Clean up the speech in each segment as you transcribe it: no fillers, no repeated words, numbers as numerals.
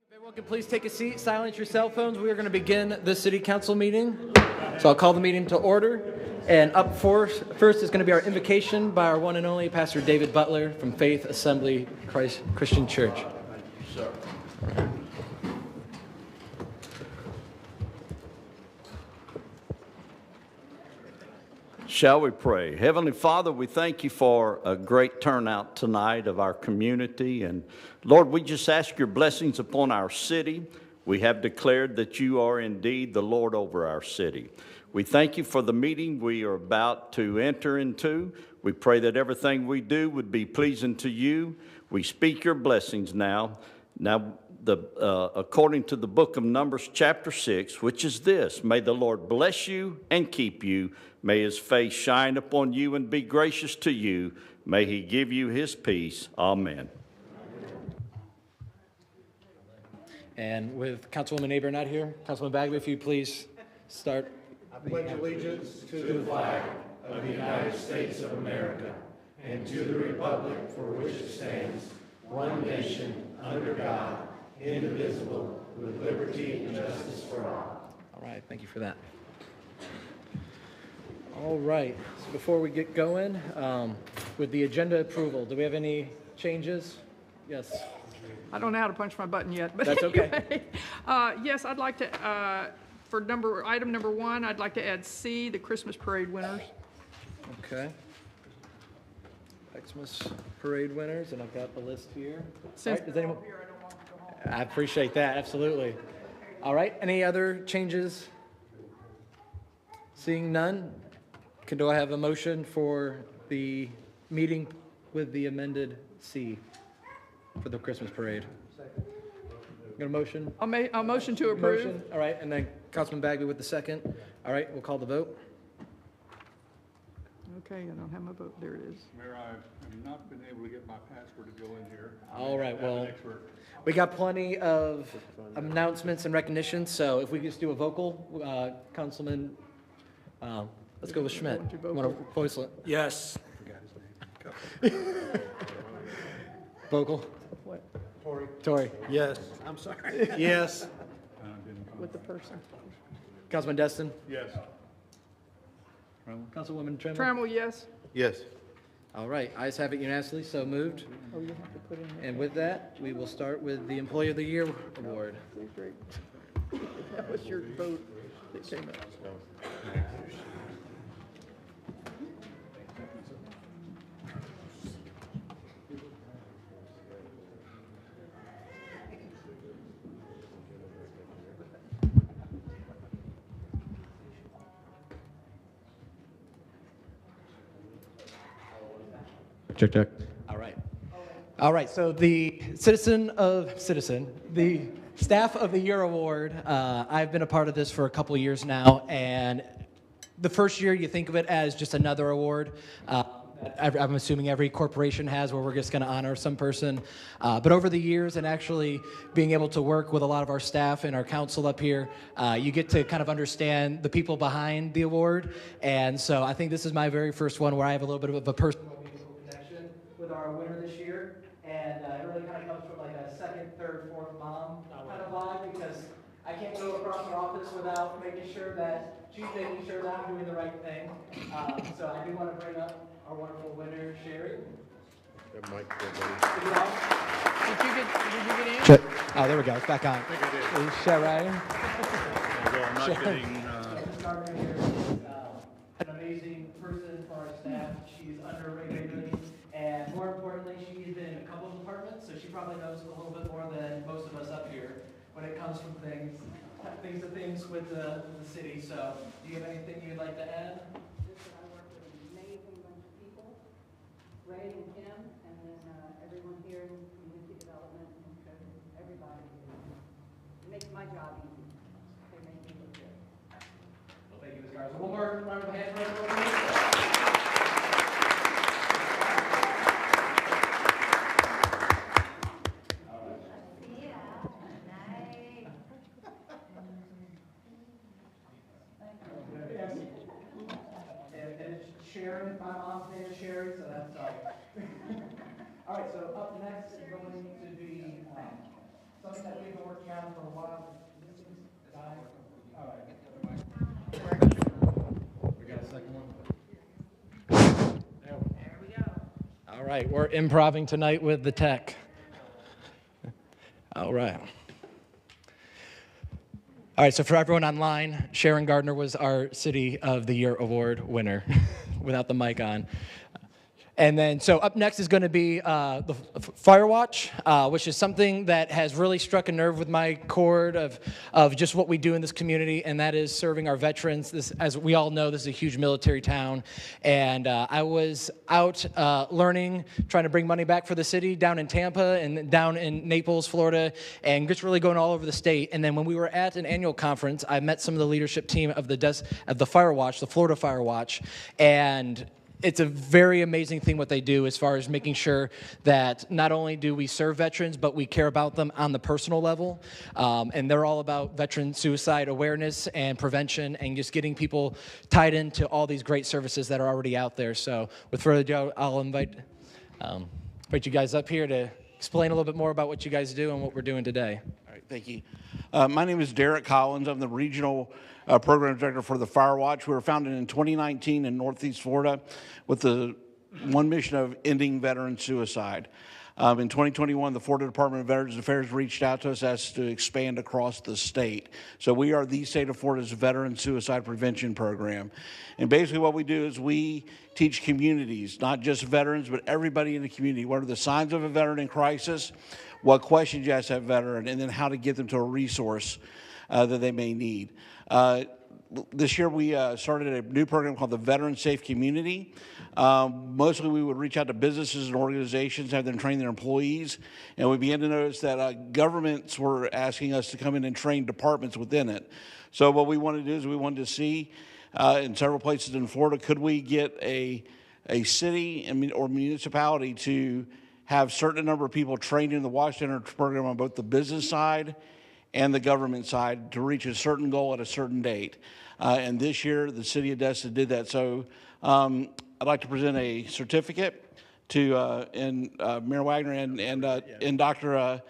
Everyone can please take a seat, silence your cell phones. We are going to begin the city council meeting. So I'll call the meeting to order. And up first is going to be our invocation by our one and only Pastor David Butler from Faith Assembly Christian Church. Shall we pray? Heavenly Father, we thank you for a great turnout tonight of our community. And Lord, we just ask your blessings upon our city. We have declared that you are indeed the Lord over our city. We thank you for the meeting we are about to enter into. We pray that everything we do would be pleasing to you. We speak your blessings now. According to the book of Numbers chapter 6, which is this: may the Lord bless you and keep you. May his face shine upon you and be gracious to you. May he give you his peace. Amen. And with Councilwoman Neighbor not here, Councilman Bagby, if you please start. I pledge allegiance to the flag of the United States of America and to the republic for which it stands, one nation, under God, indivisible, with liberty and justice for all. All right, thank you for that. All right, so before we get going, with the agenda approval, do we have any changes? Yes. I don't know how to punch my button yet, but That's okay. anyway. Yes, I'd like to, for item number 1, I'd like to add C, the Christmas parade winners. Okay. Xmas parade winners, and I've got the list here. Since All right, does anyone? I appreciate that, absolutely. All right, any other changes? Seeing none, do I have a motion for the meeting with the amended C for the Christmas parade? Got a motion? I'll motion to approve. Motion, all right, and then Councilman Bagby with the second. All right, we'll call the vote. Okay, I don't have my vote. There it is. Mayor, I have not been able to get my password to go in here. All right, well, An expert. we got plenty of announcements and recognition, so if we just do a vocal, Councilman, let's go with Schmidt. You want to voice it? Yes. Vocal? What, Tory? Yes. I'm sorry. Yes. with the person? Councilman Destin? Yes. Councilwoman Trammell? Trammell, yes. Yes. All right, ayes have it unanimously, so moved. Oh, you have to put in. And with that, we will start with the Employee of the Year Award. Please, Rick. That was your vote that came up. Check, check. All right. All right, so the the Staff of the Year Award, I've been a part of this for a couple years now, and the first year you think of it as just another award. I'm assuming every corporation has, where we're just going to honor some person. But over the years, and actually being able to work with a lot of our staff and our council up here, you get to kind of understand the people behind the award. And so I think this is my very first one where I have a little bit of a personal connection with our winner this year. And it really kind of comes from like a second, third, fourth mom kind of vibe, because I can't go across an office without making sure that she's making sure that I'm doing the right thing. So I do want to bring up our wonderful winner, Sherry. Did you get in? Oh, there we go. It's back on. Sherry. I'm not getting, An amazing person for our staff. She's underrated, and more importantly, she's been in a couple of departments, so she probably knows a little bit more than most of us up here when it comes from things with the city. So, do you have anything you'd like to add? I work with an amazing bunch of people, Ray and Kim, and then everyone here in community development and treasury, everybody. It makes my job easy. They make me look good. Well, thank you, Ms. Garza. One more round of hands for everyone. Sharon, my mom's name is Sherry, so that's all. All right, so up next is going to be something that we've been working on for a while. All right. We got a second one. There we go. All right, we're improvising tonight with the tech. All right. All right, so for everyone online, Sharon Gardner was our City of the Year Award winner without the mic on. And then, so up next is going to be the Fire Watch, which is something that has really struck a nerve with my chord of just what we do in this community, and that is serving our veterans. This, as we all know, this is a huge military town, and I was out learning, trying to bring money back for the city down in Tampa and down in Naples, Florida, and just really going all over the state. And then when we were at an annual conference, I met some of the leadership team of the Fire Watch, the Florida Fire Watch, and it's a very amazing thing what they do as far as making sure that not only do we serve veterans, but we care about them on the personal level. And they're all about veteran suicide awareness and prevention and just getting people tied into all these great services that are already out there. So with further ado, I'll invite you guys up here to explain a little bit more about what you guys do and what we're doing today. All right, thank you. My name is Derek Collins. I'm the regional program director for the Fire Watch. We were founded in 2019 in Northeast Florida with the one mission of ending veteran suicide. In 2021, the Florida Department of Veterans Affairs reached out to us, asked us to expand across the state. So we are the state of Florida's veteran suicide prevention program. And basically what we do is we teach communities, not just veterans, but everybody in the community, what are the signs of a veteran in crisis, what questions you ask that veteran, and then how to get them to a resource that they may need. This year we started a new program called the Veteran Safe Community. Mostly we would reach out to businesses and organizations, have them train their employees, and we began to notice that governments were asking us to come in and train departments within it. So what we wanted to do is we wanted to see in several places in Florida, could we get a city or municipality to have a certain number of people trained in the Watch Center program on both the business side and the government side to reach a certain goal at a certain date. And this year, the city of Destin did that. So I'd like to present a certificate to Mayor Wagner and Dr.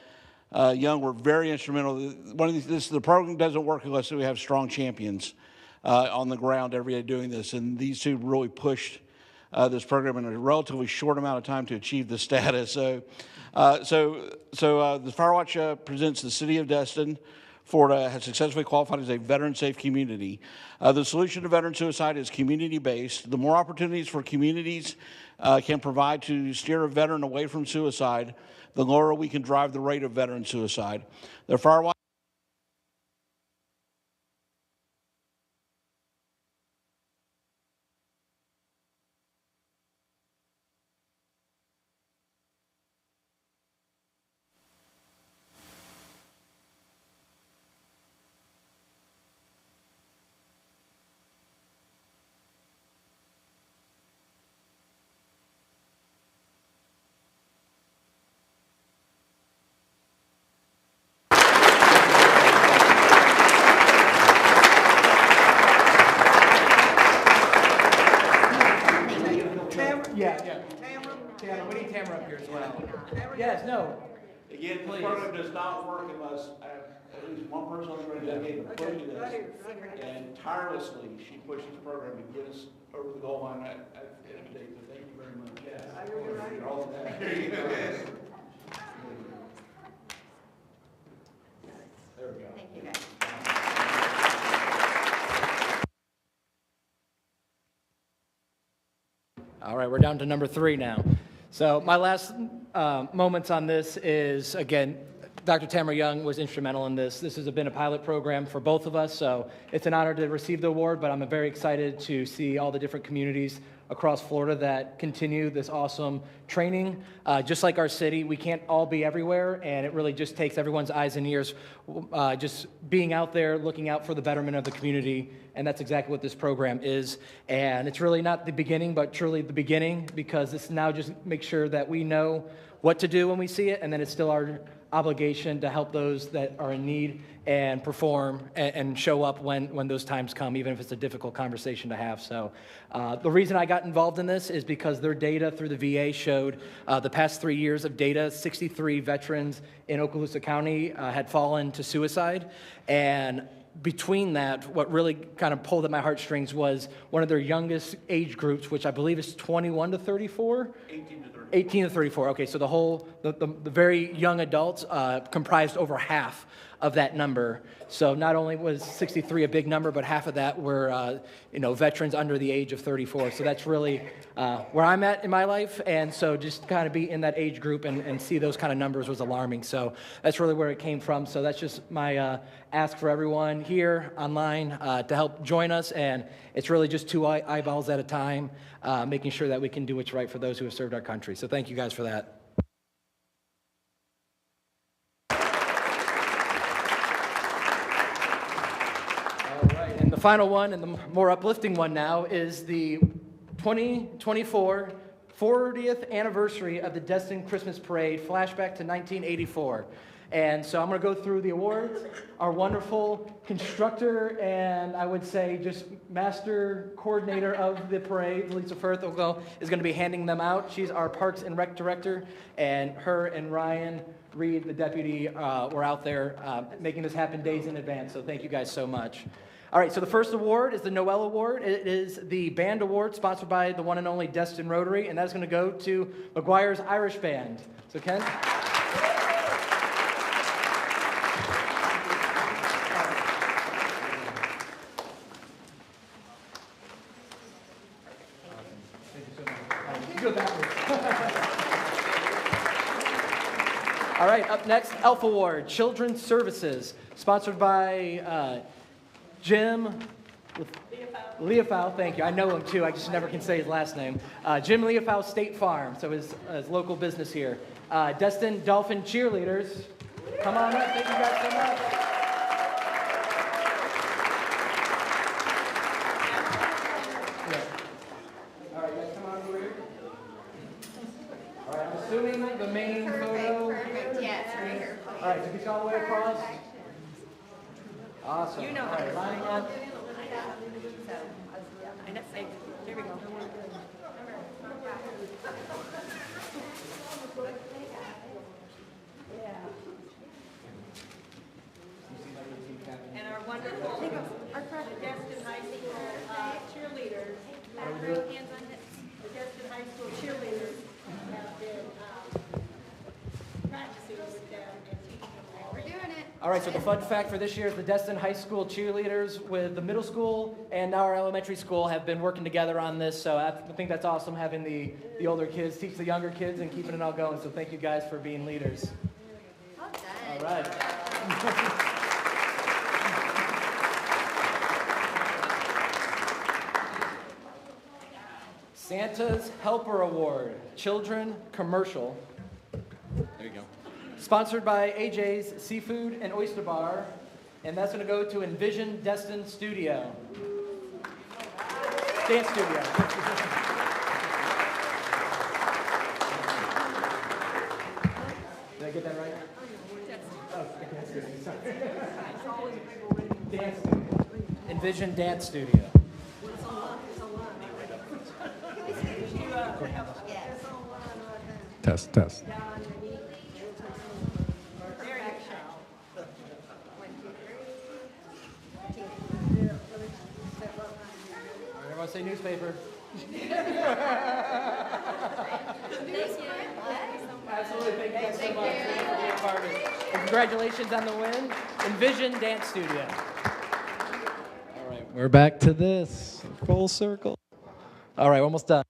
Young were very instrumental. The program doesn't work unless we have strong champions on the ground every day doing this. And these two really pushed this program in a relatively short amount of time to achieve the status. So the Fire Watch presents the City of Destin. Florida has successfully qualified as a veteran-safe community. The solution to veteran suicide is community-based. The more opportunities for communities can provide to steer a veteran away from suicide, the lower we can drive the rate of veteran suicide. The Fire Watch Tamara, we need Tamara up here as well. Yes, no. Again, this program does not work unless I have at least one person on the ground dedicated to pushing this. And tirelessly, she pushed this program to get us over the goal line. I imitate, so thank you very much. Yes. All of that. There you go. There we go. Thank you, guys. All right, we're down to number 3 now. So my last moments on this is, again, Dr. Tamara Young was instrumental in this. This has been a pilot program for both of us, so it's an honor to receive the award, but I'm very excited to see all the different communities across Florida that continue this awesome training. Just like our city, we can't all be everywhere, and it really just takes everyone's eyes and ears just being out there, looking out for the betterment of the community, and that's exactly what this program is. And it's really not the beginning, but truly the beginning, because this now just makes sure that we know what to do when we see it, and then it's still our obligation to help those that are in need and perform and show up when those times come, even if it's a difficult conversation to have. So the reason I got involved in this is because their data through the VA showed the past 3 years of data, 63 veterans in Okaloosa County had fallen to suicide. And between that, what really kind of pulled at my heartstrings was one of their youngest age groups, which I believe is 21 to 34? 18 to 34. Okay, so the very young adults comprised over half of that number. So not only was 63 a big number, but half of that were veterans under the age of 34. So that's really where I'm at in my life. And so just kind of be in that age group and see those kind of numbers was alarming. So that's really where it came from. So that's just my ask for everyone here online to help join us. And it's really just 2 eyeballs at a time, making sure that we can do what's right for those who have served our country. So thank you guys for that. And the final one, and the more uplifting one now, is the 2024 40th anniversary of the Destin Christmas Parade, flashback to 1984. And so I'm going to go through the awards. Our wonderful constructor and I would say just master coordinator of the parade, Lisa Firth, is going to be handing them out. She's our Parks and Rec director, and her and Ryan Reed, the deputy, were out there making this happen days in advance. So thank you guys so much. All right, so the first award is the Noel Award. It is the band award sponsored by the one and only Destin Rotary, and that's going to go to McGuire's Irish Band. So Ken? All right, up next, Elf Award, Children's Services, sponsored by Jim Leofow, thank you. I know him too, I just never can say his last name. Jim Leofow State Farm, so his local business here. Destin Dolphin Cheerleaders, come on up, thank you guys so much. All right, guys, come on over here. All right, I'm assuming the main photo. Perfect, yes, right here. All right, so get all the way across. Awesome. You know all right, lining up. So, I know, say, here we go. And our wonderful Destin High School cheerleaders. Hands on hips. The Destin High School cheerleaders have been practicing with them and teaching them. We're doing it. All right, so the fun fact for this year is the Destin High School cheerleaders with the middle school and now our elementary school have been working together on this. So I think that's awesome having the older kids teach the younger kids and keeping it all going. So thank you guys for being leaders. Well done. All right. Santa's Helper Award, Children Commercial. There you go. Sponsored by AJ's Seafood and Oyster Bar, and that's going to go to Envision Destin Studio. Dance Studio. Did I get that right? Oh, Dance Studio, sorry. Dance Studio. Envision Dance Studio. Test, test. Everyone say newspaper. Absolutely, thank you guys so much for being a part of it. And congratulations on the win. Envision Dance Studio. All right, we're back to this. Full circle. All right, almost done.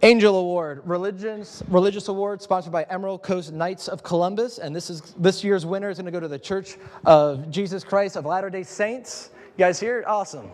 Angel Award, religious award sponsored by Emerald Coast Knights of Columbus, and this year's winner is going to go to the Church of Jesus Christ of Latter-day Saints. You guys hear it? Awesome.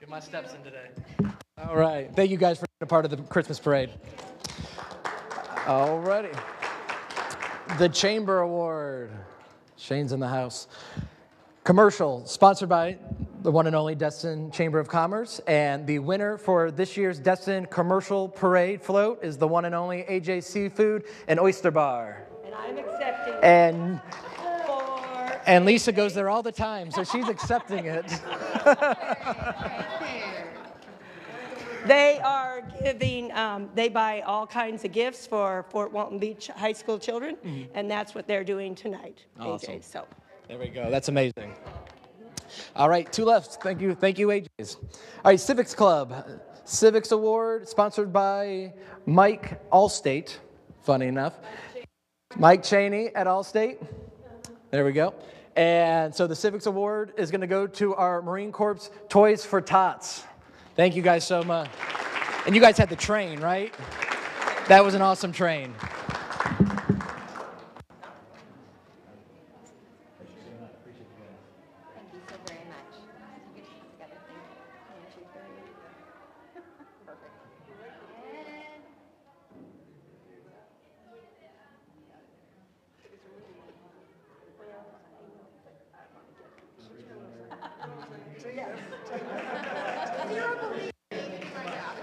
Get my steps in today. All right. Thank you guys for being a part of the Christmas parade. All righty. The Chamber Award. Shane's in the house. Commercial, sponsored by the one and only Destin Chamber of Commerce. And the winner for this year's Destin Commercial Parade float is the one and only AJ Seafood and Oyster Bar. And I'm accepting And Lisa goes there all the time, so she's accepting it. They are giving, they buy all kinds of gifts for Fort Walton Beach High School children, and that's what they're doing tonight, Awesome. AJ. So, There we go. That's amazing. All right, two left. Thank you, AJs. All right, Civics Club. Civics Award, sponsored by Mike Allstate, funny enough. Mike Cheney at Allstate. There we go. And so the Civics Award is going to go to our Marine Corps Toys for Tots. Thank you guys so much. And you guys had the train, right? That was an awesome train. Thank you so very much. You get this together. Thank you.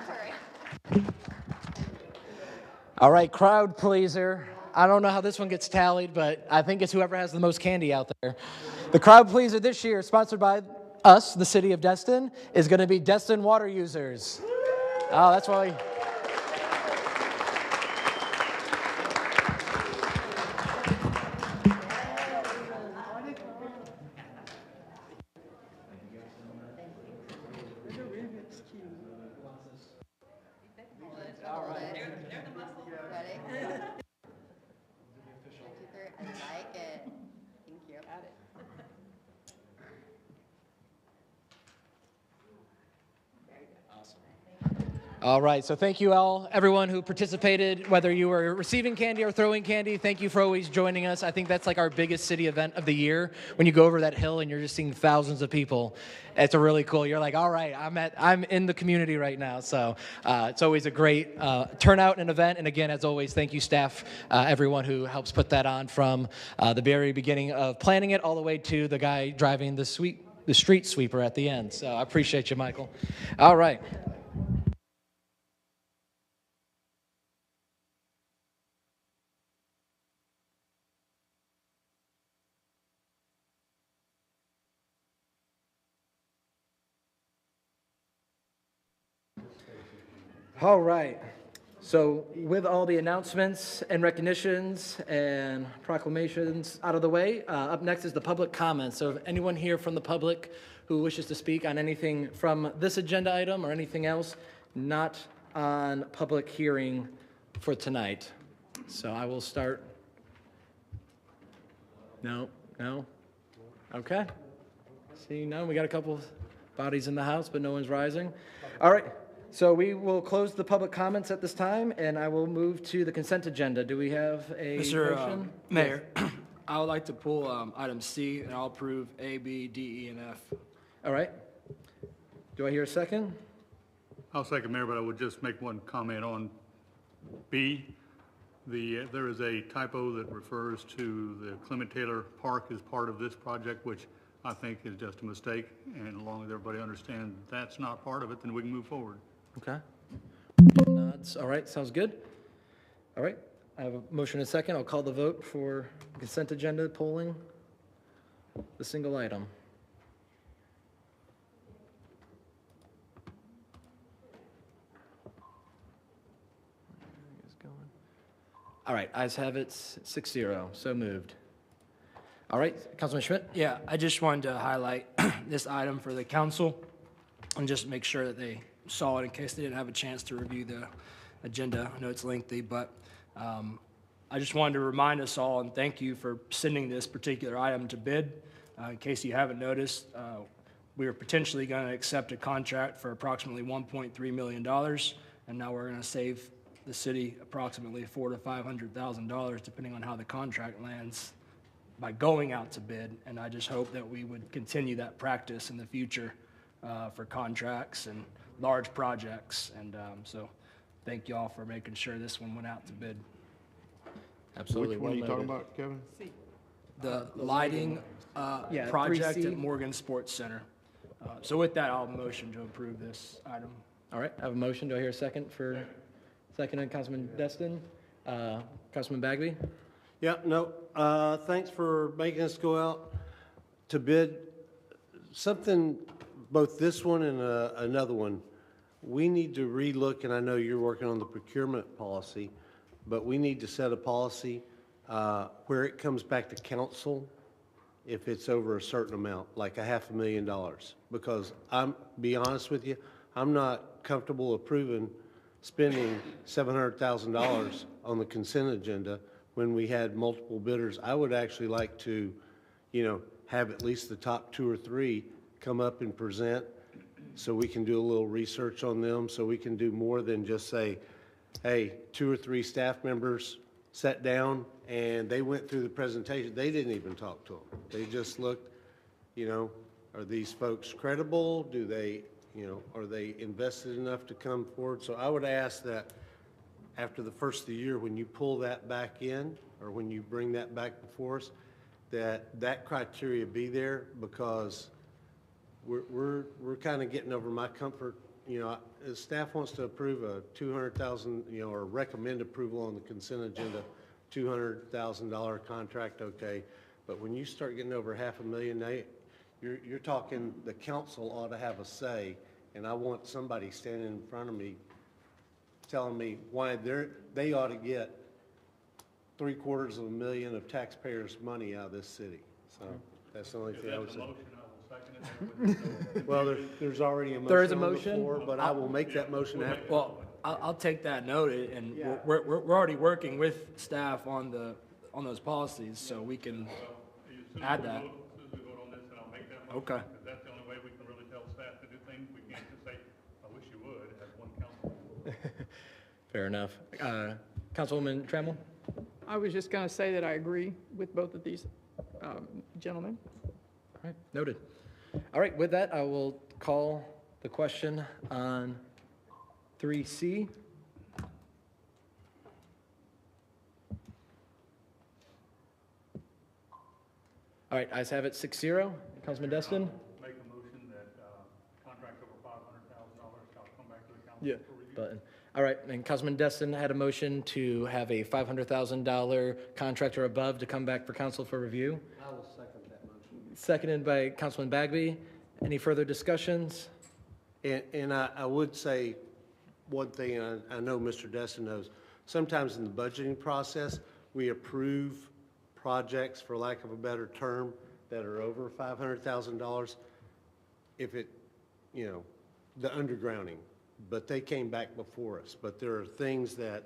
Perfect. All right, crowd pleaser. I don't know how this one gets tallied, but I think it's whoever has the most candy out there. The crowd pleaser this year, sponsored by us, the city of Destin, is going to be Destin Water Users. Oh, that's why. Ready? 1, 2, 3. I like it. Thank you. Got it. All right, so thank you all, everyone who participated, whether you were receiving candy or throwing candy. Thank you for always joining us. I think that's like our biggest city event of the year. When you go over that hill and you're just seeing thousands of people, it's a really cool. You're like, all right, I'm in the community right now. So it's always a great turnout and event. And again, as always, thank you, staff, everyone who helps put that on from the very beginning of planning it all the way to the guy driving the street sweeper at the end. So I appreciate you, Michael. All right. All right. So with all the announcements and recognitions and proclamations out of the way, up next is the public comments. So if anyone here from the public who wishes to speak on anything from this agenda item or anything else, not on public hearing for tonight. So I will start. No? Okay. See, no, we got a couple bodies in the house, but no one's rising. All right. So we will close the public comments at this time, and I will move to the consent agenda. Do we have a motion? Mayor, I would like to pull item C, and I'll approve A, B, D, E, and F. All right. Do I hear a second? I'll second, Mayor, but I would just make one comment on B. There is a typo that refers to the Clement Taylor Park as part of this project, which I think is just a mistake. And as long as everybody understands that's not part of it, then we can move forward. Okay. Nods. All right, sounds good. All right, I have a motion and a second. I'll call the vote for consent agenda polling the single item. All right, ayes have it, 6-0, so moved. All right, Councilman Schmidt? Yeah, I just wanted to highlight this item for the council and just make sure that they saw it in case they didn't have a chance to review the agenda. I know it's lengthy, but I just wanted to remind us all and thank you for sending this particular item to bid. In case you haven't noticed, we are potentially going to accept a contract for approximately $1.3 million, and now we're going to save the city approximately $400,000 to $500,000, depending on how the contract lands, by going out to bid. And I just hope that we would continue that practice in the future for contracts and large projects. And so thank you all for making sure this one went out to bid. Absolutely. Which one are you well talking noted. about, Kevin? The lighting Yeah, project 3C. at Morgan Sports Center. So with that, I'll motion to approve this item. All right, I have a motion. Do I hear a second for, seconded Councilman Destin? Councilman Bagby? Yeah, no, thanks for making us go out to bid. Something, both this one and another one, we need to relook, and I know you're working on the procurement policy, but we need to set a policy where it comes back to council if it's over a certain amount, like $500,000. Because be honest with you, I'm not comfortable approving spending $700,000 on the consent agenda when we had multiple bidders. I would actually like to, have at least the top 2 or 3 come up and present so we can do a little research on them, so we can do more than just say, hey, 2 or 3 staff members sat down and they went through the presentation. They didn't even talk to them. They just looked, are these folks credible? Do they, are they invested enough to come forward? So I would ask that after the first of the year, when you pull that back in, or when you bring that back before us, that criteria be there, because we're kind of getting over my comfort. The staff wants to approve a $200,000, or recommend approval on the consent agenda, $200,000 contract, okay. But when you start getting over $500,000, you're talking the council ought to have a say, and I want somebody standing in front of me telling me why they ought to get $750,000 of taxpayers' money out of this city. So that's the only thing I would say. Well, there's already a motion. There is a on the motion? floor, but I will make that motion after. Well, I'll take that noted, and we're already working with staff on those policies, so we can add that. As soon as we vote on this, and I'll make that motion. Okay. Because that's the only way we can really tell staff to do things. We can't just say, I wish you would, as one council. Fair enough. Councilwoman Trammell? I was just going to say that I agree with both of these gentlemen. All right, noted. All right, with that, I will call the question on 3C. All right, ayes have it, 6-0. Councilman Destin? Make a motion that contract over $500,000 shall come back to the council Yeah. for review. Button. All right, and Councilman Destin had a motion to have a $500,000 contract or above to come back for council for review. I will second that motion. Seconded by Councilman Bagby. Any further discussions? And I would say one thing, and I know Mr. Destin knows, sometimes in the budgeting process, we approve projects, for lack of a better term, that are over $500,000. If it, the undergrounding, but they came back before us. But there are things that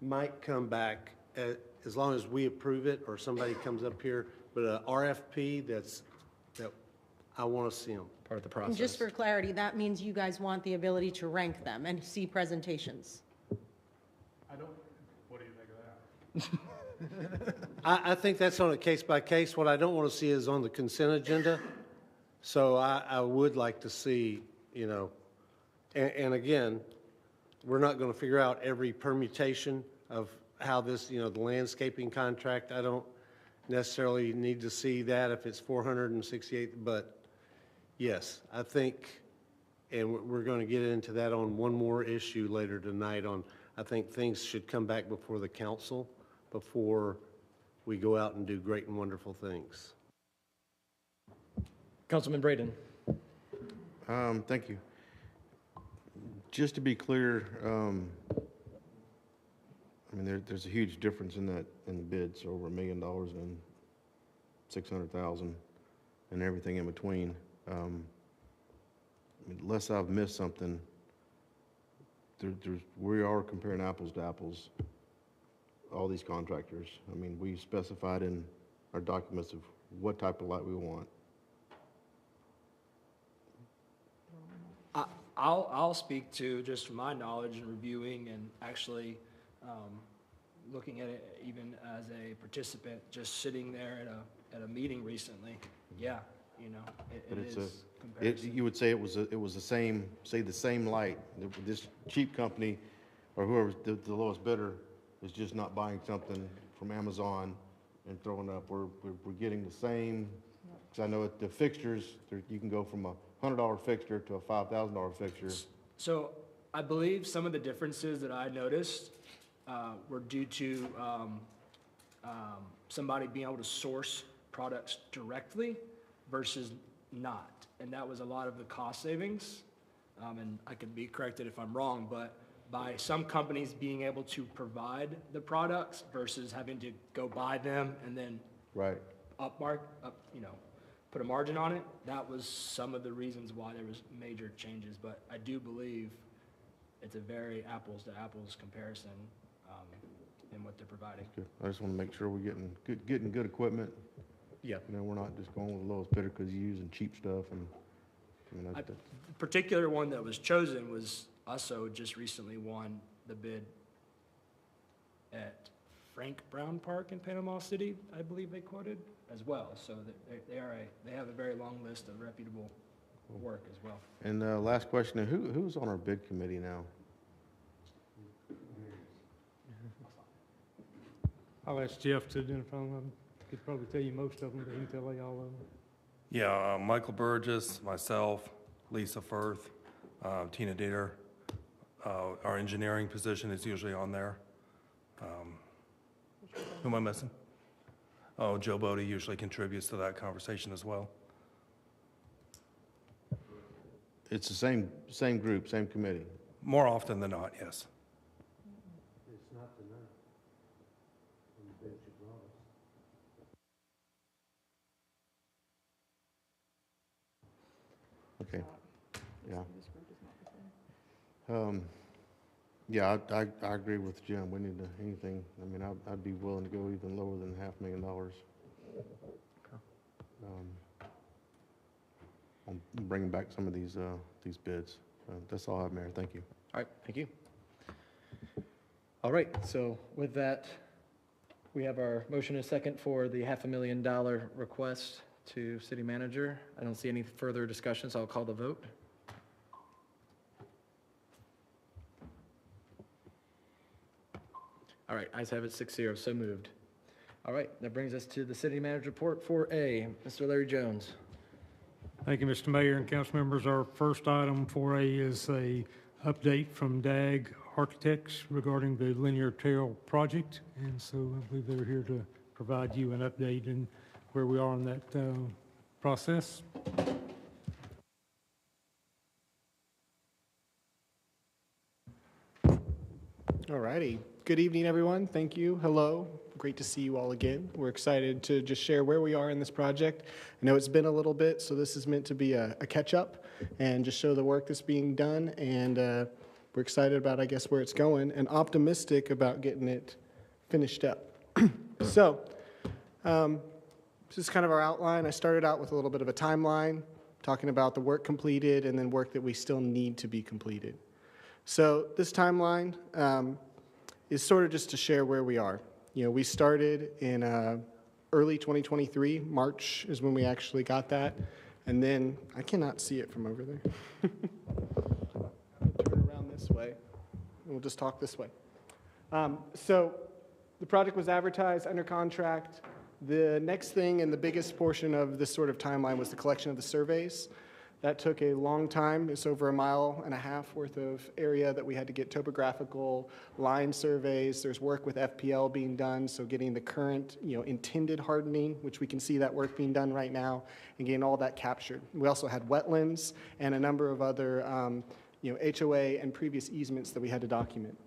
might come back as long as we approve it or somebody comes up here, but a RFP that I want to see them. Part of the And process. just for clarity, that means you guys want the ability to rank them and see presentations. What do you think of that? I think that's on a case by case. What I don't want to see is on the consent agenda. So I would like to see, and again, we're not going to figure out every permutation of how this, the landscaping contract. I don't necessarily need to see that if it's 468, but yes, I think, and we're going to get into that on one more issue later tonight I think things should come back before the council before we go out and do great and wonderful things. Councilman Braden. Thank you. Just to be clear, there's a huge difference in the bids, over $1 million and $600,000 and everything in between. Unless I've missed something, we are comparing apples to apples, all these contractors. We specified in our documents of what type of light we want. I'll speak to just from my knowledge and reviewing and actually looking at it even as a participant, just sitting there at a meeting recently. Yeah, But it it's is comparison. You would say it was the same, say the same light. This cheap company or whoever's the lowest bidder is just not buying something from Amazon and throwing up. We're getting the same, because I know at the fixtures, you can go from a $100 fixture to a $5,000 fixture. So I believe some of the differences that I noticed were due to somebody being able to source products directly versus not. And that was a lot of the cost savings. And I could be corrected if I'm wrong, but by some companies being able to provide the products versus having to go buy them and then Right. put a margin on it, that was some of the reasons why there was major changes. But I do believe it's a very apples to apples comparison in what they're providing. Good. I just want to make sure we're getting good equipment. Yeah. You know, we're not just going with the lowest bidder because you're using cheap stuff and, I mean, The particular one that was chosen was also just recently won the bid at Frank Brown Park in Panama City, I believe they quoted as well. So they have a very long list of reputable work as well. And last question, who's on our bid committee now? I'll ask Jeff to identify them. I could probably tell you most of them, but he can tell you all of them. Yeah, Michael Burgess, myself, Lisa Firth, Tina Dieter. Our engineering position is usually on there. Who am I missing? Oh, Joe Bodie usually contributes to that conversation as well. It's the same group, same committee. More often than not, yes. It's not tonight. Okay. Yeah. Yeah, I agree with Jim. We need to, anything, I mean, I'd be willing to go even lower than $500,000. On bringing back some of these bids. That's all I have, Mayor. Thank you. All right, thank you. All right, so with that, we have our motion and second for the $500,000 request to city manager. I don't see any further discussion, so I'll call the vote. All right, ayes have it, 6-0, so moved. All right, that brings us to the city manager report 4A. Mr. Larry Jones. Thank you, Mr. Mayor and council members. Our first item 4A is a update from DAG Architects regarding the linear trail project. And so I believe they're here to provide you an update in where we are in that process. All righty. Good evening, everyone. Thank you. Hello. Great to see you all again. We're excited to just share where we are in this project. I know it's been a little bit, so this is meant to be a catch-up and just show the work that's being done. And we're excited about, I guess, where it's going and optimistic about getting it finished up. So this is kind of our outline. I started out with a little bit of a timeline, talking about the work completed and then work that we still need to be completed. So this timeline is sort of just to share where we are. You know, we started in early 2023. March is when we actually got that. And then, I cannot see it from over there. Turn around this way. We'll just talk this way. So the project was advertised under contract. The next thing and the biggest portion of this sort of timeline was the collection of the surveys. That took a long time. It's over 1.5 miles worth of area that we had to get topographical line surveys. There's work with FPL being done, so getting the current, intended hardening, which we can see that work being done right now, and getting all that captured. We also had wetlands and a number of other, HOA and previous easements that we had to document.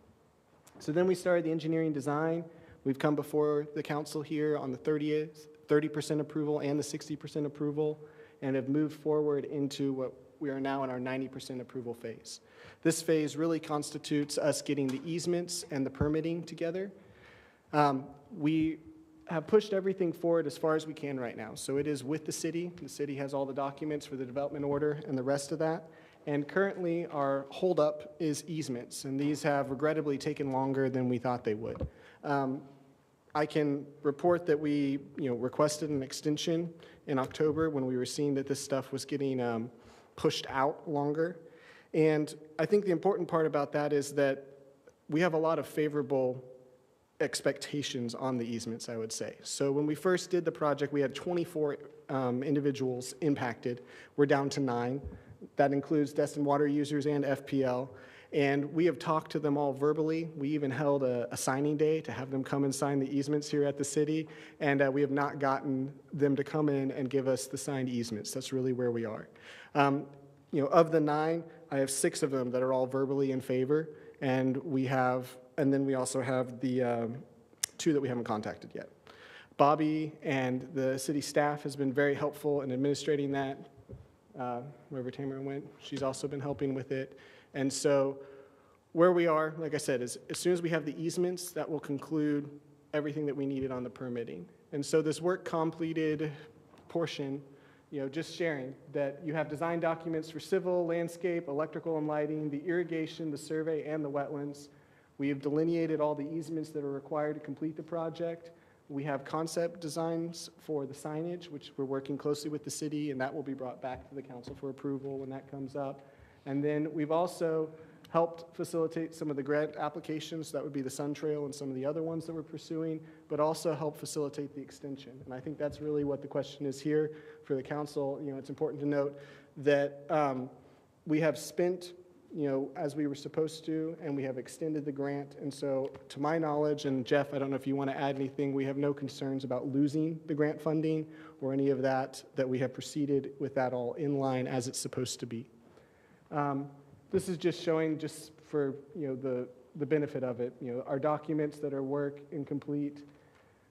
So then we started the engineering design. We've come before the council here on the 30% approval and the 60% approval, and have moved forward into what we are now in our 90% approval phase. This phase really constitutes us getting the easements and the permitting together. We have pushed everything forward as far as we can right now. So it is with the city. The city has all the documents for the development order and the rest of that. And currently our holdup is easements, and these have regrettably taken longer than we thought they would. I can report that we requested an extension in October when we were seeing that this stuff was getting pushed out longer. And I think the important part about that is that we have a lot of favorable expectations on the easements, I would say. So when we first did the project, we had 24 individuals impacted. We're down to 9. That includes Destin water users and FPL. And we have talked to them all verbally. We even held a signing day to have them come and sign the easements here at the city. And we have not gotten them to come in and give us the signed easements. That's really where we are. Of the 9, I have 6 of them that are all verbally in favor. And then we also have the 2 that we haven't contacted yet. Bobby and the city staff has been very helpful in administrating that. Wherever Tamara went, she's also been helping with it. And so where we are, like I said, is as soon as we have the easements, that will conclude everything that we needed on the permitting. And so this work completed portion, just sharing that you have design documents for civil, landscape, electrical and lighting, the irrigation, the survey, and the wetlands. We have delineated all the easements that are required to complete the project. We have concept designs for the signage, which we're working closely with the city, and that will be brought back to the council for approval when that comes up. And then we've also helped facilitate some of the grant applications. That would be the Sun Trail and some of the other ones that we're pursuing, but also help facilitate the extension. And I think that's really what the question is here for the council. It's important to note that we have spent as we were supposed to, and we have extended the grant. And so to my knowledge, and Jeff, I don't know if you want to add anything, we have no concerns about losing the grant funding or any of that we have proceeded with that all in line as it's supposed to be. This is just showing, just for the benefit of it, our documents that are work incomplete.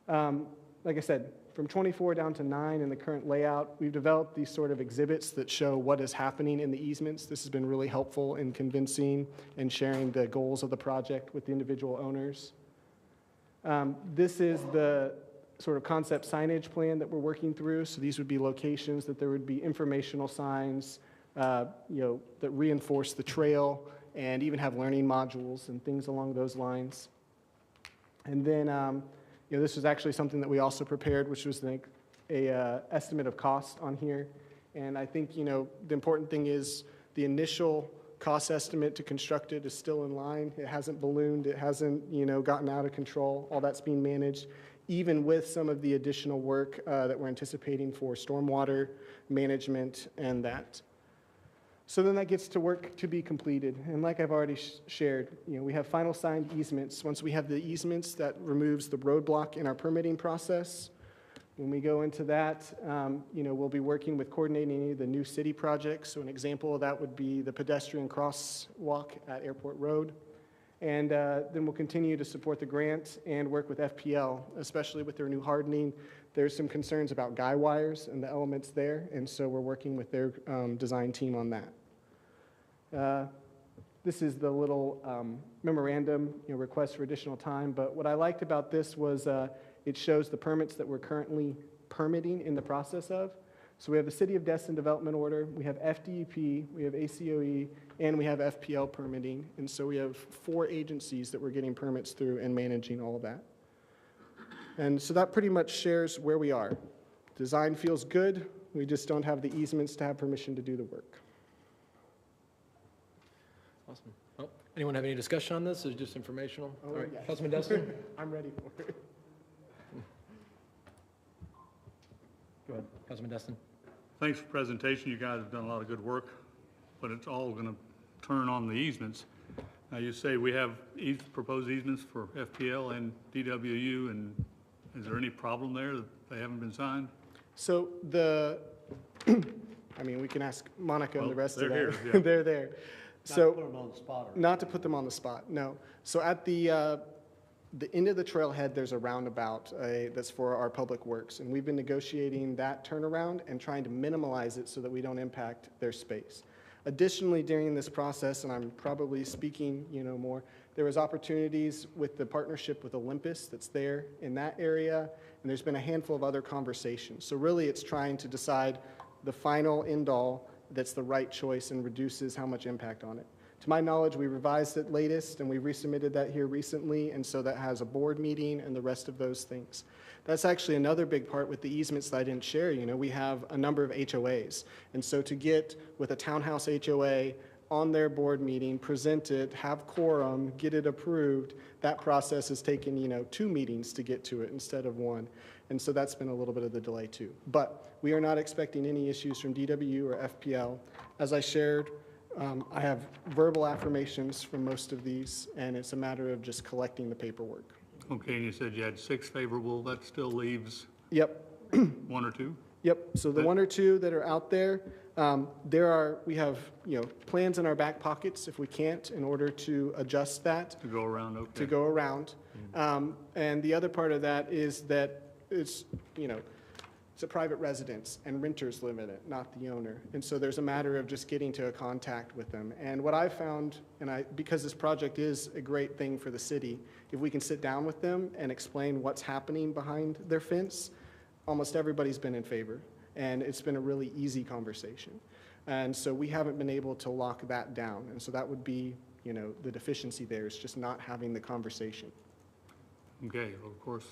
Like I said, from 24 down to 9 in the current layout, we've developed these sort of exhibits that show what is happening in the easements. This has been really helpful in convincing and sharing the goals of the project with the individual owners. This is the sort of concept signage plan that we're working through. So these would be locations that there would be informational signs, that reinforce the trail and even have learning modules and things along those lines. And then, this was actually something that we also prepared, which was an estimate of cost on here. And I think, the important thing is the initial cost estimate to construct it is still in line. It hasn't ballooned. It hasn't, gotten out of control. All that's being managed, even with some of the additional work that we're anticipating for stormwater management and that. So then that gets to work to be completed. And like I've already shared, we have final signed easements. Once we have the easements, that removes the roadblock in our permitting process. When we go into that, we'll be working with coordinating any of the new city projects. So an example of that would be the pedestrian crosswalk at Airport Road. And then we'll continue to support the grant and work with FPL, especially with their new hardening. There's some concerns about guy wires and the elements there, and so we're working with their design team on that. This is the little memorandum, request for additional time, but what I liked about this was it shows the permits that we're currently permitting in the process of. So we have the City of Destin Development Order, we have FDEP, we have ACOE, and we have FPL permitting, and so we have 4 agencies that we're getting permits through and managing all of that. And so that pretty much shares where we are. Design feels good, we just don't have the easements to have permission to do the work. Awesome. Well, anyone have any discussion on this? Or just informational? Oh, All right, yes. Councilman Destin? I'm ready for it. Go ahead, Councilman Destin. Thanks for the presentation. You guys have done a lot of good work, but it's all going to turn on the easements. Now, you say we have proposed easements for FPL and DWU, and is there any problem there that they haven't been signed? So we can ask Monica and the rest of that. They're here, yeah. They're there. Not So, to put them on the spot. not to put them on the spot, no. So at the end of the trailhead, there's a roundabout that's for our public works, and we've been negotiating that turnaround and trying to minimize it so that we don't impact their space. Additionally, during this process, and I'm probably speaking, more, there was opportunities with the partnership with Olympus that's there in that area, and there's been a handful of other conversations. So really, it's trying to decide the final end-all that's the right choice and reduces how much impact on it. To my knowledge, we revised it latest, and we resubmitted that here recently, and so that has a board meeting and the rest of those things. That's actually another big part with the easements that I didn't share. You know, we have a number of HOAs, and so to get with a townhouse HOA on their board meeting, present it, have quorum, get it approved, that process has taken, you know, 2 meetings to get to it instead of 1. And so that's been a little bit of the delay too. But we are not expecting any issues from DWU or FPL. As I shared, I have verbal affirmations from most of these, and it's a matter of just collecting the paperwork. Okay, and you said you had 6 favorable, that still leaves Yep. 1 or 2? Yep, so the 1 or 2 that are out there, we have, you know, plans in our back pockets if we can't, in order to adjust that. To go around, okay. To go around. And the other part of that is that it's, you know, it's a private residence and renters live in it, not the owner. And so there's a matter of just getting to a contact with them. And what I've found, because this project is a great thing for the city, if we can sit down with them and explain what's happening behind their fence, almost everybody's been in favor. And it's been a really easy conversation. And so we haven't been able to lock that down. And so that would be, you know, the deficiency there is just not having the conversation. Okay, well, of course,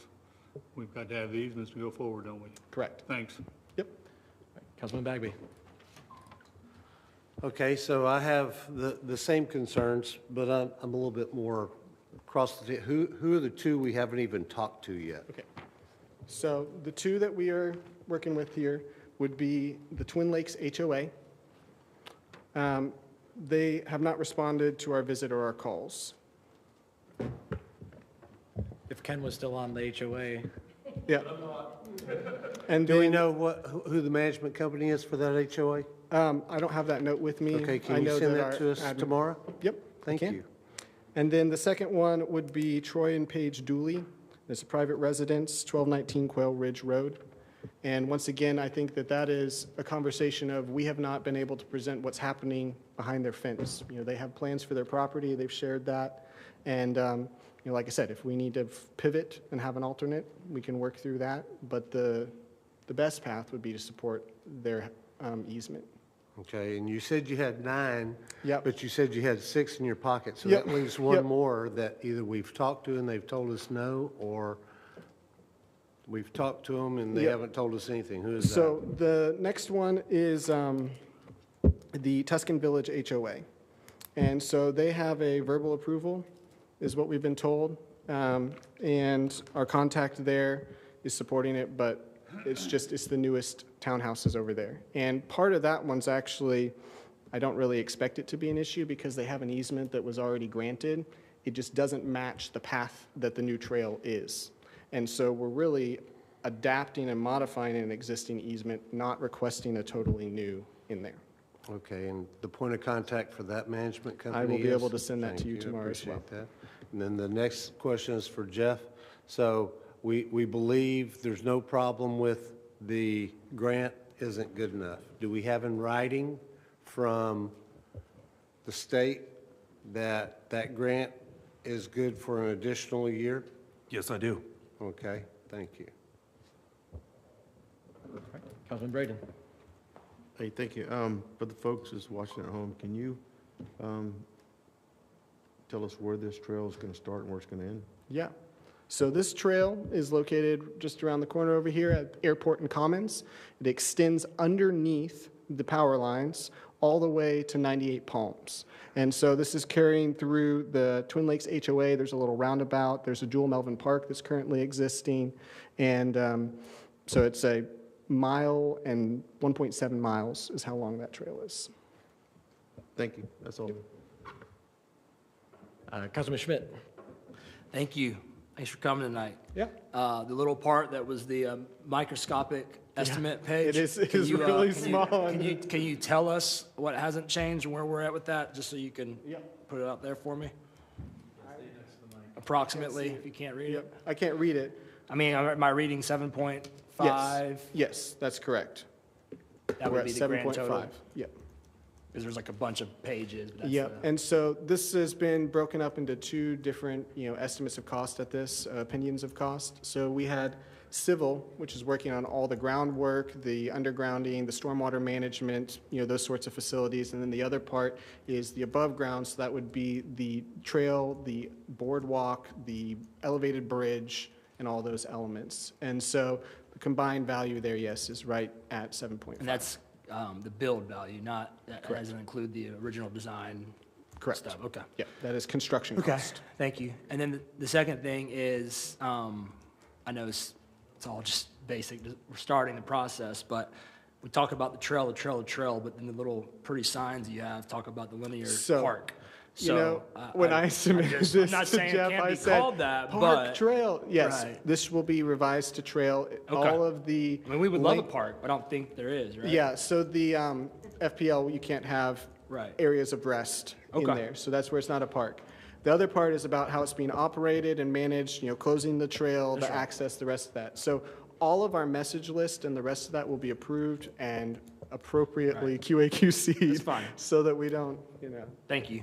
we've got to have the easements to go forward, don't we? Correct. Thanks. Yep. Councilman Bagby. Okay, so I have the same concerns, but I'm a little bit more across the, who are the 2 we haven't even talked to yet? Okay. So the 2 that we are working with here would be the Twin Lakes HOA. They have not responded to our visit or our calls. If Ken was still on the HOA. Yeah. And Do we then, know who the management company is for that HOA? I don't have that note with me. Okay, I can you know send our that to us admin- tomorrow? Yep. I Thank can. you. And then the second one would be Troy and Paige Dooley. It's a private residence, 1219 Quail Ridge Road. And once again, I think that that is a conversation of we have not been able to present what's happening behind their fence. You know, they have plans for their property, they've shared that. And, you know, like I said, if we need to pivot and have an alternate, we can work through that. But the best path would be to support their easement. Okay, and you said you had 9. Yep. But you said you had 6 in your pocket, so Yep. that leaves 1 Yep. more that either we've talked to and they've told us no, or we've talked to them and they Yep. haven't told us anything. Who is that? So the next one is the Tuscan Village HOA. And so they have a verbal approval, is what we've been told. And our contact there is supporting it, but it's the newest townhouses over there. And part of that one's actually, I don't really expect it to be an issue because they have an easement that was already granted. It just doesn't match the path that the new trail is. And so we're really adapting and modifying an existing easement, not requesting a totally new in there. Okay, and the point of contact for that management company I will be is? able to send that to Thank you tomorrow as well. Appreciate that. And then the next question is for Jeff. So we believe there's no problem with the grant isn't good enough. Do we have in writing from the state that that grant is good for an additional year? Yes, I do. Okay, thank you. Councilman Braden. Hey, thank you. For the folks that's watching at home, can you tell us where this trail is going to start and where it's going to end? Yeah. So this trail is located just around the corner over here at Airport and Commons. It extends underneath the power lines all the way to 98 Palms. And so this is carrying through the Twin Lakes HOA. There's a little roundabout. There's a dual Melvin Park that's currently existing. And so it's a mile and 1.7 miles is how long that trail is. Thank you. That's all. Councilman Schmidt. Thank you. Thanks for coming tonight. Yeah. The little part that was the microscopic estimate page. It is can you, really can small. Can you tell us what hasn't changed and where we're at with that, just so you can put it out there for me? Approximately, if you can't read it. I can't read it. I mean, am I reading 7.5? Yes, that's correct. That We're would at be the grand 7.5. total. Yep. Because there's like a bunch of pages. But that's Yep, and so this has been broken up into 2 different, estimates of cost at this, opinions of cost. So we had Civil, which is working on all the groundwork, the undergrounding, the stormwater management, those sorts of facilities. And then the other part is the above ground, so that would be the trail, the boardwalk, the elevated bridge, and all those elements. And so the combined value there, yes, is right at 7.5. And that's the build value, that doesn't include the original design Correct. stuff? Okay. Yeah, that is construction Okay, cost. thank you. And then the second thing is, I know it's all just basic, we're starting the process, but we talk about the trail, but then the little pretty signs you have talk about the linear park. When I submitted this I'm not to saying Jeff, it can't I be said, called that, park, but. trail. Yes, Right. this will be revised to trail. Okay. All of the. I mean, we would love a park, but I don't think there is, right? Yeah, so the FPL, you can't have Right. areas of rest in Okay. there. So that's where it's not a park. The other part is about how it's being operated and managed, closing the trail, the access, the rest of that. So all of our message list and the rest of that will be approved and appropriately QAQC'd. That's fine. So that we don't, Thank you.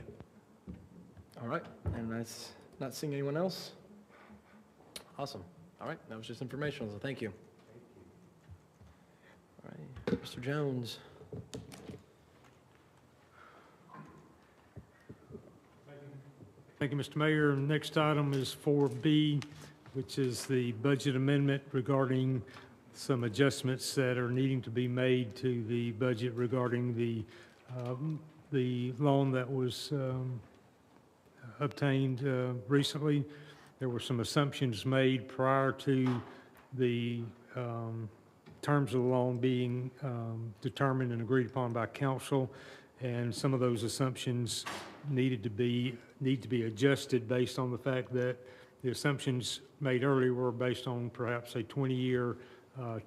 All right, and that's not seeing anyone else? Awesome. All right, that was just informational, so thank you. All right, Mr. Jones. Thank you, Mr. Mayor. Next item is 4B, which is the budget amendment regarding some adjustments that are needing to be made to the budget regarding the loan that was obtained recently. There were some assumptions made prior to the terms of the loan being determined and agreed upon by council, and some of those assumptions need to be adjusted based on the fact that the assumptions made earlier were based on perhaps a 20-year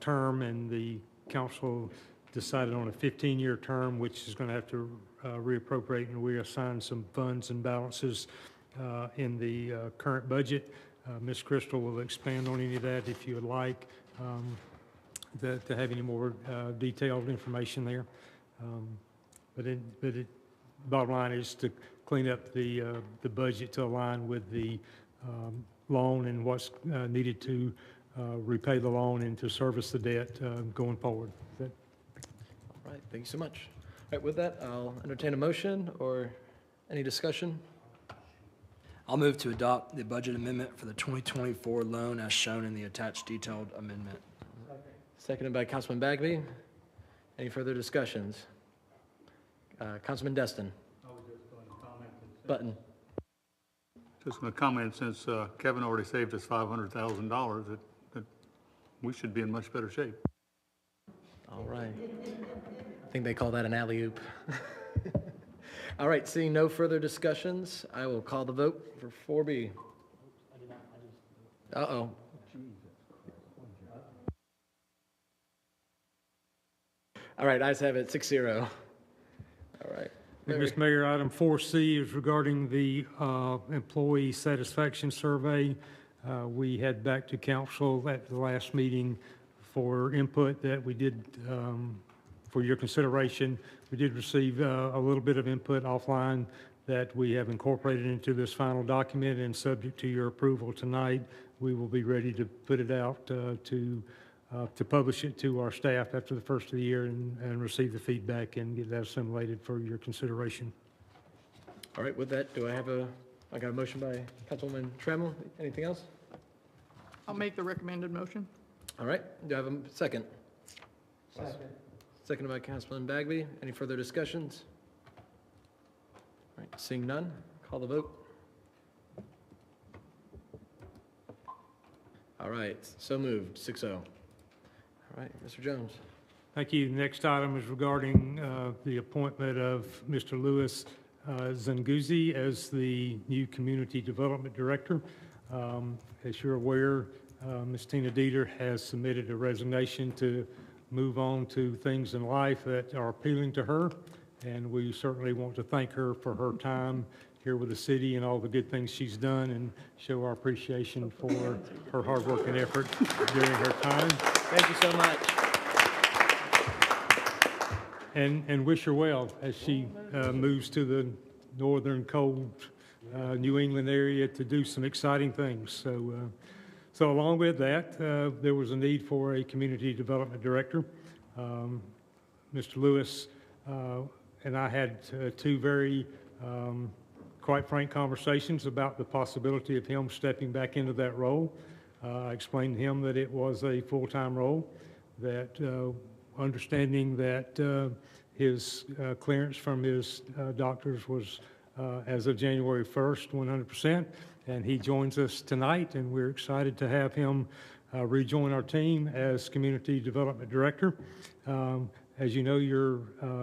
term, and the council decided on a 15-year term, which is going to have to reappropriate and reassign some funds and balances in the current budget. Ms. Crystal will expand on any of that if you would like to have any more detailed information there. Bottom line is to clean up the budget to align with the loan and what's needed to repay the loan and to service the debt going forward. All right, thank you so much. All right, with that, I'll entertain a motion or any discussion. I'll move to adopt the budget amendment for the 2024 loan as shown in the attached detailed amendment. Seconded by Councilman Bagby. Any further discussions? Councilman Destin. Button. Just going to comment, since Kevin already saved us $500,000, that we should be in much better shape. All right. I think they call that an alley-oop. All right, seeing no further discussions, I will call the vote for 4B. Uh-oh. All right, ayes have it, 6-0. All right. Mr. Mayor, item 4C is regarding the employee satisfaction survey. We had back to council at the last meeting for input that we did, for your consideration. We did receive a little bit of input offline that we have incorporated into this final document, and subject to your approval tonight, we will be ready to put it out to publish it to our staff after the first of the year and receive the feedback and get that assimilated for your consideration. All right, with that, I got a motion by Councilwoman Trammell. Anything else? I'll make the recommended motion. All right, do I have a second? Second. Seconded by Councilman Bagby. Any further discussions? All right, seeing none, call the vote. All right, so moved, 6-0. All right, Mr. Jones. Thank you. Next item is regarding the appointment of Mr. Louis Zanguzzi as the new Community Development Director. As you're aware, Ms. Tina Dieter has submitted a resignation to move on to things in life that are appealing to her, and we certainly want to thank her for her time here with the city and all the good things she's done, and show our appreciation for her hard work and effort during her time. Thank you so much. And wish her well as she moves to the northern cold New England area to do some exciting things. So along with that, there was a need for a community development director. Mr. Lewis and I had two very quite frank conversations about the possibility of him stepping back into that role. I explained to him that it was a full-time role, that understanding that his clearance from his doctors was as of January 1st, 100%, and he joins us tonight, and we're excited to have him rejoin our team as Community Development Director. As you know, your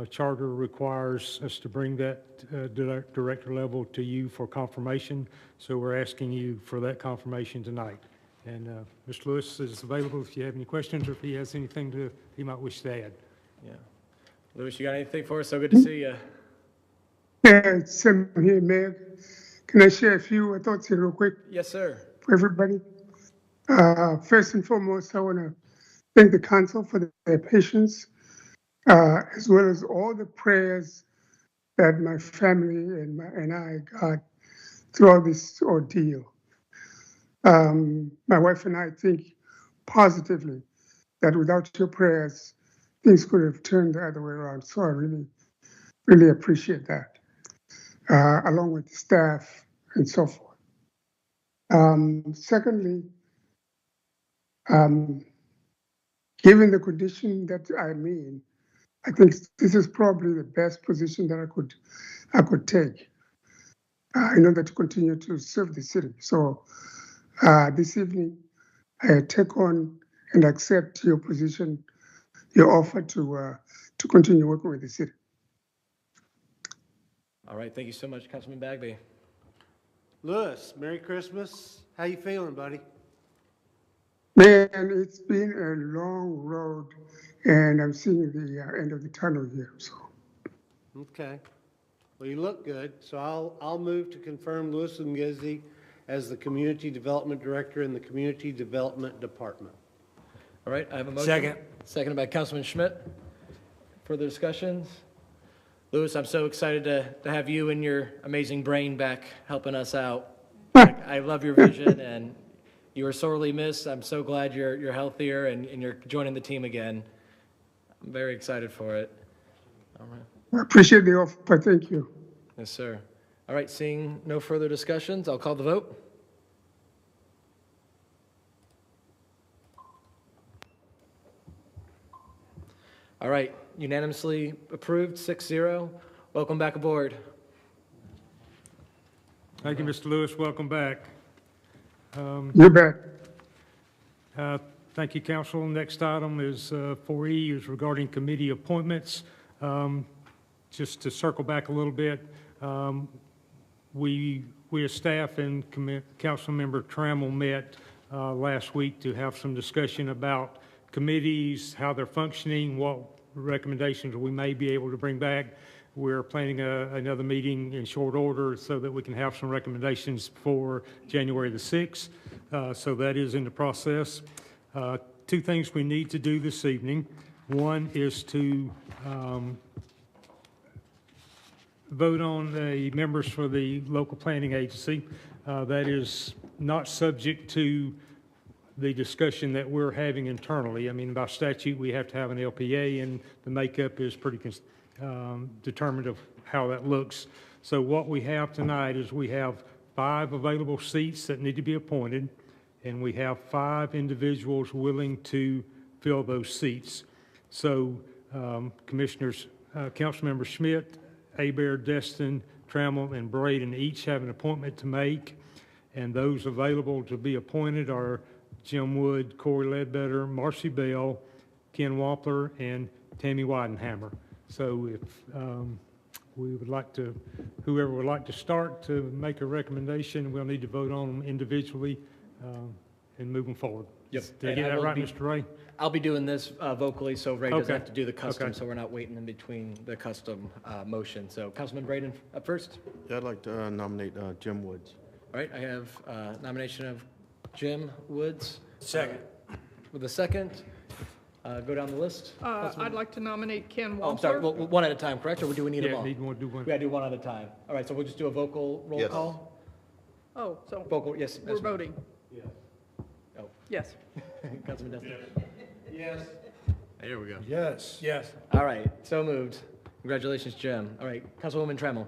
charter requires us to bring that director level to you for confirmation, so we're asking you for that confirmation tonight. And Mr. Lewis is available if you have any questions or if he has anything he might wish to add. Yeah. Louis, you got anything for us? So good to see you. Yeah, it's Sam here, Mayor. Can I share a few thoughts here real quick Yes, sir. for everybody? First and foremost, I want to thank the council for their patience, as well as all the prayers that my family and I got throughout this ordeal. My wife and I think positively that without your prayers, things could have turned the other way around. So I really, really appreciate that, along with the staff and so forth. Secondly, given the condition that I'm in, I think this is probably the best position that I could take in order to continue to serve the city. So this evening, I take on and accept your position, your offer to continue working with the city. All right, thank you so much, Councilman Bagby. Lewis, Merry Christmas. How you feeling, buddy? Man, it's been a long road, and I'm seeing the end of the tunnel here. So, Okay. Well, you look good, so I'll move to confirm Lewis Ngizzi as the Community Development Director in the Community Development Department. All right, I have a motion. Second. Seconded by Councilman Schmidt. Further discussions? Louis, I'm so excited to have you and your amazing brain back helping us out. I love your vision, and you were sorely missed. I'm so glad you're healthier and you're joining the team again. I'm very excited for it. All right. I appreciate the offer. Thank you. Yes, sir. All right, seeing no further discussions, I'll call the vote. All right, unanimously approved, 6-0. Welcome back aboard. Thank you, Mr. Lewis. Welcome back. You bet. Thank you, Council. Next item is 4E is regarding committee appointments. Just to circle back a little bit, we as staff and Councilmember Trammell met last week to have some discussion about committees, how they're functioning, what recommendations we may be able to bring back. We're planning another meeting in short order so that we can have some recommendations for January the 6th. So that is in the process. Two things we need to do this evening. One is to vote on the members for the local planning agency. That is not subject to the discussion that we're having internally. I mean, by statute, we have to have an LPA, and the makeup is pretty determined of how that looks. So what we have tonight is we have 5 available seats that need to be appointed, and we have 5 individuals willing to fill those seats. So Commissioners, Councilmember Schmidt, Hebert, Destin, Trammell, and Braden each have an appointment to make, and those available to be appointed are Jim Wood, Corey Ledbetter, Marcy Bell, Ken Wampler, and Tammy Weidenhammer. So if we would like to, whoever would like to start to make a recommendation, we'll need to vote on them individually and move them forward. Yep. Did I get that right, Mr. Ray? I'll be doing this vocally, so Ray doesn't Okay. have to do the custom, Okay. so we're not waiting in between the custom motion. So Councilman Braden up first. Yeah, I'd like to nominate Jim Woods. All right, I have nomination of Jim Woods. Second. With a second. Go down the list. I'd like to nominate Ken Oh, I'm sorry, Wampler. well, one at a time, correct, or do we need them Yeah, all? need one, do one. We gotta do one at a time. All right, so we'll just do a vocal roll Yes. call? Oh, so Vocal, yes. we're voting. Oh, Yes. Councilman Destin? Yes. There we go. Yes. Yes. All right, so moved. Congratulations, Jim. All right, Councilwoman Trammell.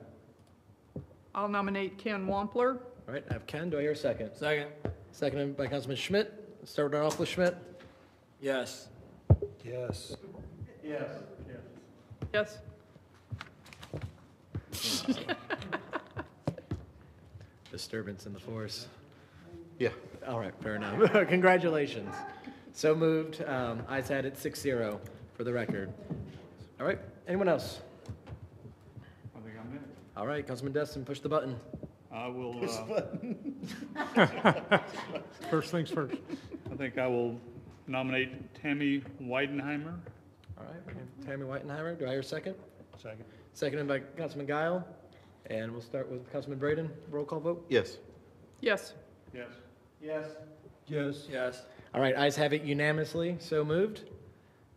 I'll nominate Ken Wampler. All right, I have Ken. Do I hear a second? Second. Seconded by Councilman Schmidt. Let's start off with Schmidt. Yes. Yes. Yes. Yes. Disturbance in the force. Yeah. All right, fair enough. Congratulations. So moved. Ayes had it 6-0 for the record. All right, anyone else? I think I'm in. All right, Councilman Destin, push the button. I will, First things first. I think I will nominate Tammy Weidenheimer. All right, we have Tammy Whitenheimer. Do I hear a second? Second. Seconded by Councilman Guile. And we'll start with Councilman Braden. Roll call vote. Yes. Yes. Yes. Yes. Yes. Yes. All right, ayes have it unanimously. So moved.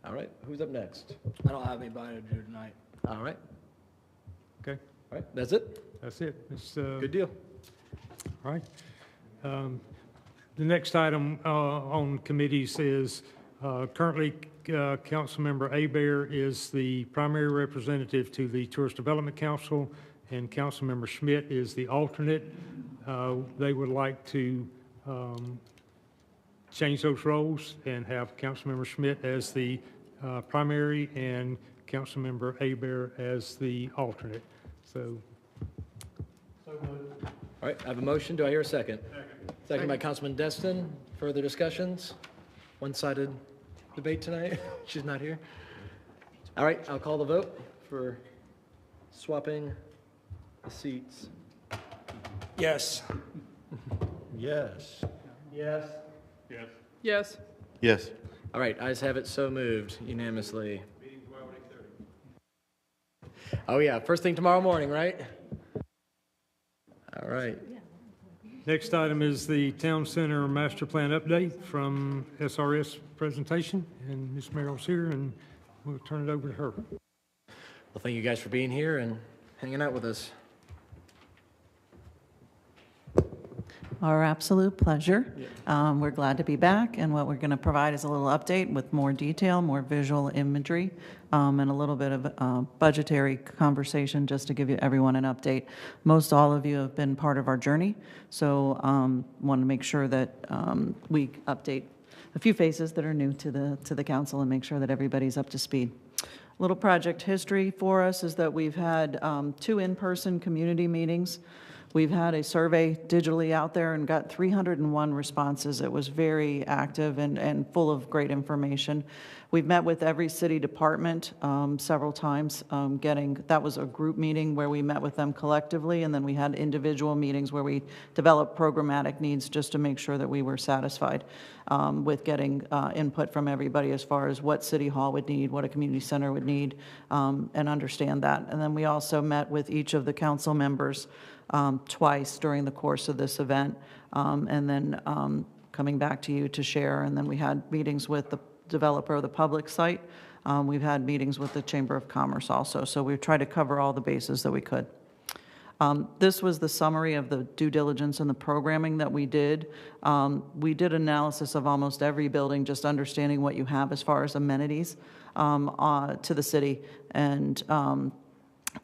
All right, who's up next? I don't have anybody to do tonight. All right, Okay, all right, that's it. that's it. It's, Good deal. all right. The next item on committees is currently Councilmember Abear is the primary representative to the Tourist Development Council, and Councilmember Schmidt is the alternate. They would like to change those roles and have Councilmember Schmidt as the primary and Councilmember Abear as the alternate. So. All right, I have a motion. Do I hear a second? Second by Councilman Destin. Further discussions? One-sided debate tonight. She's not here. All right, I'll call the vote for swapping the seats. Yes. Yes. Yes. Yes. Yes. Yes. All right, ayes have it, so moved unanimously. Oh, yeah, first thing tomorrow morning, right? All right. Next item is the Town Center Master Plan update from SRS presentation, and Ms. Merrill's here, and we'll turn it over to her. Well, thank you guys for being here and hanging out with us. Our absolute pleasure. We're glad to be back, and what we're going to provide is a little update with more detail, more visual imagery, and a little bit of budgetary conversation just to give you everyone an update. Most all of you have been part of our journey, so want to make sure that we update a few faces that are new to the council and make sure that everybody's up to speed. Little project history for us is that we've had 2 in-person community meetings. We've had a survey digitally out there and got 301 responses. It was very active and full of great information. We've met with every city department several times. That was a group meeting where we met with them collectively, and then we had individual meetings where we developed programmatic needs just to make sure that we were satisfied with getting input from everybody as far as what City Hall would need, what a community center would need, and understand that. And then we also met with each of the council members twice during the course of this event, and then coming back to you to share. And then we had meetings with the developer of the public site. We've had meetings with the Chamber of Commerce also. So we've tried to cover all the bases that we could. This was the summary of the due diligence and the programming that we did. We did analysis of almost every building, just understanding what you have as far as amenities to the city. And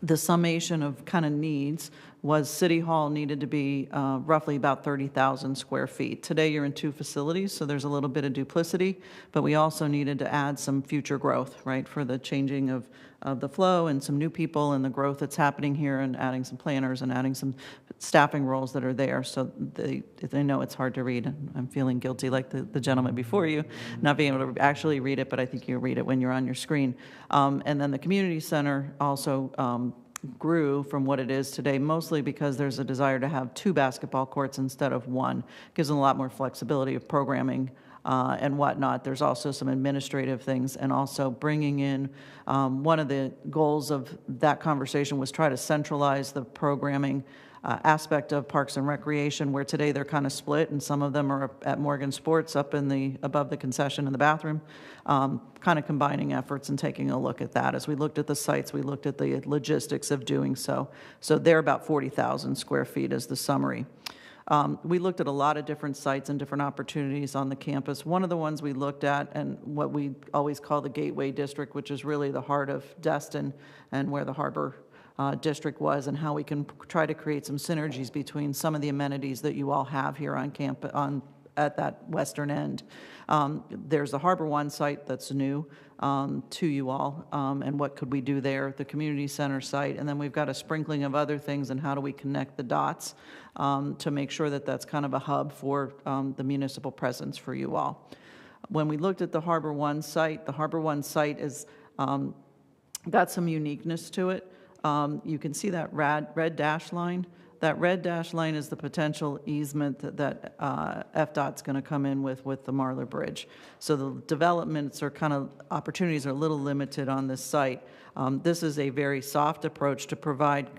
the summation of kind of needs was City Hall needed to be roughly about 30,000 square feet. Today you're in 2 facilities, so there's a little bit of duplicity, but we also needed to add some future growth, right, for the changing of the flow and some new people and the growth that's happening here, and adding some planners and adding some staffing roles that are there. So they know it's hard to read. I'm feeling guilty like the gentleman before you, not being able to actually read it, but I think you read it when you're on your screen. And then the community center also grew from what it is today, mostly because there's a desire to have 2 basketball courts instead of 1. Gives them a lot more flexibility of programming and whatnot. There's also some administrative things, and also bringing in, one of the goals of that conversation was try to centralize the programming aspect of Parks and Recreation, where today they're kind of split, and some of them are at Morgan Sports up in above the concession in the bathroom, kind of combining efforts and taking a look at that. As we looked at the sites, we looked at the logistics of doing so. So they're about 40,000 square feet as the summary. We looked at a lot of different sites and different opportunities on the campus. One of the ones we looked at, and what we always call the Gateway District, which is really the heart of Destin and where the Harbor District was, and how we can try to create some synergies between some of the amenities that you all have here on campus, at that western end. There's the Harbor One site that's new to you all, and what could we do there, the community center site, and then we've got a sprinkling of other things, and how do we connect the dots to make sure that that's kind of a hub for the municipal presence for you all. When we looked at the Harbor One site is got some uniqueness to it. You can see that red dash line. That red dash line is the potential easement that FDOT's going to come in with the Marlar Bridge. So the developments or kind of opportunities are a little limited on this site. This is a very soft approach to provide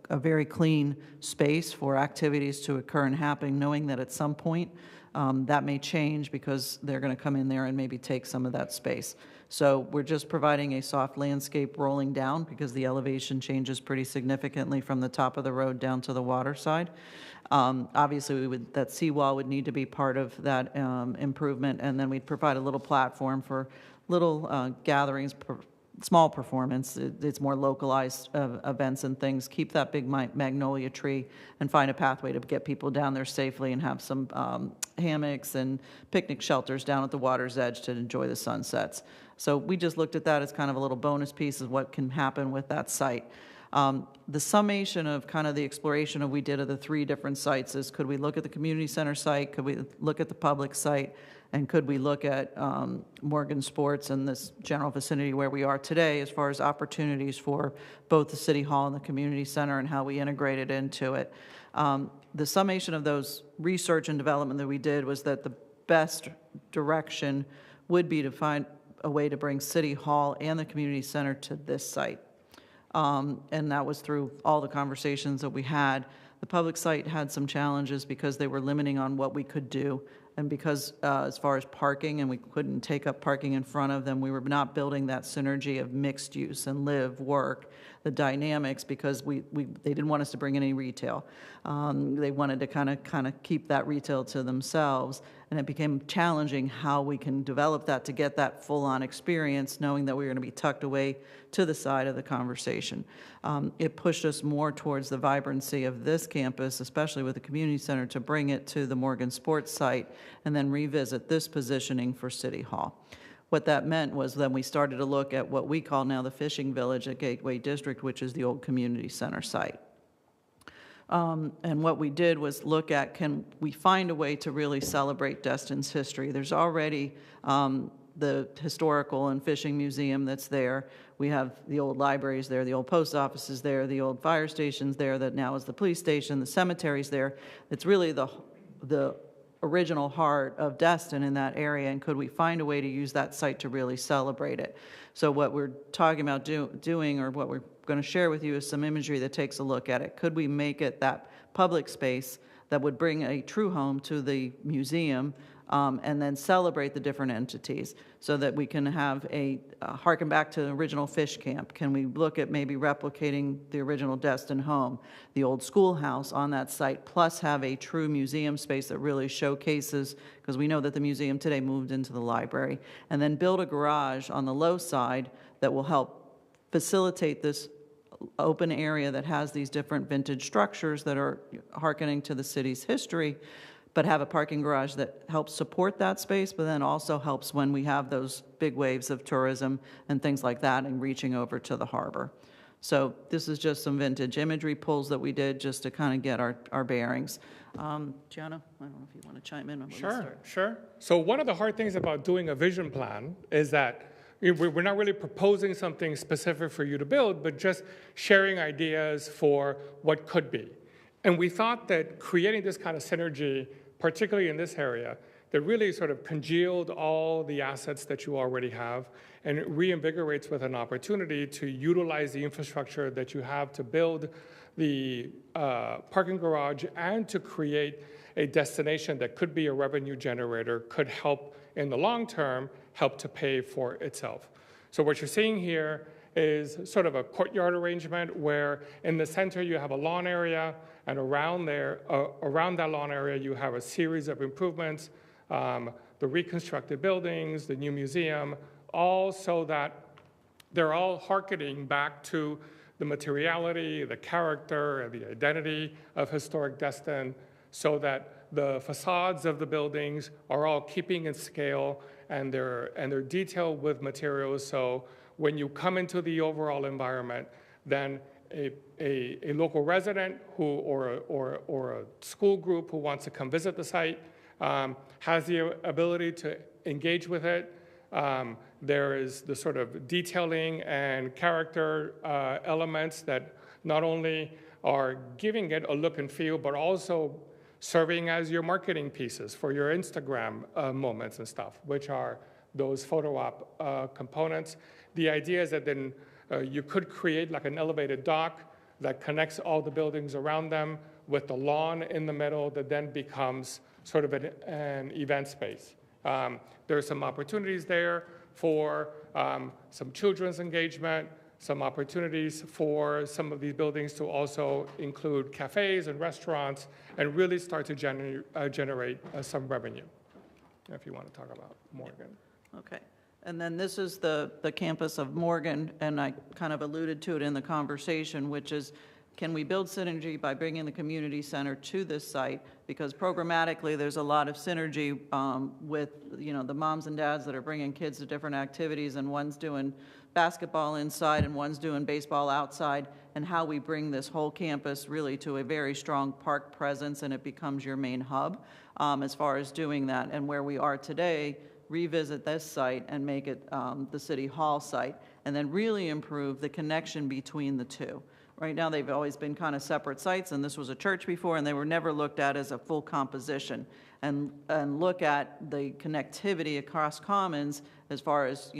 a very clean space for activities to occur and happen, knowing that at some point that may change because they're going to come in there and maybe take some of that space. So we're just providing a soft landscape rolling down because the elevation changes pretty significantly from the top of the road down to the water side. Obviously, that seawall would need to be part of that improvement, and then we'd provide a little platform for little gatherings, small performance. It's more localized events and things. Keep that big magnolia tree and find a pathway to get people down there safely, and have some hammocks and picnic shelters down at the water's edge to enjoy the sunsets. So we just looked at that as kind of a little bonus piece of what can happen with that site. The summation of kind of the exploration of we did of the 3 different sites is, could we look at the community center site, could we look at the public site, and could we look at Morgan Sports and this general vicinity where we are today as far as opportunities for both the City Hall and the community center and how we integrated into it. The summation of those research and development that we did was that the best direction would be to find a way to bring City Hall and the community center to this site. And that was through all the conversations that we had. The public site had some challenges because they were limiting on what we could do, and because as far as parking, and we couldn't take up parking in front of them, we were not building that synergy of mixed use and live, work, the dynamics, because they didn't want us to bring any retail. They wanted to kind of keep that retail to themselves, and it became challenging how we can develop that to get that full-on experience, knowing that we were going to be tucked away to the side of the conversation. It pushed us more towards the vibrancy of this campus, especially with the community center, to bring it to the Morgan Sports site and then revisit this positioning for City Hall. What that meant was then we started to look at what we call now the Fishing Village at Gateway District, which is the old community center site. And what we did was look at, can we find a way to really celebrate Destin's history? There's already the historical and fishing museum that's there. We have the old libraries there, the old post offices there, the old fire stations there that now is the police station, the cemeteries there. It's really the original heart of Destin in that area, and could we find a way to use that site to really celebrate it? So what we're talking about doing, or what we're going to share with you, is some imagery that takes a look at it. Could we make it that public space that would bring a true home to the museum, and then celebrate the different entities, so that we can have harken back to the original fish camp? Can we look at maybe replicating the original Destin home, the old schoolhouse on that site, plus have a true museum space that really showcases, because we know that the museum today moved into the library, and then build a garage on the low side that will help facilitate this open area that has these different vintage structures that are hearkening to the city's history, but have a parking garage that helps support that space, but then also helps when we have those big waves of tourism and things like that, and reaching over to the harbor. So this is just some vintage imagery pulls that we did just to kind of get our bearings. Gianna, I don't know if you want to chime in on when we start. Sure. So one of the hard things about doing a vision plan is that we're not really proposing something specific for you to build, but just sharing ideas for what could be. And we thought that creating this kind of synergy, particularly in this area, that really sort of congealed all the assets that you already have, and it reinvigorates with an opportunity to utilize the infrastructure that you have to build the parking garage, and to create a destination that could be a revenue generator, could help in the long term, help to pay for itself. So what you're seeing here is sort of a courtyard arrangement where in the center you have a lawn area, and around there, around that lawn area, you have a series of improvements, the reconstructed buildings, the new museum, all so that they're all hearkening back to the materiality, the character, and the identity of historic Destin, so that the facades of the buildings are all keeping in scale, and they're detailed with materials. So when you come into the overall environment, then a local resident or a school group who wants to come visit the site has the ability to engage with it. There is the sort of detailing and character elements that not only are giving it a look and feel, but also serving as your marketing pieces for your Instagram moments and stuff, which are those photo op components. The idea is that then you could create like an elevated dock that connects all the buildings around them with the lawn in the middle that then becomes sort of an event space. There are some opportunities there for some children's engagement, some opportunities for some of these buildings to also include cafes and restaurants and really start to generate some revenue, if you want to talk about Morgan. Okay. And then this is the campus of Morgan, and I kind of alluded to it in the conversation, which is, can we build synergy by bringing the community center to this site? Because programmatically, there's a lot of synergy with, the moms and dads that are bringing kids to different activities, and one's doing basketball inside and one's doing baseball outside, and how we bring this whole campus really to a very strong park presence, and it becomes your main hub as far as doing that. And where we are today, revisit this site and make it the City Hall site, and then really improve the connection between the two. Right now, they've always been kind of separate sites, and this was a church before, and they were never looked at as a full composition. And look at the connectivity across commons as far as,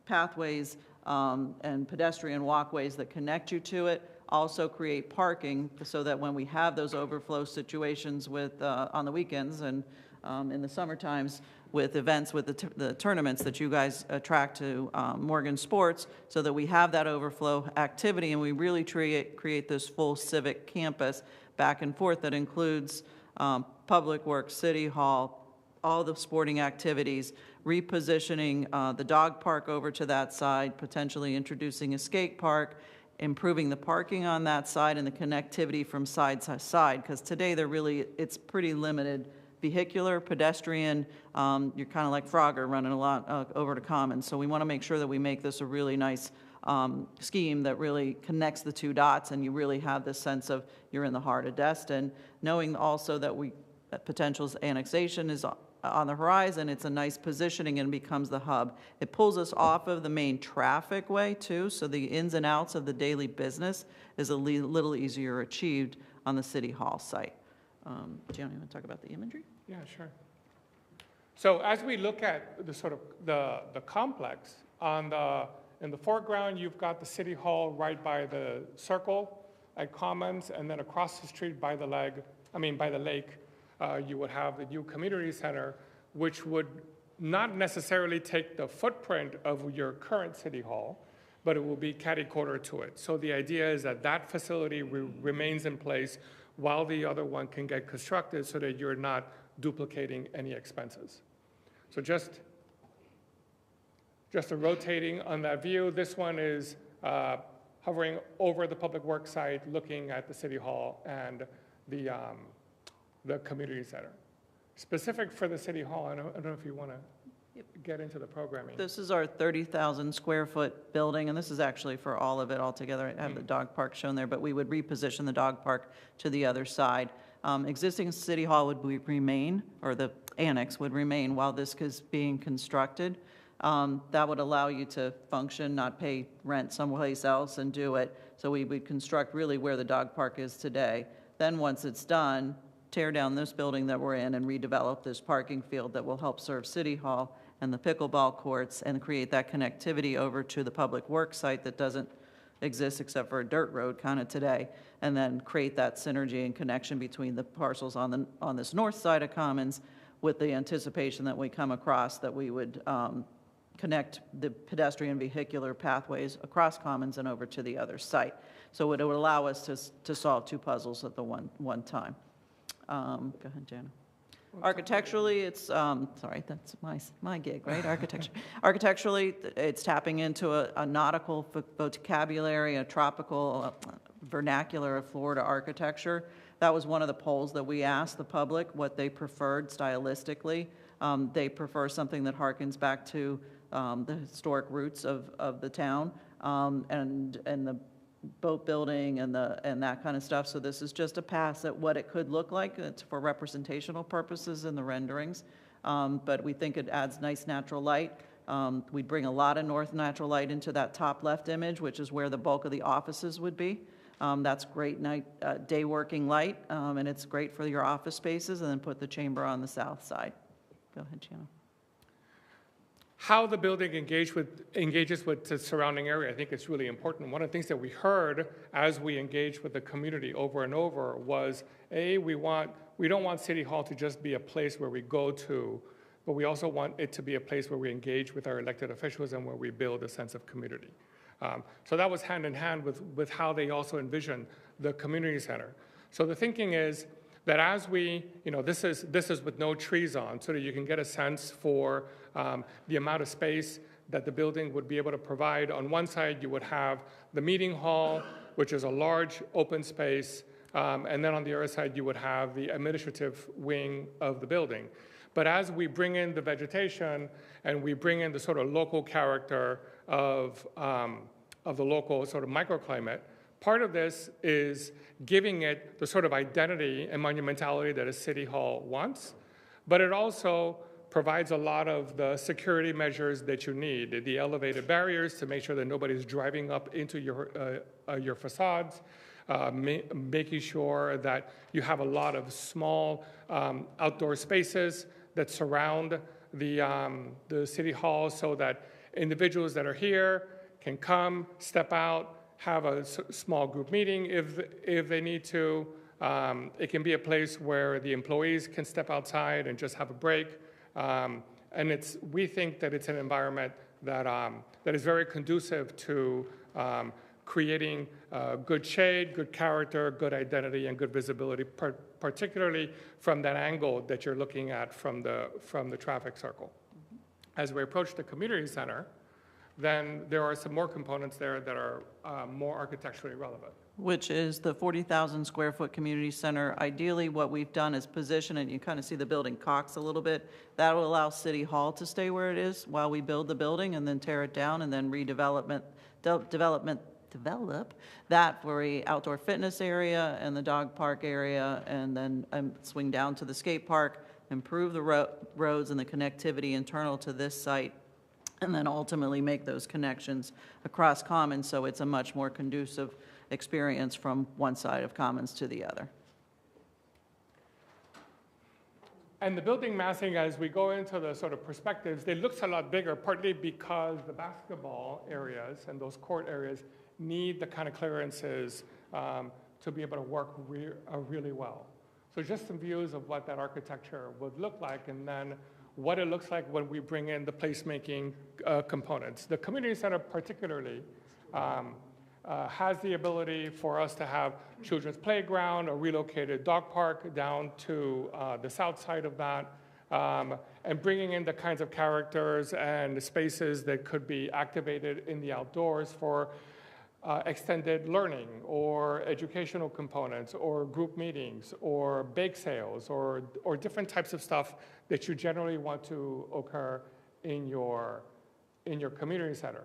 pathways and pedestrian walkways that connect you to it. Also create parking so that when we have those overflow situations with on the weekends and in the summer times with events with the tournaments that you guys attract to Morgan Sports, so that we have that overflow activity and we really create this full civic campus back and forth that includes Public Works, City Hall, all the sporting activities, repositioning the dog park over to that side, potentially introducing a skate park, improving the parking on that side and the connectivity from side to side, because today it's pretty limited. Vehicular, pedestrian, you're kind of like Frogger running a lot over to Commons. So we want to make sure that we make this a really nice scheme that really connects the two dots, and you really have this sense of you're in the heart of Destin, knowing also that potential annexation is on the horizon. It's a nice positioning and becomes the hub. It pulls us off of the main traffic way too, so the ins and outs of the daily business is a little easier achieved on the City Hall site. Do you want to talk about the imagery? Yeah, sure. So as we look at the sort of the complex, in the foreground, you've got the City Hall right by the circle at Commons, and then across the street by the lake, you would have the new community center, which would not necessarily take the footprint of your current City Hall, but it will be catty-corner to it. So the idea is that that facility remains in place while the other one can get constructed so that you're not duplicating any expenses. So just a rotating on that view, this one is hovering over the Public Works site, looking at the City Hall and the community center. Specific for the City Hall, I don't know if you want to get into the programming. This is our 30,000 square foot building, and this is actually for all of it altogether. I have the dog park shown there, but we would reposition the dog park to the other side. Existing City Hall would remain, or the annex would remain while this is being constructed. That would allow you to function, not pay rent someplace else and do it. So we would construct really where the dog park is today. Then once it's done, tear down this building that we're in and redevelop this parking field that will help serve City Hall and the pickleball courts and create that connectivity over to the Public Works site that doesn't exist except for a dirt road kind of today, and then create that synergy and connection between the parcels on this north side of Commons with the anticipation that we come across that we would connect the pedestrian vehicular pathways across Commons and over to the other site. So it would allow us to solve two puzzles at the one time. Go ahead, Jana. Architecturally, it's, sorry, that's my gig, right? Architecturally, it's tapping into a nautical vocabulary, a tropical vernacular of Florida architecture. That was one of the polls that we asked the public, what they preferred stylistically. They prefer something that harkens back to the historic roots of the town and the boat building and that kind of stuff. So this is just a pass at what it could look like. It's for representational purposes in the renderings, but we think it adds nice natural light. We bring a lot of north natural light into that top left image, which is where the bulk of the offices would be. That's great day working light, and it's great for your office spaces, and then put the chamber on the south side. Go ahead, Shannon. How the building engages with the surrounding area, I think it's really important. One of the things that we heard as we engaged with the community over and over was, A, we don't want City Hall to just be a place where we go to, but we also want it to be a place where we engage with our elected officials and where we build a sense of community. So that was hand in hand with how they also envisioned the community center. So the thinking is that as we, this is with no trees on, so that you can get a sense for the amount of space that the building would be able to provide. On one side, you would have the meeting hall, which is a large open space, and then on the other side, you would have the administrative wing of the building. But as we bring in the vegetation and we bring in the sort of local character of the local sort of microclimate, part of this is giving it the sort of identity and monumentality that a city hall wants, but it also provides a lot of the security measures that you need, the elevated barriers to make sure that nobody's driving up into your facades, making sure that you have a lot of small outdoor spaces that surround the city hall so that individuals that are here can come, step out, have a small group meeting if they need to. It can be a place where the employees can step outside and just have a break. And we think that it's an environment that is very conducive to creating good shade, good character, good identity, and good visibility, particularly from that angle that you're looking at from the traffic circle. As we approach the community center, then there are some more components there that are more architecturally relevant. Which is the 40,000 square foot community center. Ideally, what we've done is position it, you kind of see the building cocks a little bit. That will allow City Hall to stay where it is while we build the building and then tear it down and then develop that for a outdoor fitness area and the dog park area, and then swing down to the skate park, improve the roads and the connectivity internal to this site, and then ultimately make those connections across Commons so it's a much more conducive experience from one side of Commons to the other. And the building massing, as we go into the sort of perspectives, it looks a lot bigger, partly because the basketball areas and those court areas need the kind of clearances to be able to work really well. So just some views of what that architecture would look like, and then what it looks like when we bring in the placemaking components. The community center particularly has the ability for us to have children's playground, a relocated dog park down to the south side of that, and bringing in the kinds of characters and spaces that could be activated in the outdoors for extended learning or educational components or group meetings or bake sales or different types of stuff that you generally want to occur in your community center.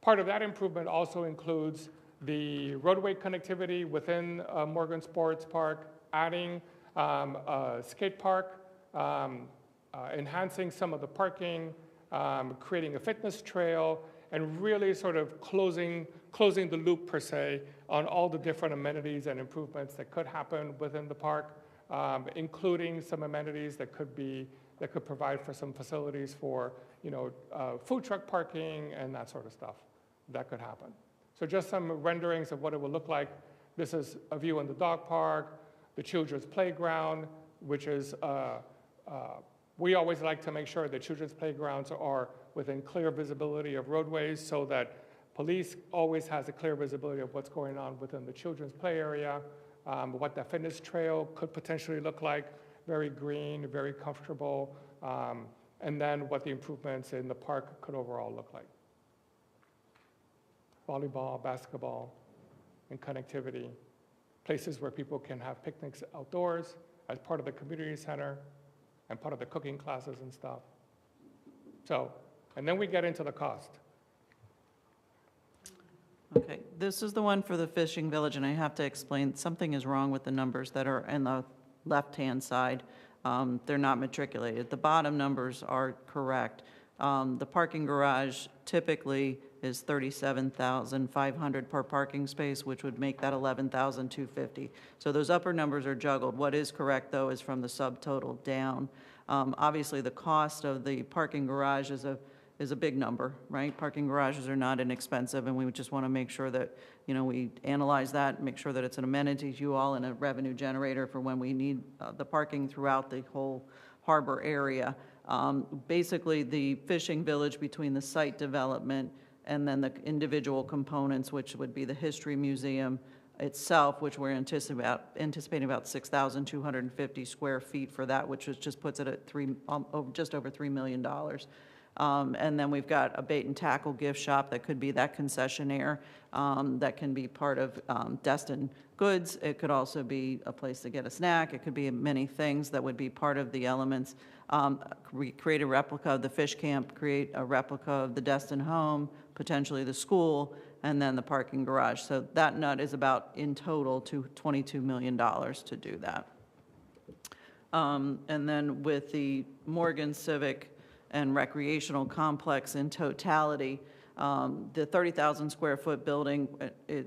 Part of that improvement also includes the roadway connectivity within Morgan Sports Park, adding a skate park, enhancing some of the parking, creating a fitness trail, and really sort of closing the loop, per se, on all the different amenities and improvements that could happen within the park, including some amenities that could provide for some facilities for, food truck parking and that sort of stuff that could happen. So just some renderings of what it would look like. This is a view in the dog park, the children's playground, which is We always like to make sure that children's playgrounds are within clear visibility of roadways so that police always has a clear visibility of what's going on within the children's play area, what the fitness trail could potentially look like, very green, very comfortable, and then what the improvements in the park could overall look like. Volleyball, basketball, and connectivity, places where people can have picnics outdoors as part of the community center and part of the cooking classes and stuff. So, and then we get into the cost. Okay, this is the one for the fishing village, and I have to explain, something is wrong with the numbers that are in the left-hand side. They're not matriculated. The bottom numbers are correct. The parking garage typically is $37,500 per parking space, which would make that $11,250. So those upper numbers are juggled. What is correct, though, is from the subtotal down. Obviously, the cost of the parking garage is a big number, right? Parking garages are not inexpensive, and we would just want to make sure that, you know, we analyze that, make sure that it's an amenity to you all and a revenue generator for when we need the parking throughout the whole harbor area. Basically, the fishing village between the site development and then the individual components, which would be the history museum itself, which we're anticipating about 6,250 square feet for that, which just puts it at just over $3 million. And then we've got a bait and tackle gift shop that could be that concessionaire that can be part of Destin Goods. It could also be a place to get a snack. It could be many things that would be part of the elements. Create a replica of the fish camp, create a replica of the Destin home, potentially the school, and then the parking garage. So that nut is about, in total, to $22 million to do that. And then with the Morgan Civic and Recreational Complex in totality, the 30,000 square foot building,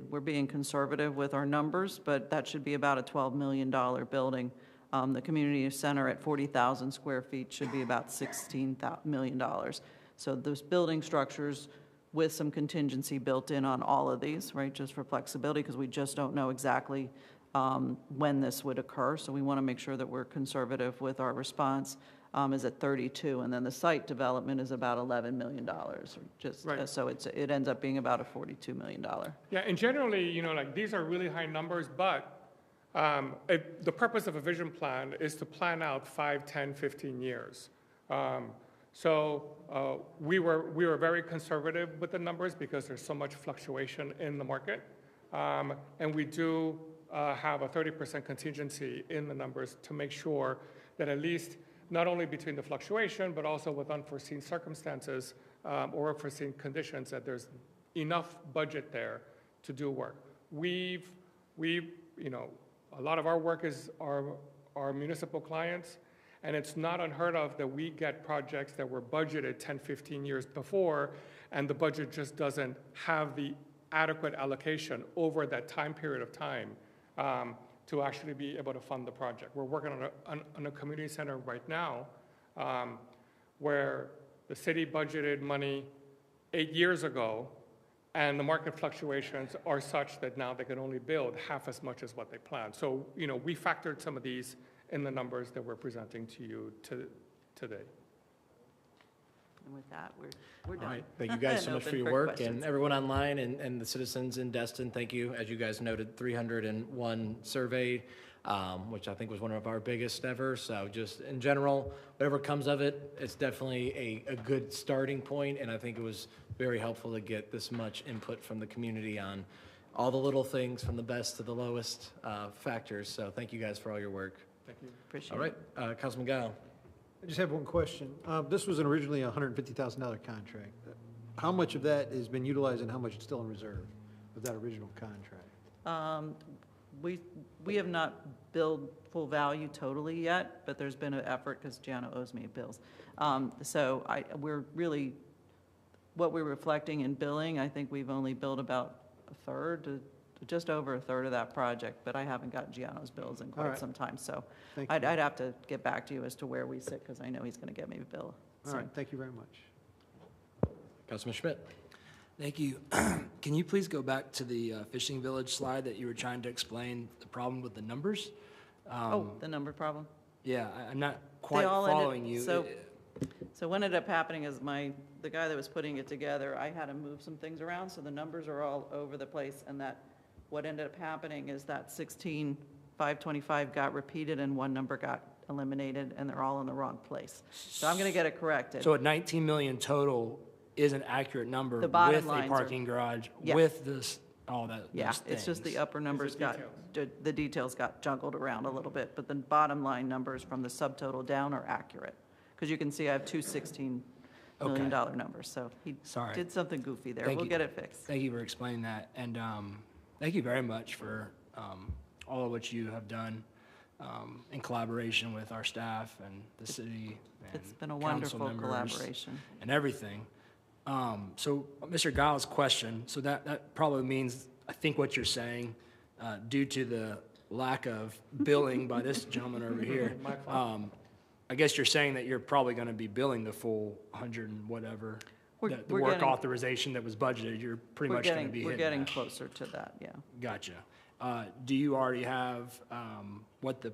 we're being conservative with our numbers, but that should be about a $12 million building. The community center at 40,000 square feet should be about $16 million. So those building structures with some contingency built in on all of these, right, just for flexibility, because we just don't know exactly when this would occur. So we want to make sure that we're conservative with our response. Is at 32, and then the site development is about $11 million. Just Right. So it ends up being about a $42 million. Yeah, and generally, you know, like these are really high numbers, but the purpose of a vision plan is to plan out 5, 10, 15 years. We were very conservative with the numbers because there's so much fluctuation in the market, and we do have a 30% contingency in the numbers to make sure that at least not only between the fluctuation, but also with unforeseen circumstances or unforeseen conditions, that there's enough budget there to do work. You know, a lot of our work is our municipal clients, and it's not unheard of that we get projects that were budgeted 10, 15 years before, and the budget just doesn't have the adequate allocation over that time period of time to actually be able to fund the project. We're working on a community center right now where the city budgeted money 8 years ago, and the market fluctuations are such that now they can only build half as much as what they planned. So, you know, we factored some of these in the numbers that we're presenting to you today. And with that, we're done. All right, thank you guys so much for Open your work, questions. and everyone online and the citizens in Destin, thank you. As you guys noted, 301 surveyed, which I think was one of our biggest ever. So just in general, whatever comes of it, it's definitely a good starting point, and I think it was very helpful to get this much input from the community on all the little things from the best to the lowest factors. So thank you guys for all your work. Thank you. Appreciate All right, Councilman Gao. I just have one question. This was originally a $150,000 contract. How much of that has been utilized and how much is still in reserve of that original contract? We have not billed full value totally yet, but there's been an effort because Gianna owes me bills. We're really, what we're reflecting in billing, I think we've only billed about a third to just over a third of that project, but I haven't got Gianno's bills in quite some time. So I'd have to get back to you as to where we sit because I know he's going to get me a bill. All right, thank you very much. Councilman Schmidt. Thank you. Can you please go back to the fishing village slide that you were trying to explain the problem with the numbers? The number problem? Yeah, I'm not quite quite all ended- following you. So what ended up happening is the guy that was putting it together, I had to move some things around, so the numbers are all over the place, and what ended up happening is that 16,525 got repeated and one number got eliminated, and they're all in the wrong place. So I'm gonna get it corrected. So at 19 million total is an accurate number The bottom with a lines parking garage, Yeah. with this, all that, Yeah, those it's just the things. upper numbers the details got juggled around a little bit, but the bottom line numbers from the subtotal down are accurate. Because you can see I have two $16 million numbers, so he Sorry. did something goofy there. Thank We'll you. get it fixed. Thank you for explaining that, and thank you very much for all of what you have done in collaboration with our staff and the city and It's been a council wonderful members collaboration. and everything. So Mr. Giles' question, so that probably means, I think what you're saying, due to the lack of billing by this gentleman over here, I guess you're saying that you're probably going to be billing the full 100 and whatever, the We're work getting- authorization that was budgeted, you're pretty much going to be We're hitting getting that. closer to that, yeah. Gotcha. Do you already have what the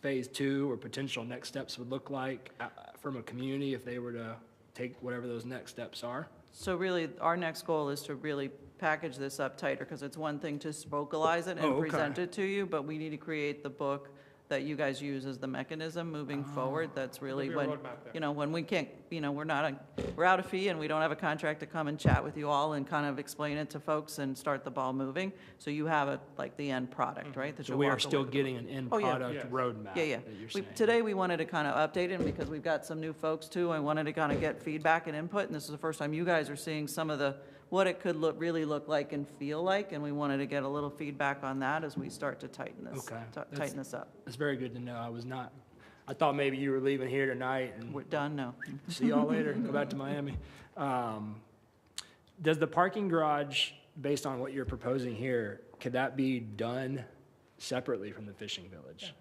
phase 2 or potential next steps would look like from a community if they were to take whatever those next steps are? So really, our next goal is to really package this up tighter, because it's one thing to vocalize it and present it to you, but we need to create the book that you guys use as the mechanism moving forward. That's really There'll when, be a roadmap there. you know, when we can't, you know, we're out of fee and we don't have a contract to come and chat with you all and kind of explain it to folks and start the ball moving. So you have the end product, right? that So you'll we are walk still away with. getting an end Oh, yeah. product Yes. roadmap Yeah, yeah. that you're We- saying. Today, we wanted to kind of update it because we've got some new folks too. I wanted to kind of get feedback and input, and this is the first time you guys are seeing some of what it could really look like and feel like, and we wanted to get a little feedback on that as we start to tighten this, Okay. tighten this up. It's very good to know. I thought maybe you were leaving here tonight and We're done now. see y'all later, go back to Miami. Does the parking garage, based on what you're proposing here, could that be done separately from the fishing village?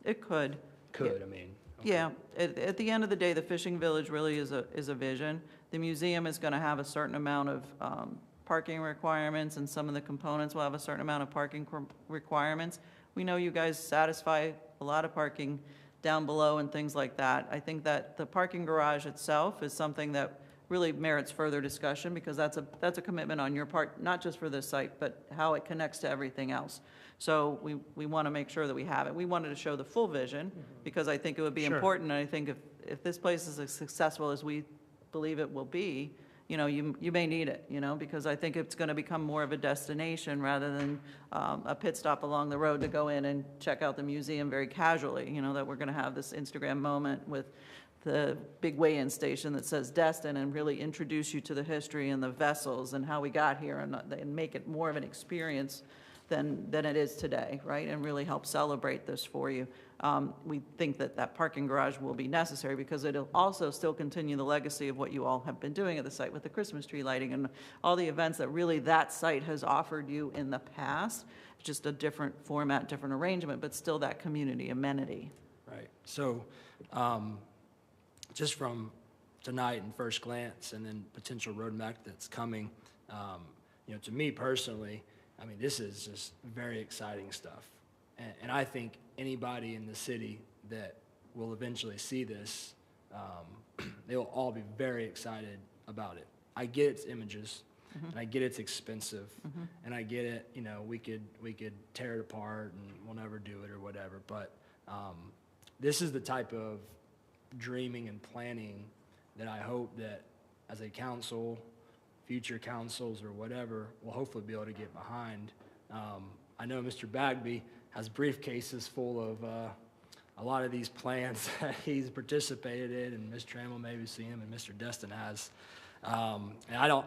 It could. Could, I mean. Yeah, at the end of the day, the fishing village really is a vision. The museum is going to have a certain amount of parking requirements, and some of the components will have a certain amount of parking requirements. We know you guys satisfy a lot of parking down below and things like that. I think that the parking garage itself is something that really merits further discussion, because that's a commitment on your part, not just for this site, but how it connects to everything else. So we want to make sure that we have it. We wanted to show the full vision, because I think it would be important, and I think if this place is as successful as we believe it will be, you know, you may need it, you know, because I think it's going to become more of a destination rather than a pit stop along the road to go in and check out the museum very casually, you know, that we're going to have this Instagram moment with the big weigh-in station that says Destin, and really introduce you to the history and the vessels and how we got here, and make it more of an experience than it is today, right? And really help celebrate this for you. We think that parking garage will be necessary, because it'll also still continue the legacy of what you all have been doing at the site with the Christmas tree lighting and all the events that really that site has offered you in the past. Just a different format, different arrangement, but still that community amenity. Right. So, just from tonight and first glance, and then potential roadmap that's coming, you know, to me personally, I mean, this is just very exciting stuff. And I think anybody in the city that will eventually see this, they'll all be very excited about it. I get its images, and I get it's expensive, and I get it, you know, we could tear it apart and we'll never do it or whatever, but this is the type of dreaming and planning that I hope that as a council, future councils or whatever, will hopefully be able to get behind. I know Mr. Bagby has briefcases full of a lot of these plans that he's participated in, and Ms. Trammell maybe seen them, and Mr. Destin has. And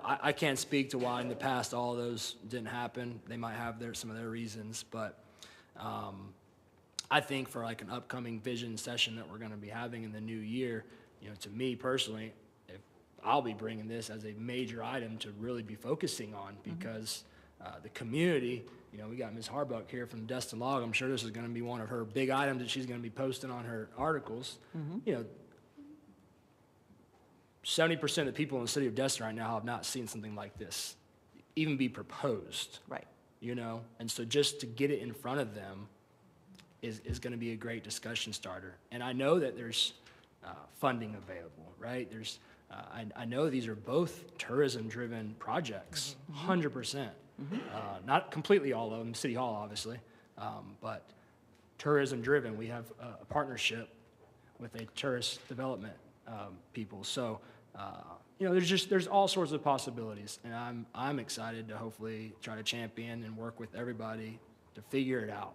I can't speak to why in the past all of those didn't happen. They might have some of their reasons, but I think for like an upcoming vision session that we're going to be having in the new year, you know, to me personally, I'll be bringing this as a major item to really be focusing on, because the community, you know, we got Ms. Harbuck here from Destin Log. I'm sure this is going to be one of her big items that she's going to be posting on her articles. You know, 70% of the people in the city of Destin right now have not seen something like this even be proposed. Right. You know, and so just to get it in front of them is going to be a great discussion starter. And I know that there's funding available, right? There's, I know these are both tourism-driven projects, 100%. Not completely all of them, City Hall, obviously, but tourism-driven. We have a partnership with a tourist development people. So, you know, there's all sorts of possibilities, and I'm excited to hopefully try to champion and work with everybody to figure it out.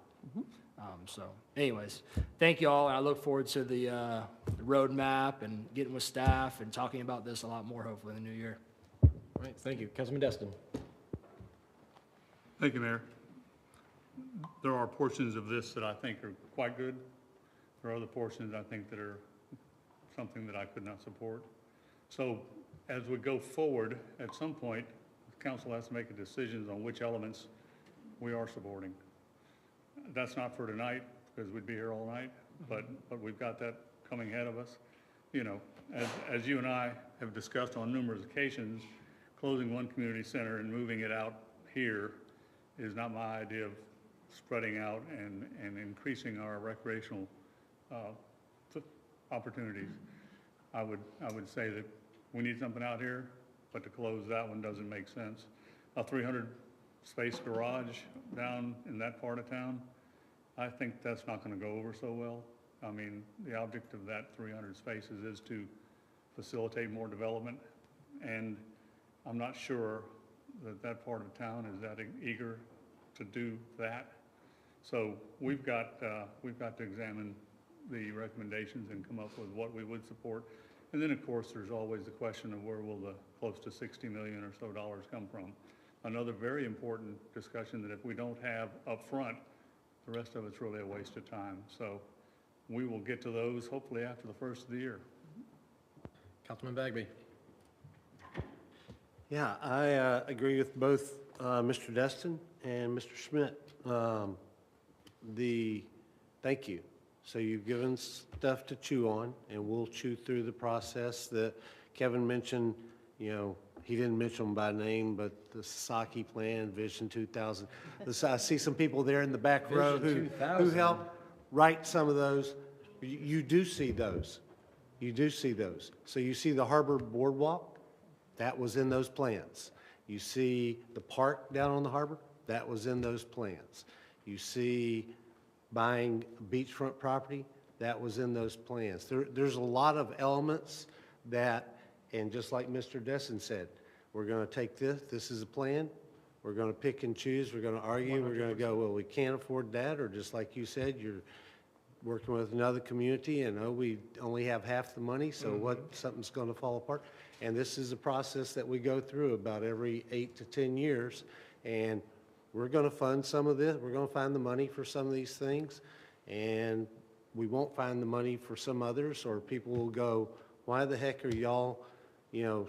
So anyways, thank you all, and I look forward to the roadmap and getting with staff and talking about this a lot more hopefully in the new year. All right, thank you. Councilman Destin. Thank you, Mayor. There are portions of this that I think are quite good. There are other portions I think that are something that I could not support. So as we go forward, at some point, the council has to make a decision on which elements we are supporting. That's not for tonight, because we'd be here all night, but we've got that coming ahead of us. You know, as you and I have discussed on numerous occasions, closing one community center and moving it out here is not my idea of spreading out and increasing our recreational opportunities. I would say that we need something out here, but to close that one doesn't make sense. A 300 space garage down in that part of town, I think that's not going to go over so well. I mean, the object of that 300 spaces is to facilitate more development, and I'm not sure that that part of town is that eager to do that. So we've got to examine the recommendations and come up with what we would support. And then, of course, there's always the question of where will the close to $60 million or so come from. Another very important discussion that if we don't have up front, the rest of it's really a waste of time. So we will get to those hopefully after the first of the year. Councilman Bagby. Yeah, I agree with both Mr. Destin and Mr. Schmidt. Thank you. So you've given stuff to chew on, and we'll chew through the process that Kevin mentioned. You know, he didn't mention them by name, but the Sasaki Plan, Vision 2000. I see some people there in the back row who helped write some of those. You do see those. You do see those. So you see the Harbor Boardwalk, that was in those plans. You see the park down on the harbor, that was in those plans. You see buying beachfront property, that was in those plans. There's a lot of elements that, and just like Mr. Destin said, we're going to take this is a plan, we're going to pick and choose, we're going to argue, 100%. We're going to go, well, we can't afford that, or just like you said, you're working with another community and we only have half the money, so something's going to fall apart. And this is a process that we go through about every 8 to 10 years, and we're going to fund some of this. We're going to find the money for some of these things, and we won't find the money for some others, or people will go, why the heck are y'all,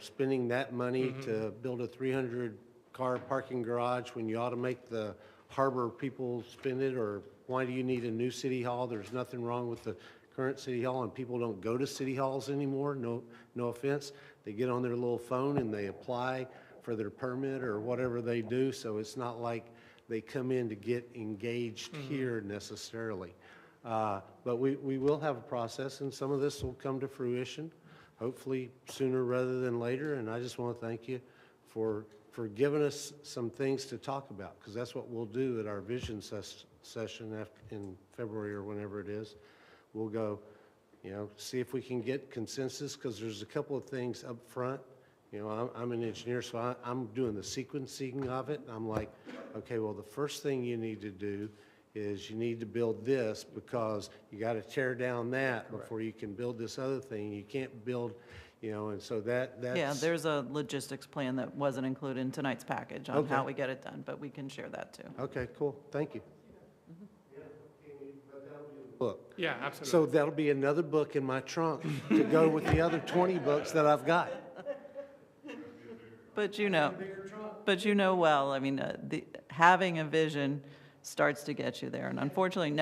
spending that money to build a 300-car parking garage when you ought to make the harbor people spend it, or why do you need a new city hall? There's nothing wrong with the current city hall, and people don't go to city halls anymore, no offense. They get on their little phone and they apply for their permit or whatever they do, so it's not like they come in to get engaged here necessarily. But we will have a process, and some of this will come to fruition, hopefully sooner rather than later, and I just want to thank you for giving us some things to talk about, because that's what we'll do at our vision session in February or whenever it is. We'll go, see if we can get consensus, because there's a couple of things up front. I'm an engineer, so I'm doing the sequencing of it. I'm like, okay, well, the first thing you need to do is you need to build this, because you got to tear down that before you can build this other thing. You can't build, and so that's... Yeah, there's a logistics plan that wasn't included in tonight's package on how we get it done, but we can share that too. Okay, cool. Thank you. Book. Yeah, absolutely. So that'll be another book in my trunk to go with the other 20 books that I've got. But well, I mean, having a vision starts to get you there. And unfortunately,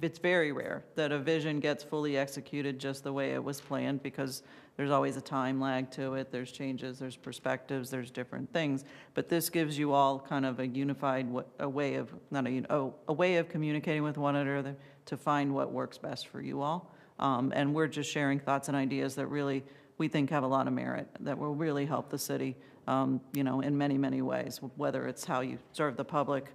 it's very rare that a vision gets fully executed just the way it was planned, because there's always a time lag to it. There's changes, there's perspectives, there's different things. But this gives you all kind of a unified way of communicating with one another to find what works best for you all. And we're just sharing thoughts and ideas that really, we think have a lot of merit, that will really help the city, in many, many ways, whether it's how you serve the public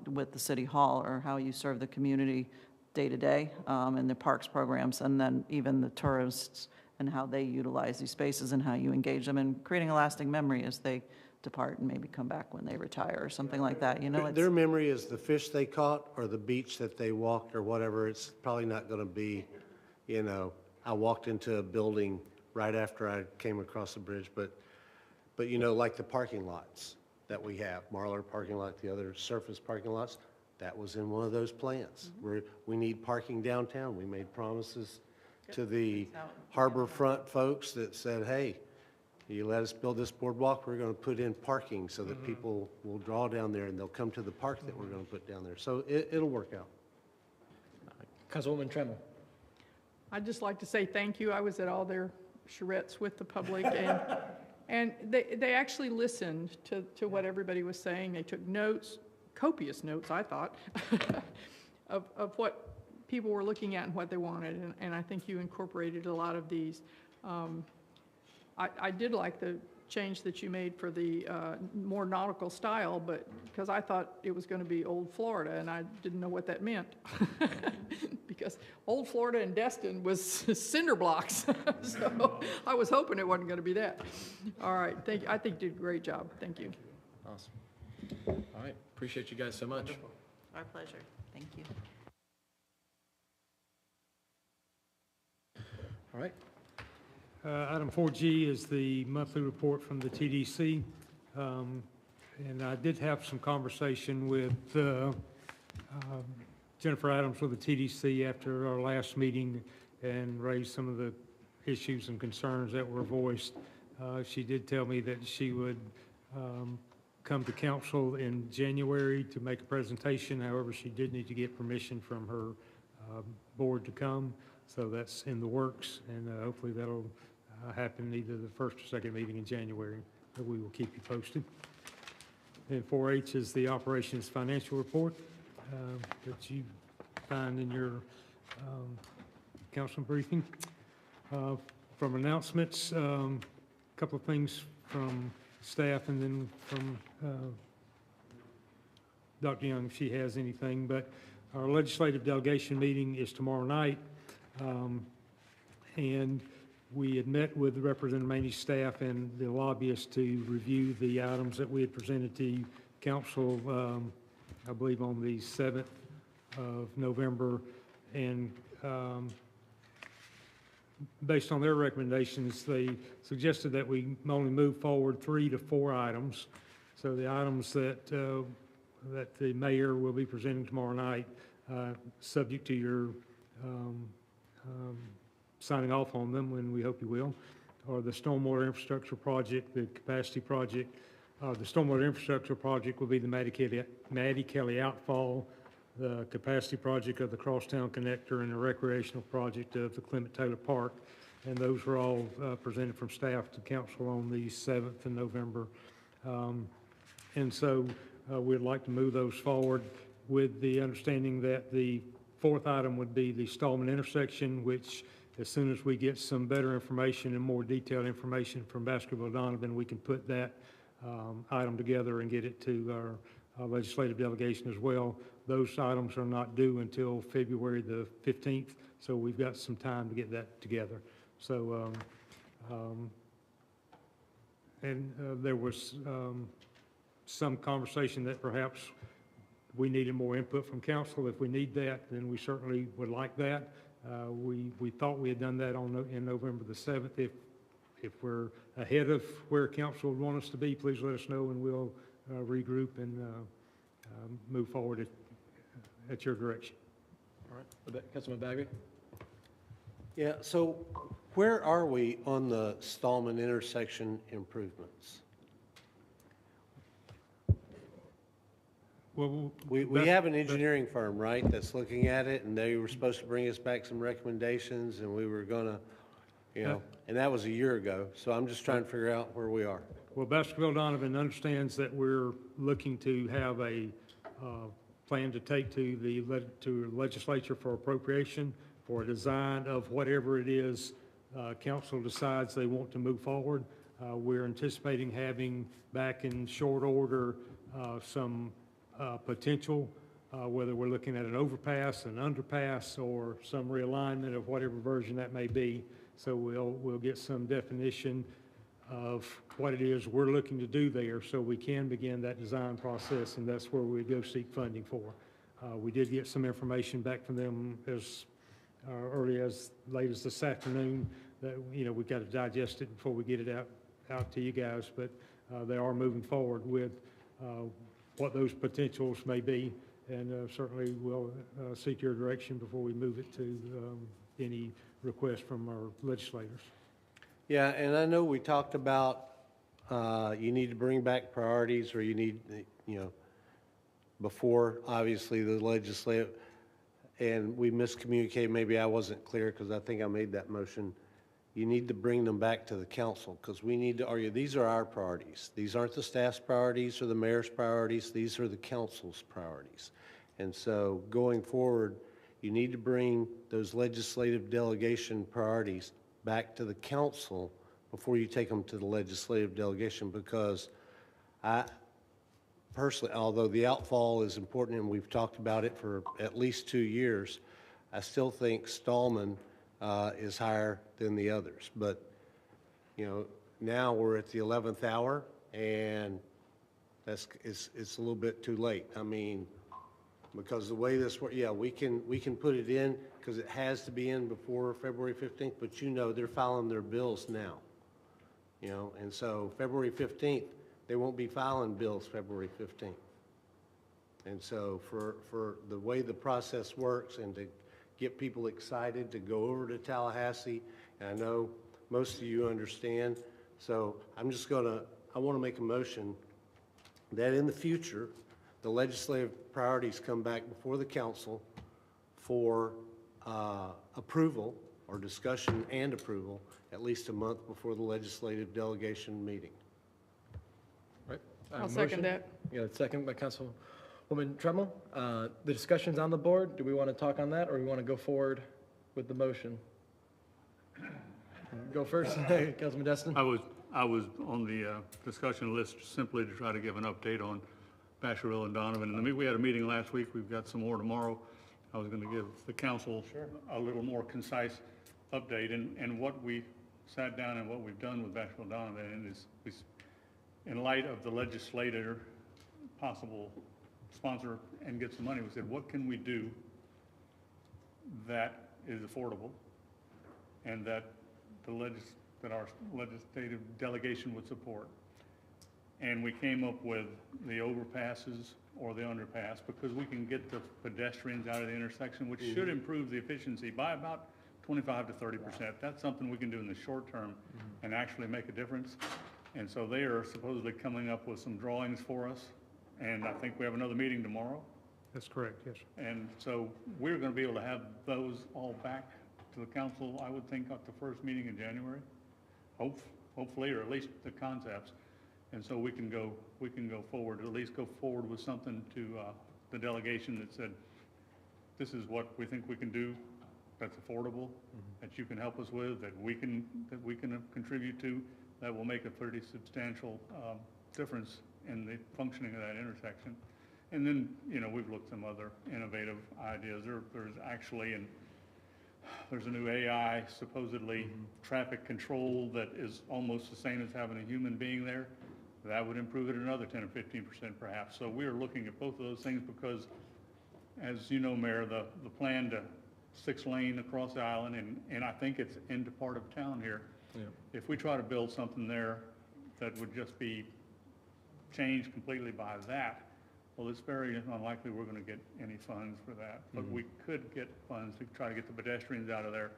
with the city hall or how you serve the community day-to-day in the parks programs, and then even the tourists and how they utilize these spaces and how you engage them in creating a lasting memory as they depart and maybe come back when they retire or something like that. Their memory is the fish they caught or the beach that they walked or whatever. It's probably not going to be, I walked into a building right after I came across the bridge, but like the parking lots that we have, Marlar parking lot, the other surface parking lots, that was in one of those plans. We need parking downtown. We made promises to the harbor front folks that said, hey, you let us build this boardwalk, we're going to put in parking so that people will draw down there and they'll come to the park that we're going to put down there. So it'll work out. Councilwoman Tremmel. I'd just like to say thank you. I was at all their charrettes with the public, and they actually listened to what everybody was saying. They took notes, copious notes, I thought, of what people were looking at and what they wanted, and I think you incorporated a lot of these. I did like the change that you made for the more nautical style, but because I thought it was going to be Old Florida, and I didn't know what that meant. Because Old Florida and Destin was cinder blocks, so I was hoping it wasn't going to be that. All right, thank you. I think you did a great job. Thank you. Awesome. All right, appreciate you guys so much. Our pleasure. Thank you. All right. Item 4G is the monthly report from the TDC. And I did have some conversation with Jennifer Adams with the TDC after our last meeting and raised some of the issues and concerns that were voiced. She did tell me that she would come to council in January to make a presentation. However, she did need to get permission from her board to come. So that's in the works, and hopefully that'll happen either the first or second meeting in January. But we will keep you posted. And 4H is the operations financial report that you find in your council briefing. From announcements, a couple of things from staff and then from Dr. Young, if she has anything. But our legislative delegation meeting is tomorrow night. And we had met with Representative Maney's staff and the lobbyists to review the items that we had presented to council, I believe on the 7th of November. And based on their recommendations, they suggested that we only move forward 3 to 4 items. So the items that the mayor will be presenting tomorrow night, subject to your signing off on them, and we hope you will, or the stormwater infrastructure project, the capacity project. The stormwater infrastructure project will be the Maddie Kelly outfall, the capacity project of the Crosstown Connector, and the recreational project of the Clement Taylor Park. And those were all presented from staff to council on the 7th of November. And so we'd like to move those forward with the understanding that the 4th item would be the Stallman intersection, which as soon as we get some better information and more detailed information from Baskerville Donovan, we can put that item together and get it to our legislative delegation as well. Those items are not due until February the 15th, so we've got some time to get that together. So, there was some conversation that perhaps we needed more input from council. If we need that, then we certainly would like that. We thought we had done that in November the 7th. If we're ahead of where council would want us to be, please let us know and we'll regroup and move forward at your direction. All right, Councilman Bagby. Yeah, so where are we on the Stallman intersection improvements? Well, we have an engineering firm, right, that's looking at it, and they were supposed to bring us back some recommendations, and we were gonna, and that was a year ago. So I'm just trying to figure out where we are. Well, Baskerville Donovan understands that we're looking to have a plan to take to the legislature for appropriation for a design of whatever it is council decides they want to move forward. We're anticipating having back in short order some potential, whether we're looking at an overpass, an underpass, or some realignment of whatever version that may be. So we'll get some definition of what it is we're looking to do there so we can begin that design process, and that's where we go seek funding for. We did get some information back from them as early as late as this afternoon that, you know, we've got to digest it before we get it out to you guys, but they are moving forward with what those potentials may be, and certainly we'll seek your direction before we move it to any request from our legislators. Yeah, and I know we talked about you need to bring back priorities, or you need, you know, before, obviously, the legislative, and we miscommunicated, maybe I wasn't clear, because I think I made that motion. You need to bring them back to the council, because we need to argue, these are our priorities. These aren't the staff's priorities or the mayor's priorities, these are the council's priorities. And so, going forward, you need to bring those legislative delegation priorities back to the council before you take them to the legislative delegation, because I personally, although the outfall is important and we've talked about it for at least 2 years, I still think Stallman is higher than the others. But, you know, now we're at the 11th hour, and it's a little bit too late. I mean, because the way this works, yeah, we can put it in because it has to be in before February 15th, but you know they're filing their bills now, you know, and so February 15th, they won't be filing bills February 15th. And so for the way the process works and to get people excited to go over to Tallahassee, and I know most of you understand, so I want to make a motion that in the future, the legislative priorities come back before the council for approval or discussion and approval at least a month before the legislative delegation meeting. Right. I'll second that. You got a second by Councilwoman Tremmel. The discussion's on the board. Do we want to talk on that, or we want to go forward with the motion? Go first, Councilman Destin. I was on the discussion list simply to try to give an update on Baskerville and Donovan. And we had a meeting last week. We've got some more tomorrow. I was going to give the council a little more concise update. And what we sat down and what we've done with Baskerville and Donovan is in light of the legislator possible sponsor and get some money, we said, what can we do that is affordable and that our legislative delegation would support? And we came up with the overpasses or the underpass, because we can get the pedestrians out of the intersection, which should improve the efficiency by about 25 to 30%. That's something we can do in the short term and actually make a difference. And so they are supposedly coming up with some drawings for us, and I think we have another meeting tomorrow. That's correct, yes. And so we're going to be able to have those all back to the council, I would think, at the first meeting in January, hopefully, or at least the concepts. And so we can go forward, at least go forward with something to the delegation that said, this is what we think we can do that's affordable, that you can help us with, that we can contribute to, that will make a pretty substantial difference in the functioning of that intersection. And then, you know, we've looked at some other innovative ideas. There's actually there's a new AI, supposedly traffic control, that is almost the same as having a human being there. That would improve it another 10 or 15% perhaps. So we are looking at both of those things because, as you know, Mayor, the plan to 6-lane across the island, and I think it's into part of town here. Yeah. If we try to build something there that would just be changed completely by that, well, it's very unlikely we're going to get any funds for that. But we could get funds to try to get the pedestrians out of there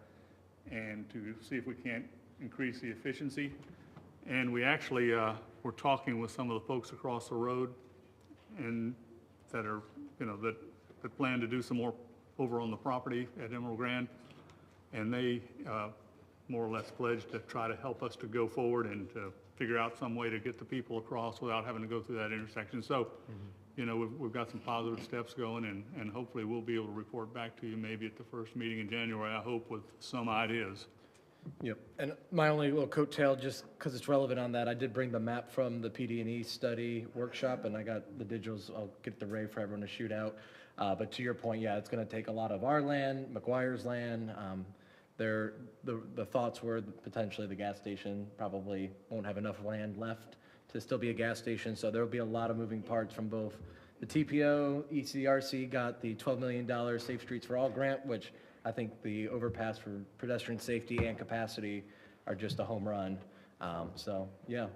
and to see if we can't increase the efficiency. And we actually were talking with some of the folks across the road, and that are, you know, that plan to do some more over on the property at Emerald Grand, and they more or less pledged to try to help us to go forward and to figure out some way to get the people across without having to go through that intersection. So you know, we've got some positive steps going, and hopefully we'll be able to report back to you maybe at the first meeting in January, I hope, with some ideas. Yep. And my only little coattail, just because it's relevant on that, I did bring the map from the PD&E study workshop, and I got the digitals. I'll get the Ray for everyone to shoot out. But to your point, yeah, it's going to take a lot of our land, McGuire's land. The thoughts were that potentially the gas station probably won't have enough land left to still be a gas station, so there'll be a lot of moving parts from both the TPO, ECRC got the $12 million Safe Streets for All grant, which I think the overpass for pedestrian safety and capacity are just a home run. So, yeah.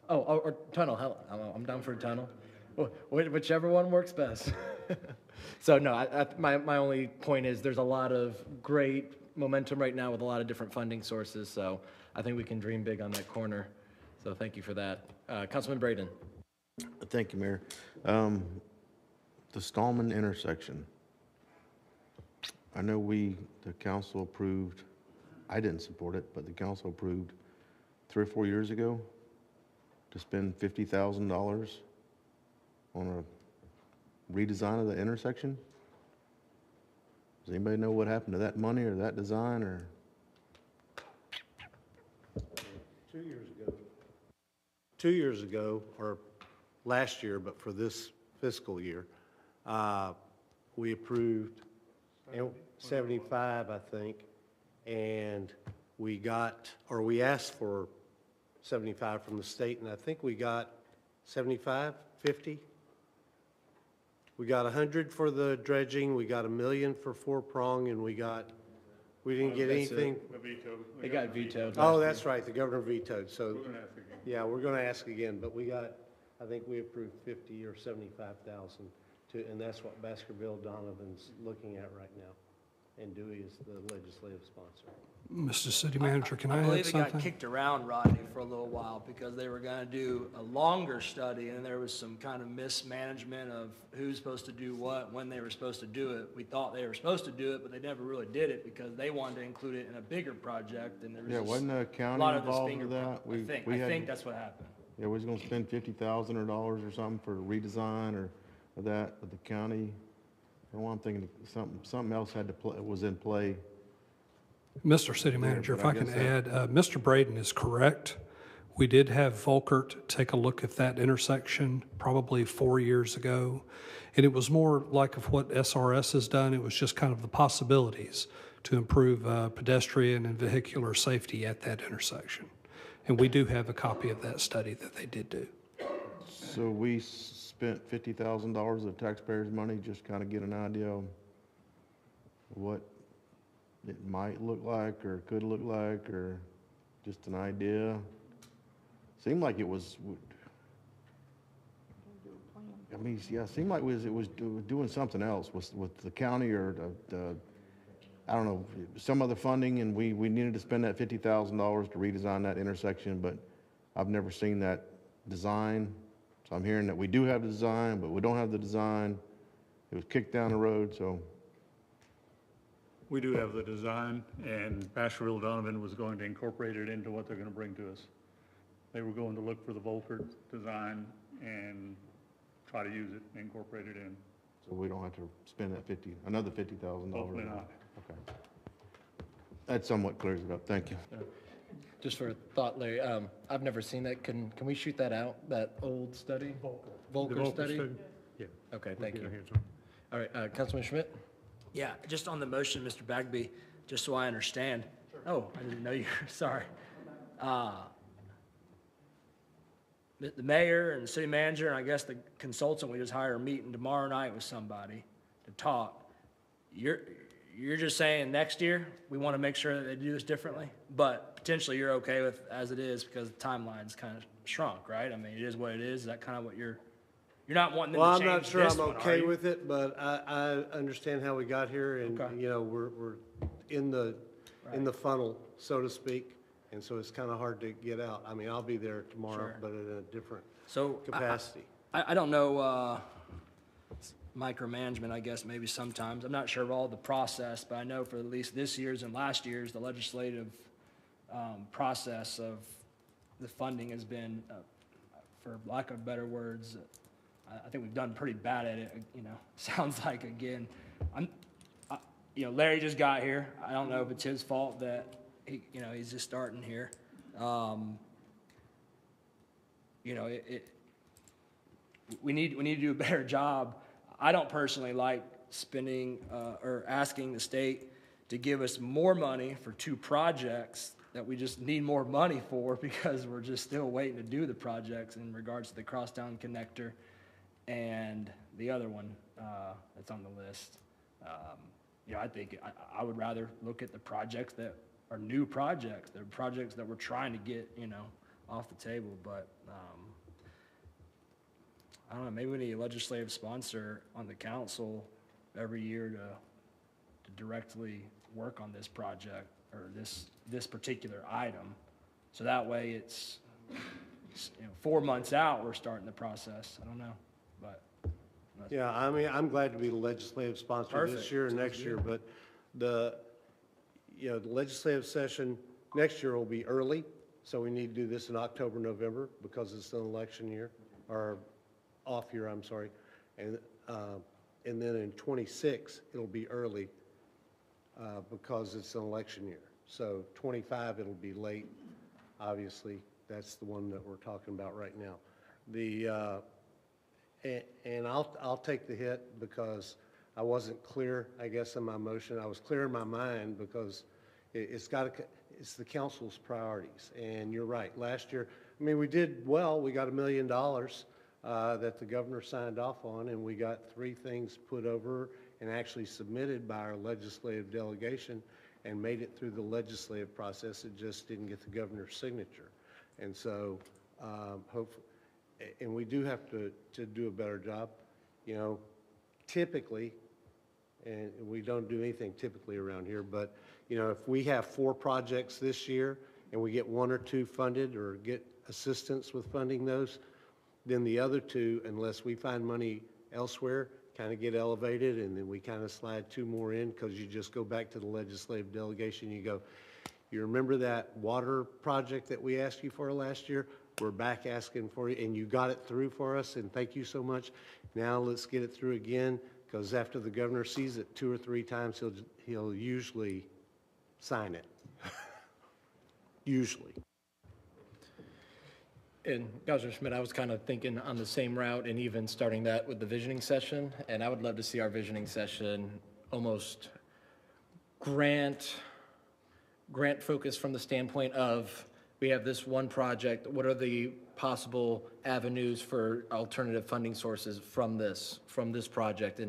Or tunnel, hell, I'm down for a tunnel. Whichever one works best. So no, my only point is there's a lot of great momentum right now with a lot of different funding sources, so I think we can dream big on that corner. So thank you for that. Councilman Braden. Thank you, Mayor. The Stallman intersection. I know the council approved, I didn't support it, but the council approved 3 or 4 years ago to spend $50,000 on a redesign of the intersection. Does anybody know what happened to that money or that design or? 2 years ago, or last year, but for this fiscal year, we approved 75, I think, and we asked for 75 from the state, and I think we got 75, 50. We got 100 for the dredging, we got $1 million for four-prong, and we didn't get anything. It got vetoed. Oh, that's right, the governor vetoed, so. Yeah, we're gonna ask again, but I think we approved 50 or 75,000 and that's what Baskerville Donovan's looking at right now. And Dewey is the legislative sponsor. Mr. City Manager, can I add believe something? it got kicked around, Rodney, for a little while because they were going to do a longer study and there was some kind of mismanagement of who's supposed to do what, when they were supposed to do it. We thought they were supposed to do it, but they never really did it because they wanted to include it in a bigger project and there was Wasn't the county a lot of this involved finger with that? I think that's what happened. Yeah, we was gonna spend $50,000 or something for redesign or that, but the county, I'm thinking something else was in play. Mr. City Manager, if I can add, Mr. Braden is correct. We did have Volkert take a look at that intersection probably 4 years ago, and it was more like of what SRS has done. It was just kind of the possibilities to improve pedestrian and vehicular safety at that intersection. And we do have a copy of that study that they did do. So we spent $50,000 of taxpayers' money just kind of get an idea of what it might look like or could look like, or just an idea. Seemed like it was, I mean, yeah, it seemed like it was doing something else with the county or I don't know, some other funding, and we needed to spend that $50,000 to redesign that intersection, but I've never seen that design. So I'm hearing that we do have the design, but we don't have the design. It was kicked down the road, so. We do have the design, and Baskerville Donovan was going to incorporate it into what they're going to bring to us. They were going to look for the Volkert design and try to use it and incorporate it in. So we don't have to spend that another $50,000? Hopefully not. Okay. That somewhat clears it up. Thank you. Just for a thought, Larry, I've never seen that. Can we shoot that out, that old study? Volker study? Yeah. Okay, thank you. All right, Councilman Schmidt? Yeah, just on the motion, Mr. Bagby, just so I understand. Oh, I didn't know you were, sorry. The mayor and the city manager, and I guess the consultant we just hired are meeting tomorrow night with somebody to talk. You're just saying next year, we want to make sure that they do this differently, but potentially you're okay with as it is because the timeline's kind of shrunk, right? I mean, it is what it is. Is that kind of what you're not wanting them to change? Well, I'm not sure this I'm one, okay are you? with it, but I understand how we got here, and, you know, we're in the funnel, so to speak, and so it's kind of hard to get out. I mean, I'll be there tomorrow, Sure. but in a different So capacity. I don't know, micromanagement, I guess, maybe sometimes. I'm not sure of all the process, but I know for at least this year's and last year's, the legislative process of the funding has been, for lack of better words, I think we've done pretty bad at it, you know. Sounds like, again, you know, Larry just got here. I don't know if it's his fault that he, you know, he's just starting here. You know, we need to do a better job. I don't personally like spending or asking the state to give us more money for 2 projects that we just need more money for because we're just still waiting to do the projects in regards to the Crosstown Connector and the other one that's on the list. You know, I think I would rather look at the projects that are new projects. They're projects that we're trying to get, you know, off the table. But I don't know, maybe we need a legislative sponsor on the council every year to directly work on this project or this particular item. So that way it's you know, 4 months out, we're starting the process. I don't know, but. Yeah, I mean, I'm glad to be the legislative sponsor this Perfect. year and next year, but you know, the legislative session next year will be early, so we need to do this in October, November, because it's an election year, or off year, I'm sorry. And then in 26, it'll be early, because it's an election year. So 25, it'll be late, obviously. That's the one that we're talking about right now. And I'll take the hit because I wasn't clear, I guess, in my motion. I was clear in my mind because it's the council's priorities. And you're right, last year, I mean, we did well. We got $1 million that the governor signed off on, and we got 3 things put over and actually submitted by our legislative delegation and made it through the legislative process. It just didn't get the governor's signature. And so hopefully, and we do have to do a better job. You know, typically, and we don't do anything typically around here, but, you know, if we have 4 projects this year and we get 1 or 2 funded or get assistance with funding those, then the other 2, unless we find money elsewhere, kind of get elevated, and then we kind of slide 2 more in because you just go back to the legislative delegation. You go, you remember that water project that we asked you for last year? We're back asking for you, and you got it through for us, and thank you so much. Now let's get it through again, because after the governor sees it 2 or 3 times, he'll usually sign it. Usually. And Councilor Schmidt, I was kind of thinking on the same route and even starting that with the visioning session. And I would love to see our visioning session almost grant focus from the standpoint of we have this one project. What are the possible avenues for alternative funding sources from this project,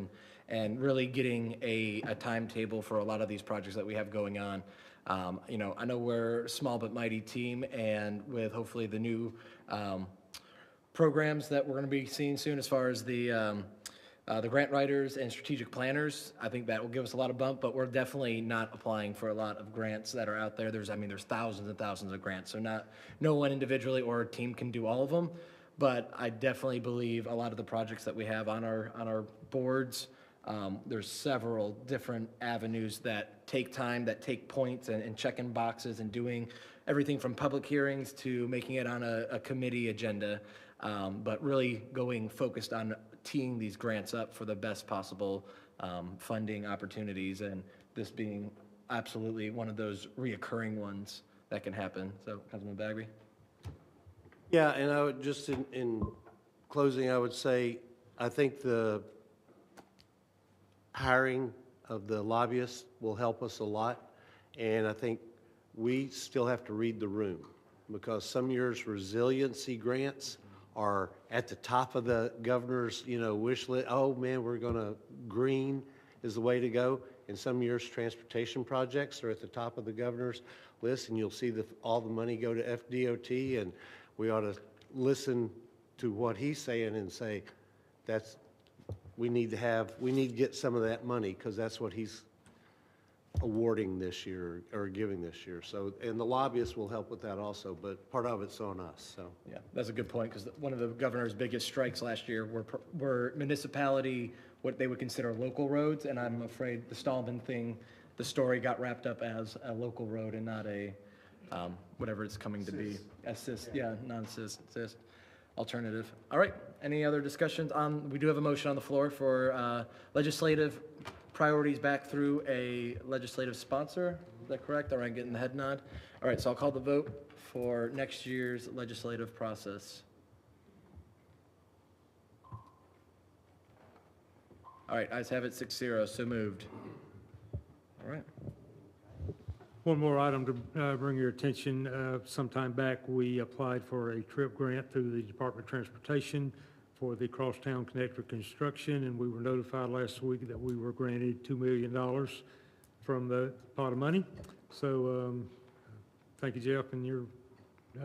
and really getting a timetable for a lot of these projects that we have going on. You know, I know we're a small but mighty team, and with hopefully the new programs that we're going to be seeing soon as far as the grant writers and strategic planners, I think that will give us a lot of bump, but we're definitely not applying for a lot of grants that are out there. There's thousands and thousands of grants, so no one individually or a team can do all of them, but I definitely believe a lot of the projects that we have on our boards, there's several different avenues that take time, that take points and checking boxes and doing everything from public hearings to making it on a committee agenda, but really going focused on teeing these grants up for the best possible funding opportunities, and this being absolutely one of those reoccurring ones that can happen. So, Councilman Bagby? Yeah, and I would just, in closing, I would say, I think the hiring of the lobbyists will help us a lot, and I think we still have to read the room, because some years resiliency grants are at the top of the governor's, wish list. Oh man, we're gonna, green is the way to go. And some years transportation projects are at the top of the governor's list, and you'll see all the money go to FDOT, and we ought to listen to what he's saying and say, we need to get some of that money, because that's what he's awarding this year or giving this year. So, and the lobbyists will help with that also, but part of it's on us. So yeah, that's a good point, because one of the governor's biggest strikes last year were municipality, what they would consider local roads, and I'm afraid the Stallman thing, the story got wrapped up as a local road and not a whatever it's coming to be. Assist, yeah, non-assist. alternative. All right, any other discussions on, we do have a motion on the floor for legislative priorities back through a legislative sponsor. Is that correct? All right, getting the head nod. All right, so I'll call the vote for next year's legislative process. All right, ayes have it, 6-0, so moved. All right. One more item to bring your attention. Sometime back, we applied for a TRIP grant through the Department of Transportation for the Crosstown Connector construction, and we were notified last week that we were granted $2 million from the pot of money. So thank you, Jeff, and your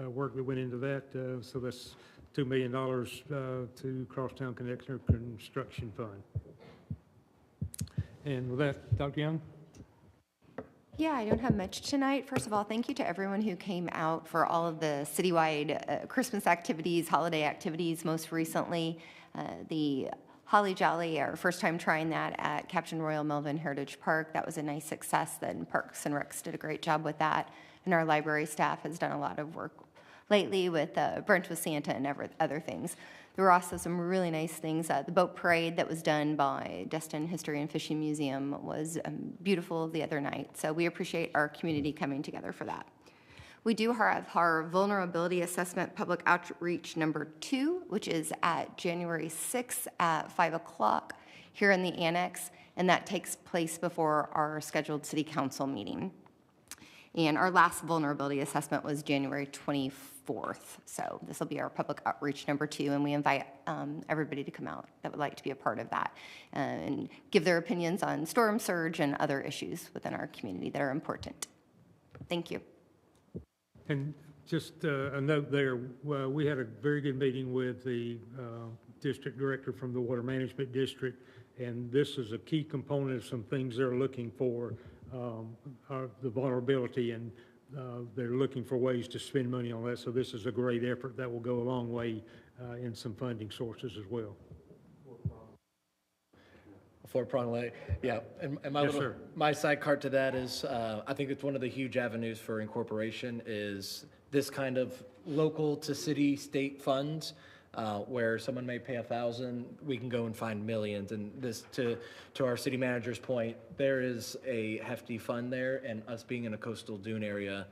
work that went into that. So that's $2 million to Crosstown Connector Construction Fund. And with that, Dr. Young? Yeah, I don't have much tonight. First of all, thank you to everyone who came out for all of the citywide Christmas activities, holiday activities, most recently the Holly Jolly, our first time trying that at Captain Royal Melvin Heritage Park. That was a nice success. Then Parks and Recs did a great job with that. And our library staff has done a lot of work lately with Brunch with Santa and other things. There were also some really nice things. The boat parade that was done by Destin History and Fishing Museum was beautiful the other night. So we appreciate our community coming together for that. We do have our vulnerability assessment public outreach number 2, which is at January 6th at 5 o'clock here in the annex, and that takes place before our scheduled city council meeting. And our last vulnerability assessment was January 24th. So this will be our public outreach number 2, and we invite everybody to come out that would like to be a part of that and give their opinions on storm surge and other issues within our community that are important. Thank you. And just a note there, we had a very good meeting with the district director from the Water Management District, and this is a key component of some things they're looking for, the vulnerability, and they're looking for ways to spend money on that. So this is a great effort that will go a long way in some funding sources as well. Four-prong way, yeah. And my, Yes, sir. my side card to that is, I think it's one of the huge avenues for incorporation is this kind of local to city, state funds, where someone may pay $1,000, we can go and find millions. And this, to our city manager's point, there is a hefty fund there, and us being in a coastal dune area,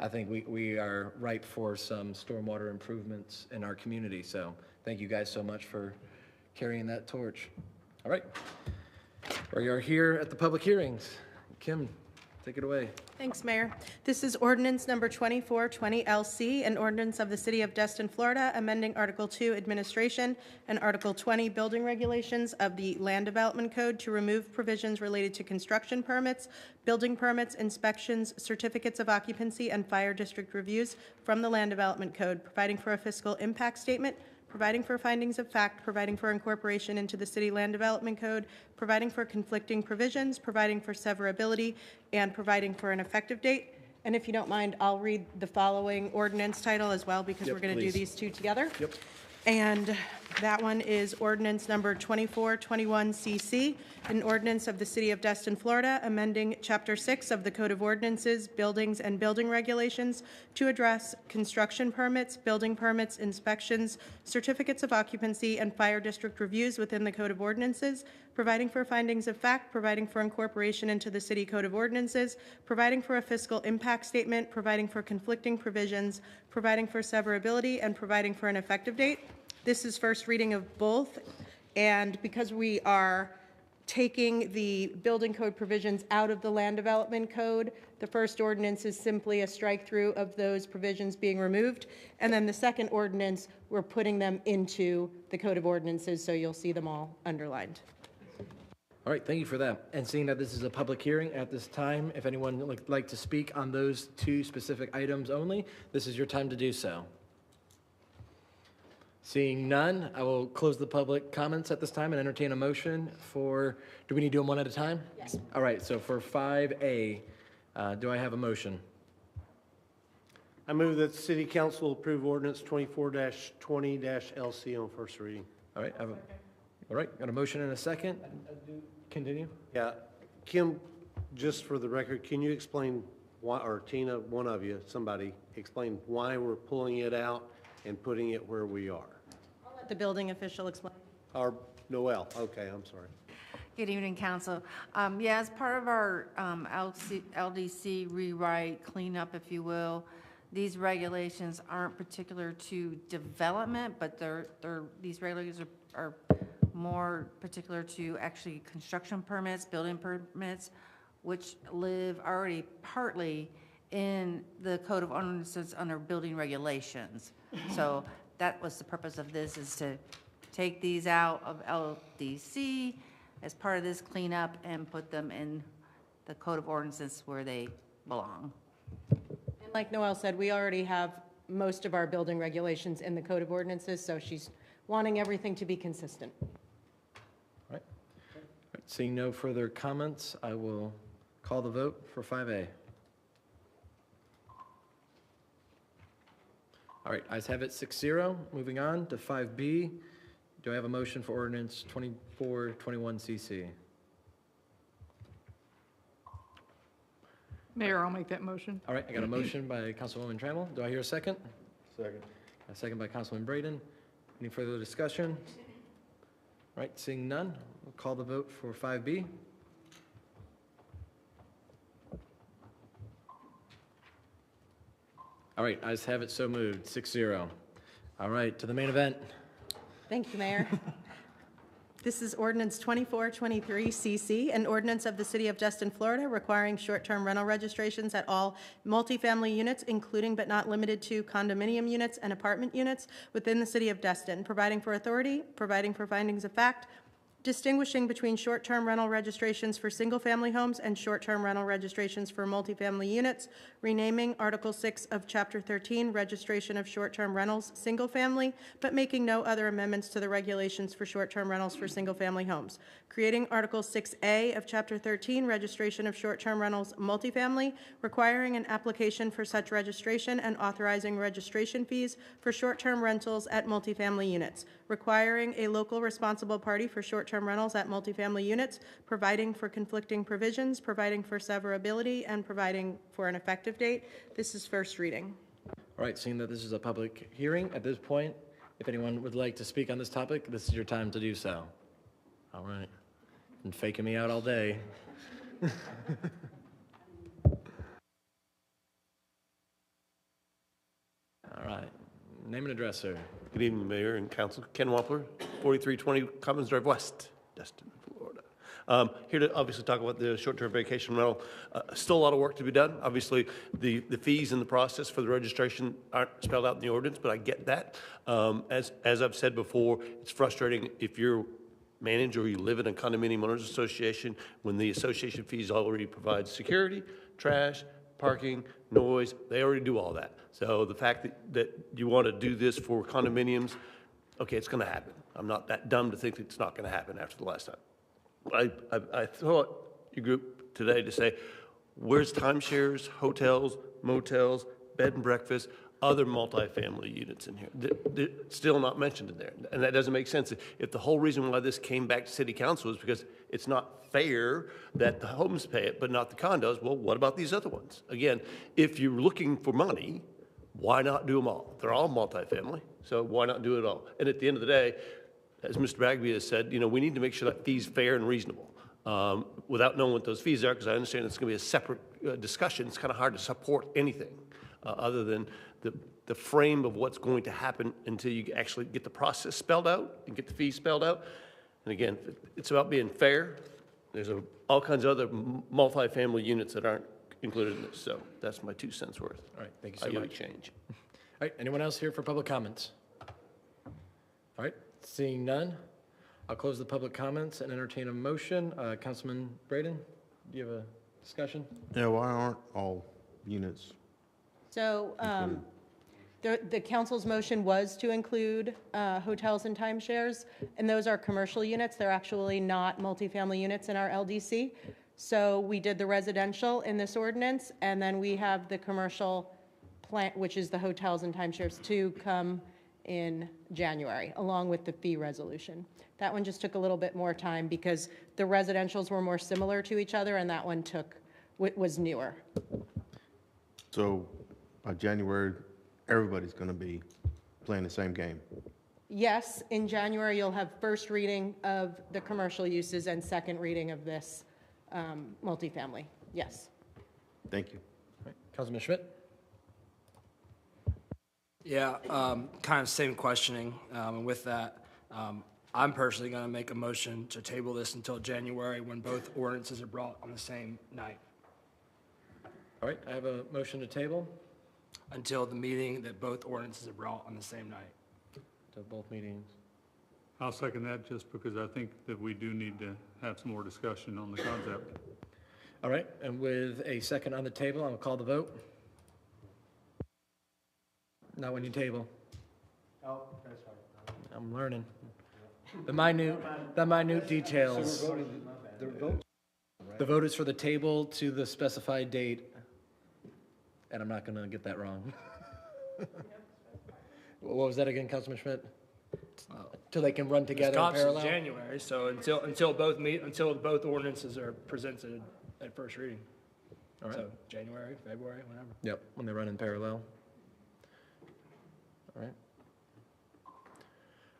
I think we are ripe for some stormwater improvements in our community. So thank you guys so much for carrying that torch. All right. We are here at the public hearings. Kim, take it away. Thanks, Mayor. This is ordinance number 2420 LC, an ordinance of the City of Destin, Florida, amending Article 2 Administration and Article 20 Building Regulations of the Land Development Code to remove provisions related to construction permits, building permits, inspections, certificates of occupancy, and fire district reviews from the Land Development Code, providing for a fiscal impact statement, providing for findings of fact, providing for incorporation into the City Land Development Code, providing for conflicting provisions, providing for severability, and providing for an effective date. And if you don't mind, I'll read the following ordinance title as well, because we're going to do these two together. Yep. And that one is ordinance number 2421 CC, an ordinance of the City of Destin, Florida, amending Chapter 6 of the Code of Ordinances, Buildings and Building Regulations to address construction permits, building permits, inspections, certificates of occupancy, and fire district reviews within the Code of Ordinances, providing for findings of fact, providing for incorporation into the City Code of Ordinances, providing for a fiscal impact statement, providing for conflicting provisions, providing for severability, and providing for an effective date. This is first reading of both, and because we are taking the building code provisions out of the land development code, the first ordinance is simply a strike-through of those provisions being removed, and then the second ordinance, we're putting them into the Code of Ordinances, so you'll see them all underlined. All right, thank you for that. And seeing that this is a public hearing at this time, if anyone would like to speak on those two specific items only, this is your time to do so. Seeing none, I will close the public comments at this time and entertain a motion for, do we need to do them one at a time? Yes. All right, so for 5A, do I have a motion? I move that the city council approve ordinance 24-20-LC on first reading. All right, all right, got a motion and a second. Continue. Yeah, Kim, just for the record, can you explain why, or Tina, one of you, somebody, explain why we're pulling it out and putting it where we are? the building official explain. Or Noel, okay, I'm sorry. Good evening, council. Yeah, as part of our LDC rewrite cleanup, if you will, these regulations aren't particular to development, but these regulations are more particular to actually construction permits, building permits, which live already partly in the Code of Ordinances under building regulations. So that was the purpose of this, is to take these out of LDC as part of this cleanup and put them in the Code of Ordinances where they belong. And like Noel said, we already have most of our building regulations in the Code of Ordinances, so she's wanting everything to be consistent. All right. Seeing no further comments, I will call the vote for 5A. All right, ayes have it, 6-0. Moving on to 5B. Do I have a motion for ordinance 2421CC? Mayor, I'll make that motion. All right, I got a motion by Councilwoman Trammell. Do I hear a second? Second. A second by Councilman Braden. Any further discussion? All right, seeing none, we'll call the vote for 5B. All right, ayes have it, so moved, 6-0. All right, to the main event. Thank you, Mayor. This is ordinance 2423CC, an ordinance of the City of Destin, Florida, requiring short-term rental registrations at all multifamily units, including but not limited to condominium units and apartment units within the City of Destin, providing for authority, providing for findings of fact, distinguishing between short-term rental registrations for single-family homes and short-term rental registrations for multifamily units, renaming Article 6 of Chapter 13, Registration of Short-Term Rentals, Single-Family, but making no other amendments to the regulations for short-term rentals for single-family homes, creating Article 6A of Chapter 13, Registration of Short-Term Rentals, Multifamily, requiring an application for such registration and authorizing registration fees for short-term rentals at multifamily units, requiring a local responsible party for short-term rentals at multifamily units, providing for conflicting provisions, providing for severability, and providing for an effective date. This is first reading. All right, seeing that this is a public hearing, at this point, if anyone would like to speak on this topic, this is your time to do so. All right. Been faking me out all day. All right. Name and address, sir. Good evening, Mayor and Council. Ken Wampler, 4320 Commons Drive West, Destin, Florida. Here to obviously talk about the short-term vacation rental. Still a lot of work to be done. Obviously, the fees and the process for the registration aren't spelled out in the ordinance, but I get that. As I've said before, it's frustrating if you're manager or you live in a condominium owners association when the association fees already provide security, trash, parking, noise. They already do all that. So the fact that you want to do this for condominiums, okay, it's going to happen. I'm not that dumb to think that it's not going to happen after the last time. I thought your group today to say, where's timeshares, hotels, motels, bed and breakfast, other multifamily units in here? They're still not mentioned in there. And that doesn't make sense. If the whole reason why this came back to city council is because it's not fair that the homes pay it, but not the condos, well, what about these other ones? Again, if you're looking for money, why not do them all? They're all multifamily, so why not do it all? And at the end of the day, as Mr. Bagby has said, we need to make sure that fee's fair and reasonable. Without knowing what those fees are, because I understand it's going to be a separate discussion, it's kind of hard to support anything other than the frame of what's going to happen until you actually get the process spelled out and get the fees spelled out. And again, it's about being fair. There's all kinds of other multifamily units that aren't included in this, so that's my 2 cents worth. All right, thank you so much. Change. All right, anyone else here for public comments? All right, seeing none, I'll close the public comments and entertain a motion. Councilman Braden, do you have a discussion? Yeah, why aren't all units? So the council's motion was to include hotels and timeshares, and those are commercial units. They're actually not multifamily units in our LDC. So we did the residential in this ordinance, and then we have the commercial plant, which is the hotels and timeshares, to come in January, along with the fee resolution. That one just took a little bit more time because the residentials were more similar to each other, and that one was newer. So by January, everybody's going to be playing the same game. yes, in January, you'll have first reading of the commercial uses and second reading of this multifamily. Yes. Thank you. All right. Councilman Schmidt? Yeah, kind of same questioning. And with that, I'm personally going to make a motion to table this until January when both ordinances are brought on the same night. All right, I have a motion to table Until the meeting that both ordinances are brought on the same night. to both meetings. I'll second that just because I think that we do need to have some more discussion on the concept. All right, and with a second on the table, I'll call the vote. Not when you table. Oh, that's right. I'm learning. The minute details. The vote is for the table to the specified date, and I'm not going to get that wrong. What was that again, Councilman Schmidt? Till they can run together in Wisconsin's parallel? January, so until both ordinances are presented at first reading. All right. So January, February, whenever. Yep, when they run in parallel. All right.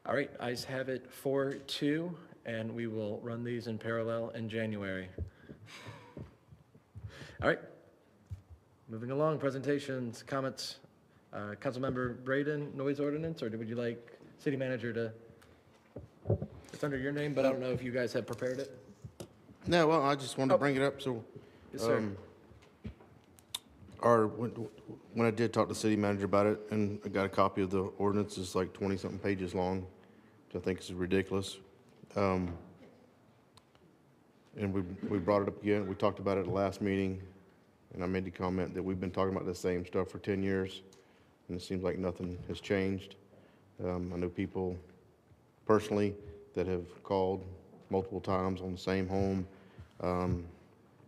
All right, ayes have it 4-2, and we will run these in parallel in January. All right. Moving along, presentations, comments. Councilmember Braden, noise ordinance, or would you like city manager to? It's under your name, but I don't know if you guys have prepared it. No, well, I just wanted to bring it up, so. Yes, sir. When I did talk to the city manager about it, and I got a copy of the ordinance, it's like 20-something pages long, which I think is ridiculous. And we brought it up again, we talked about it at the last meeting, and I made the comment that we've been talking about the same stuff for 10 years, and it seems like nothing has changed. I know people personally that have called multiple times on the same home,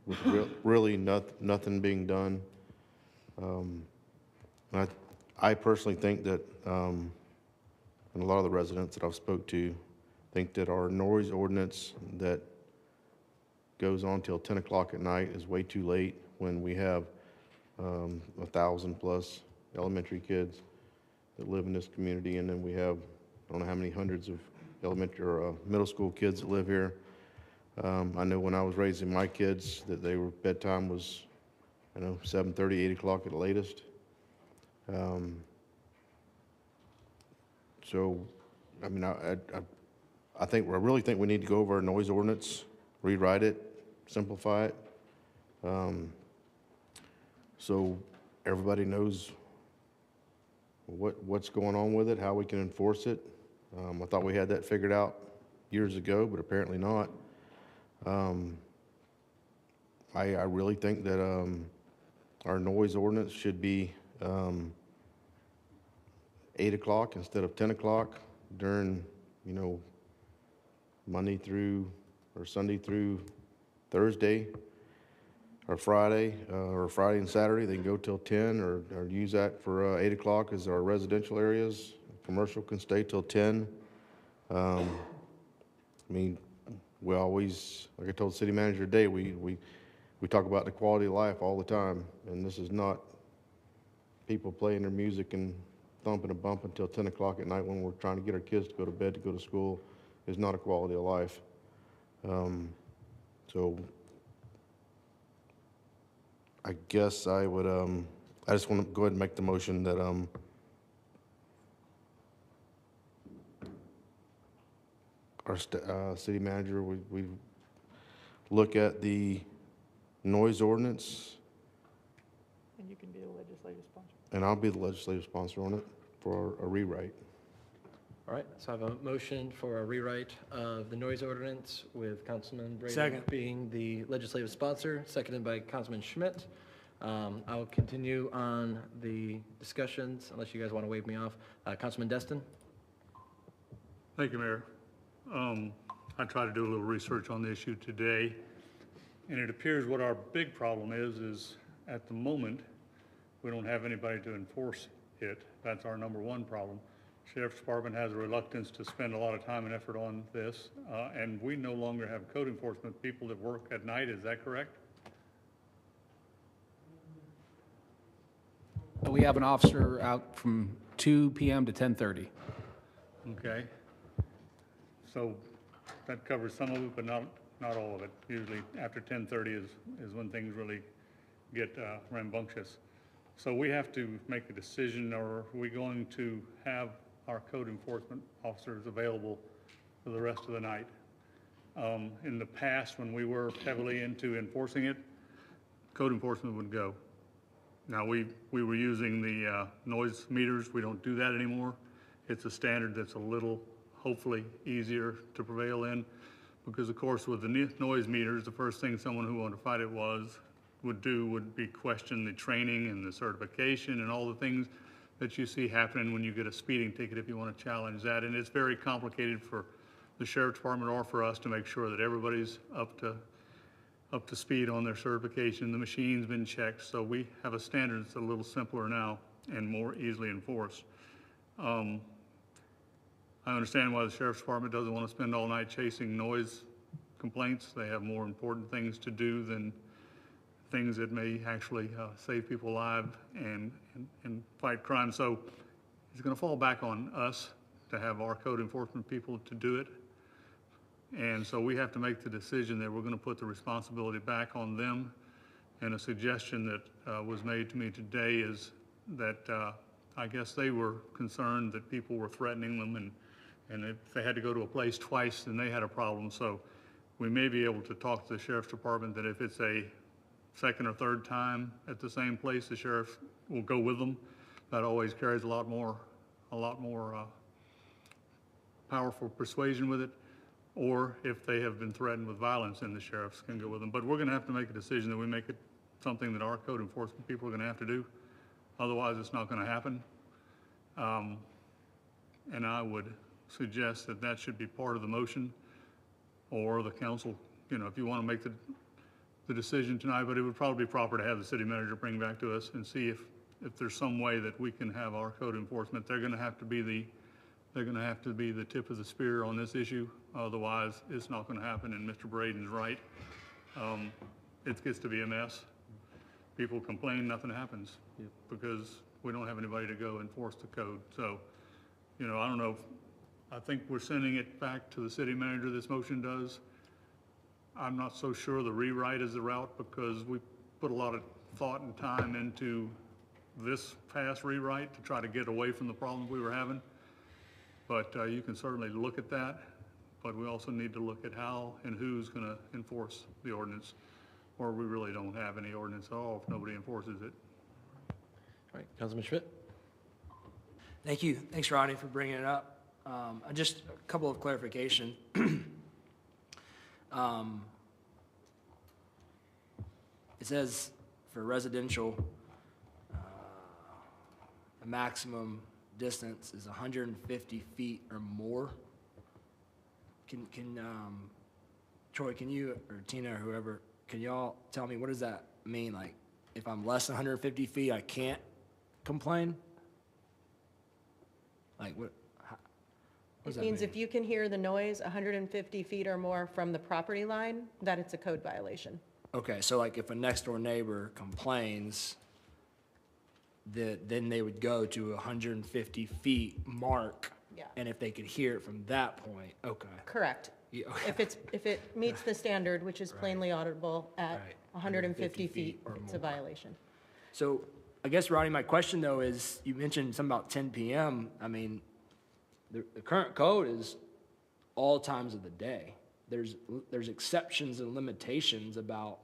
with really nothing being done. And I personally think that, and a lot of the residents that I've spoke to think that our noise ordinance that goes on till 10 o'clock at night is way too late when we have 1,000+ elementary kids that live in this community, and then we have, I don't know how many hundreds of elementary or middle school kids that live here. I know when I was raising my kids that bedtime was, 7:30, 8 o'clock at the latest. So, I mean, I really think we need to go over our noise ordinance, rewrite it, simplify it, so everybody knows what's going on with it, how we can enforce it. I thought we had that figured out years ago, but apparently not. I really think that our noise ordinance should be 8 o'clock instead of 10 o'clock during, Monday through, or Sunday through Thursday, or Friday and Saturday. They can go till 10, or use that for 8 o'clock as our residential areas. Commercial can stay till 10. I mean, we always, like I told the city manager today, we talk about the quality of life all the time, and this is not people playing their music and thumping and bumping until 10 o'clock at night when we're trying to get our kids to go to bed, to go to school. Is not a quality of life. So I guess I would, I just want to go ahead and make the motion that our city manager, we look at the noise ordinance. And you can be the legislative sponsor. And I'll be the legislative sponsor on it for a rewrite. All right, so I have a motion for a rewrite of the noise ordinance with Councilman Braden Second. being the legislative sponsor, seconded by Councilman Schmidt. I'll continue on the discussions unless you guys want to wave me off. Councilman Destin? Thank you, Mayor. I tried to do a little research on the issue today, and it appears what our big problem is at the moment, we don't have anybody to enforce it. That's our number one problem. Sheriff's Department has a reluctance to spend a lot of time and effort on this, and we no longer have code enforcement people that work at night. Is that correct? We have an officer out from 2 p.m. to 10:30. Okay? So that covers some of it, but not all of it. Usually after 10:30 is when things really get rambunctious. So we have to make a decision, or are we going to have our code enforcement officers available for the rest of the night? In the past, when we were heavily into enforcing it, code enforcement would go. Now, we were using the noise meters. We don't do that anymore. It's a standard that's a little, hopefully, easier to prevail in, because of course with the noise meters, the first thing someone who wanted to fight it would be question the training and the certification and all the things that you see happening when you get a speeding ticket if you want to challenge that. And it's very complicated for the sheriff's department or for us to make sure that everybody's up to speed on their certification. The machine's been checked, so we have a standard that's a little simpler now and more easily enforced. I understand why the sheriff's department doesn't want to spend all night chasing noise complaints. They have more important things to do than things that may actually save people alive and fight crime. So it's going to fall back on us to have our code enforcement people to do it. And so we have to make the decision that we're going to put the responsibility back on them. And a suggestion that was made to me today is that I guess they were concerned that people were threatening them, and if they had to go to a place twice, then they had a problem. So we may be able to talk to the sheriff's department that if it's a second or third time at the same place, the sheriff will go with them. That always carries a lot more powerful persuasion with it. Or if they have been threatened with violence, then the sheriffs can go with them. But we're going to have to make a decision that we make it something that our code enforcement people are going to have to do. Otherwise, it's not going to happen. And I would suggest that that should be part of the motion, or the council, if you want to make the decision tonight, but it would probably be proper to have the city manager bring back to us and see if there's some way that we can have our code enforcement. They're going to have to be the tip of the spear on this issue. Otherwise, it's not going to happen. And Mr. Braden's right. It gets to be a mess. People complain, nothing happens because we don't have anybody to go enforce the code. So, I don't know. I think we're sending it back to the city manager, this motion does. I'm not so sure the rewrite is the route, because we put a lot of thought and time into this past rewrite to try to get away from the problems we were having. But you can certainly look at that, but we also need to look at how and who's going to enforce the ordinance, or we really don't have any ordinance at all if nobody enforces it. All right, Councilman Schmidt. Thank you. Thanks, Rodney, for bringing it up. Just a couple of clarification. It says for residential, the maximum distance is 150 feet or more. Can Troy, can you, or Tina, or whoever, can y'all tell me, what does that mean? Like, if I'm less than 150 feet, I can't complain? Like, what does It that means mean? if you can hear the noise 150 feet or more from the property line, that it's a code violation. Okay, so like if a next door neighbor complains, then they would go to 150 feet mark. Yeah. And if they could hear it from that point, okay. Correct. Yeah, If it meets the standard, which is plainly audible at Right. 150 feet, or it's a more. violation. So I guess, Rodney, my question though is, you mentioned something about 10 PM. I mean, the current code is all times of the day. There's exceptions and limitations about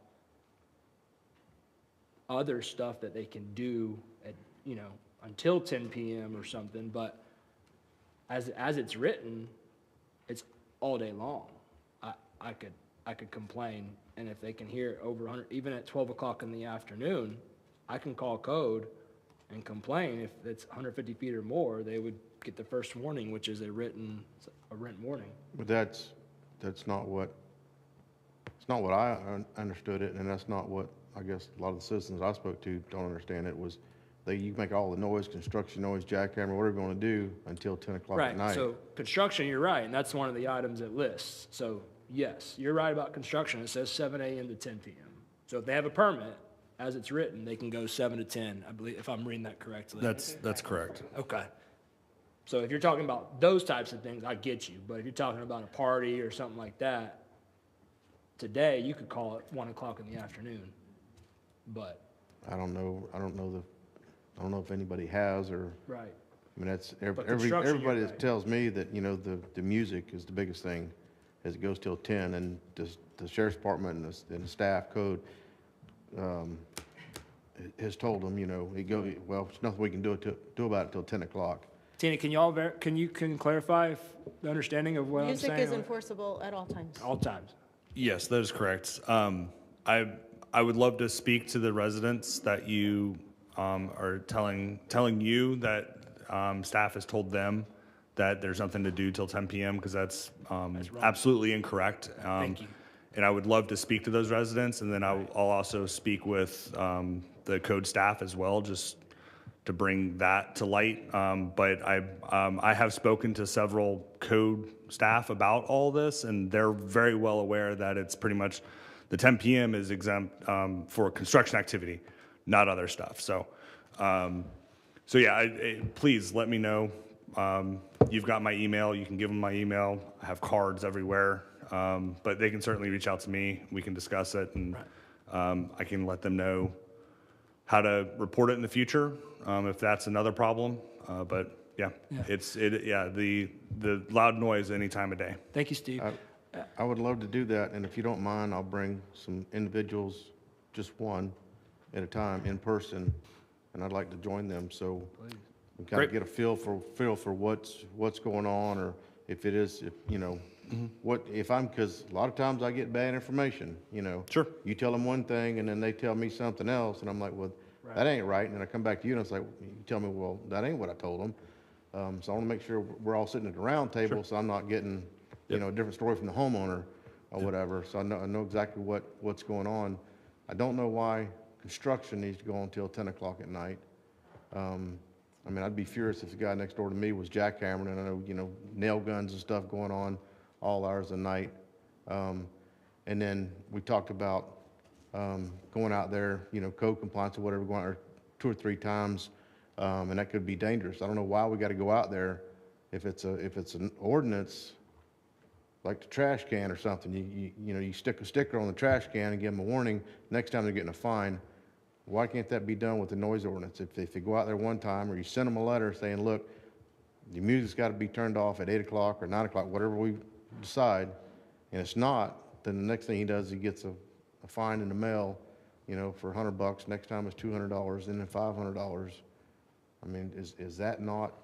other stuff that they can do at, until 10 PM or something, but as it's written, it's all day long. I could complain, and if they can hear it over 100, even at 12 o'clock in the afternoon, I can call code and complain. If it's 150 feet or more, they would get the first warning, which is a written warning. But that's not what, it's not what I understood it, and that's not what I guess a lot of the citizens I spoke to don't understand. It was you make all the noise, construction noise, jackhammer, whatever you want to do until 10 o'clock at night. Right, so construction, you're right, and that's one of the items it lists. So yes, you're right about construction. It says 7 AM to 10 PM. So if they have a permit, as it's written, they can go 7 to 10, I believe, if I'm reading that correctly. That's correct. Okay. So if you're talking about those types of things, I get you. But if you're talking about a party or something like that, today you could call it 1 o'clock in the afternoon. But I don't know if anybody has or. right. I mean, that's, But construction, everybody you're that right. tells me that, the music is the biggest thing, as it goes till 10, and the sheriff's department and the staff code, has told them, well, there's nothing we can do about it till 10 o'clock. Tina, can you clarify the understanding of what I'm saying? Music is enforceable at all times. All times. Yes, that is correct. I would love to speak to the residents that you are telling you that staff has told them that there's nothing to do till 10 p.m. because that's absolutely incorrect. Thank you. And I would love to speak to those residents, and then I'll also speak with the code staff as well, just to bring that to light. But I have spoken to several code staff about all this, and they're very well aware that it's pretty much the 10 p.m. is exempt for construction activity, not other stuff. So yeah, please let me know. You've got my email. You can give them my email. I have cards everywhere. But they can certainly reach out to me. We can discuss it, and I can let them know how to report it in the future if that's another problem. But yeah, the loud noise any time of day. Thank you, Steve. I would love to do that, and if you don't mind, I'll bring some individuals, just one at a time, in person, and I'd like to join them, so we kind of get a feel for what's going on, or if it is, because a lot of times I get bad information, Sure. You tell them one thing, and then they tell me something else, and I'm like, well, that ain't right, and then I come back to you, and it's like, you tell me, well, that ain't what I told them. So I want to make sure we're all sitting at the round table, so I'm not getting, a different story from the homeowner or whatever, so I know exactly what's going on. I don't know why construction needs to go until 10 o'clock at night. I mean, I'd be furious if the guy next door to me was jackhammering, and I know, nail guns and stuff going on all hours of the night. And then we talked about going out there, code compliance or whatever, going out there 2 or 3 times, and that could be dangerous. I don't know why we got to go out there if it's an ordinance, like the trash can or something. You stick a sticker on the trash can and give them a warning. Next time they're getting a fine. Why can't that be done with the noise ordinance? If they go out there one time, or you send them a letter saying, look, the music's got to be turned off at 8 o'clock or 9 o'clock, whatever we decide, and it's not, then the next thing he does, he gets a fine in the mail, for $100. Next time it's $200, and then $500. I mean, is that not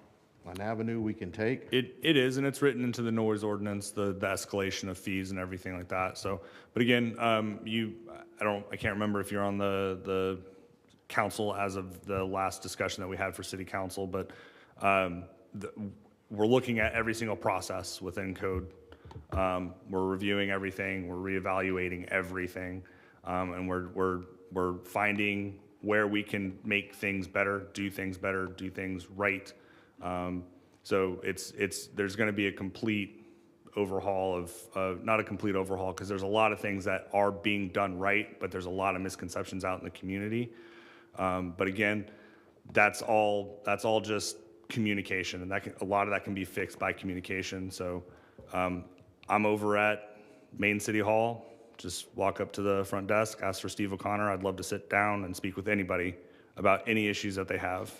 an avenue we can take? It is, and it's written into the noise ordinance, the escalation of fees and everything like that. So, but again, I can't remember if you're on the council as of the last discussion that we had for city council, but we're looking at every single process within code. We're reviewing everything, we're reevaluating everything, and we're finding where we can make things better, do things right. So there's going to be a complete overhaul not a complete overhaul, because there's a lot of things that are being done right, but there's a lot of misconceptions out in the community. But again, that's all just communication, and a lot of that can be fixed by communication. So I'm over at Main City Hall. Just walk up to the front desk, ask for Steve O'Connor. I'd love to sit down and speak with anybody about any issues that they have,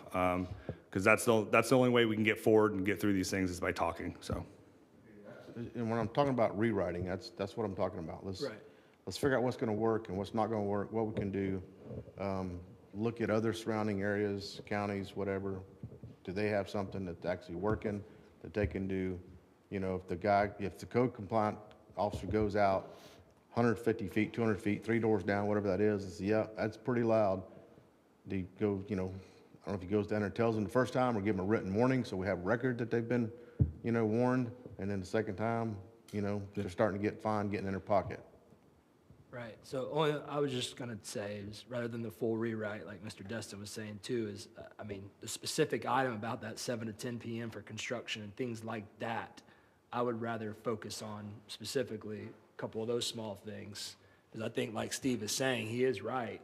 because that's the only way we can get forward and get through these things is by talking. So, and when I'm talking about rewriting, that's what I'm talking about. Let's figure out what's going to work and what's not going to work, what we can do. Look at other surrounding areas, counties, whatever. Do they have something that's actually working that they can do? If the code compliant officer goes out 150 feet, 200 feet, 3 doors down, whatever that is, yeah, that's pretty loud. They go, I don't know if he goes down there and tells them the first time or give them a written warning so we have record that they've been, warned. And then the second time, they're starting to get fined, getting in their pocket. Right. So only I was just going to say is, rather than the full rewrite, like Mr. Destin was saying too, is, the specific item about that 7 to 10 p.m. for construction and things like that, I would rather focus on specifically a couple of those small things. Because I think, like Steve is saying, he is right.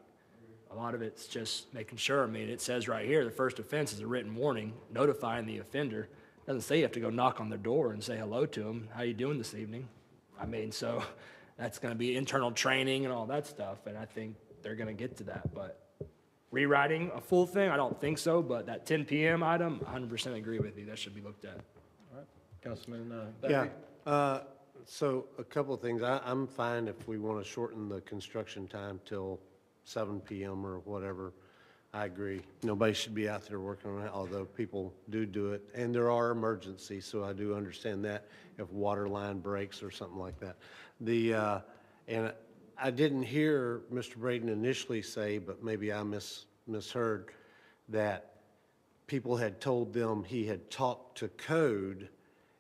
A lot of it's just making sure. It says right here, the first offense is a written warning, notifying the offender. doesn't say you have to go knock on their door and say hello to them. How you doing this evening? I mean, so that's going to be internal training and all that stuff, and I think they're going to get to that. But rewriting a full thing, I don't think so, but that 10 p.m. item, 100% agree with you. That should be looked at. All right, Councilman Yeah, Thackeray? so a couple of things. I'm fine if we want to shorten the construction time till 7 PM or whatever. I agree. Nobody should be out there working on it, although people do it. And there are emergencies, so I do understand that if water line breaks or something like that. And I didn't hear Mr. Braden initially say, but maybe I misheard, that people had told them he had talked to code,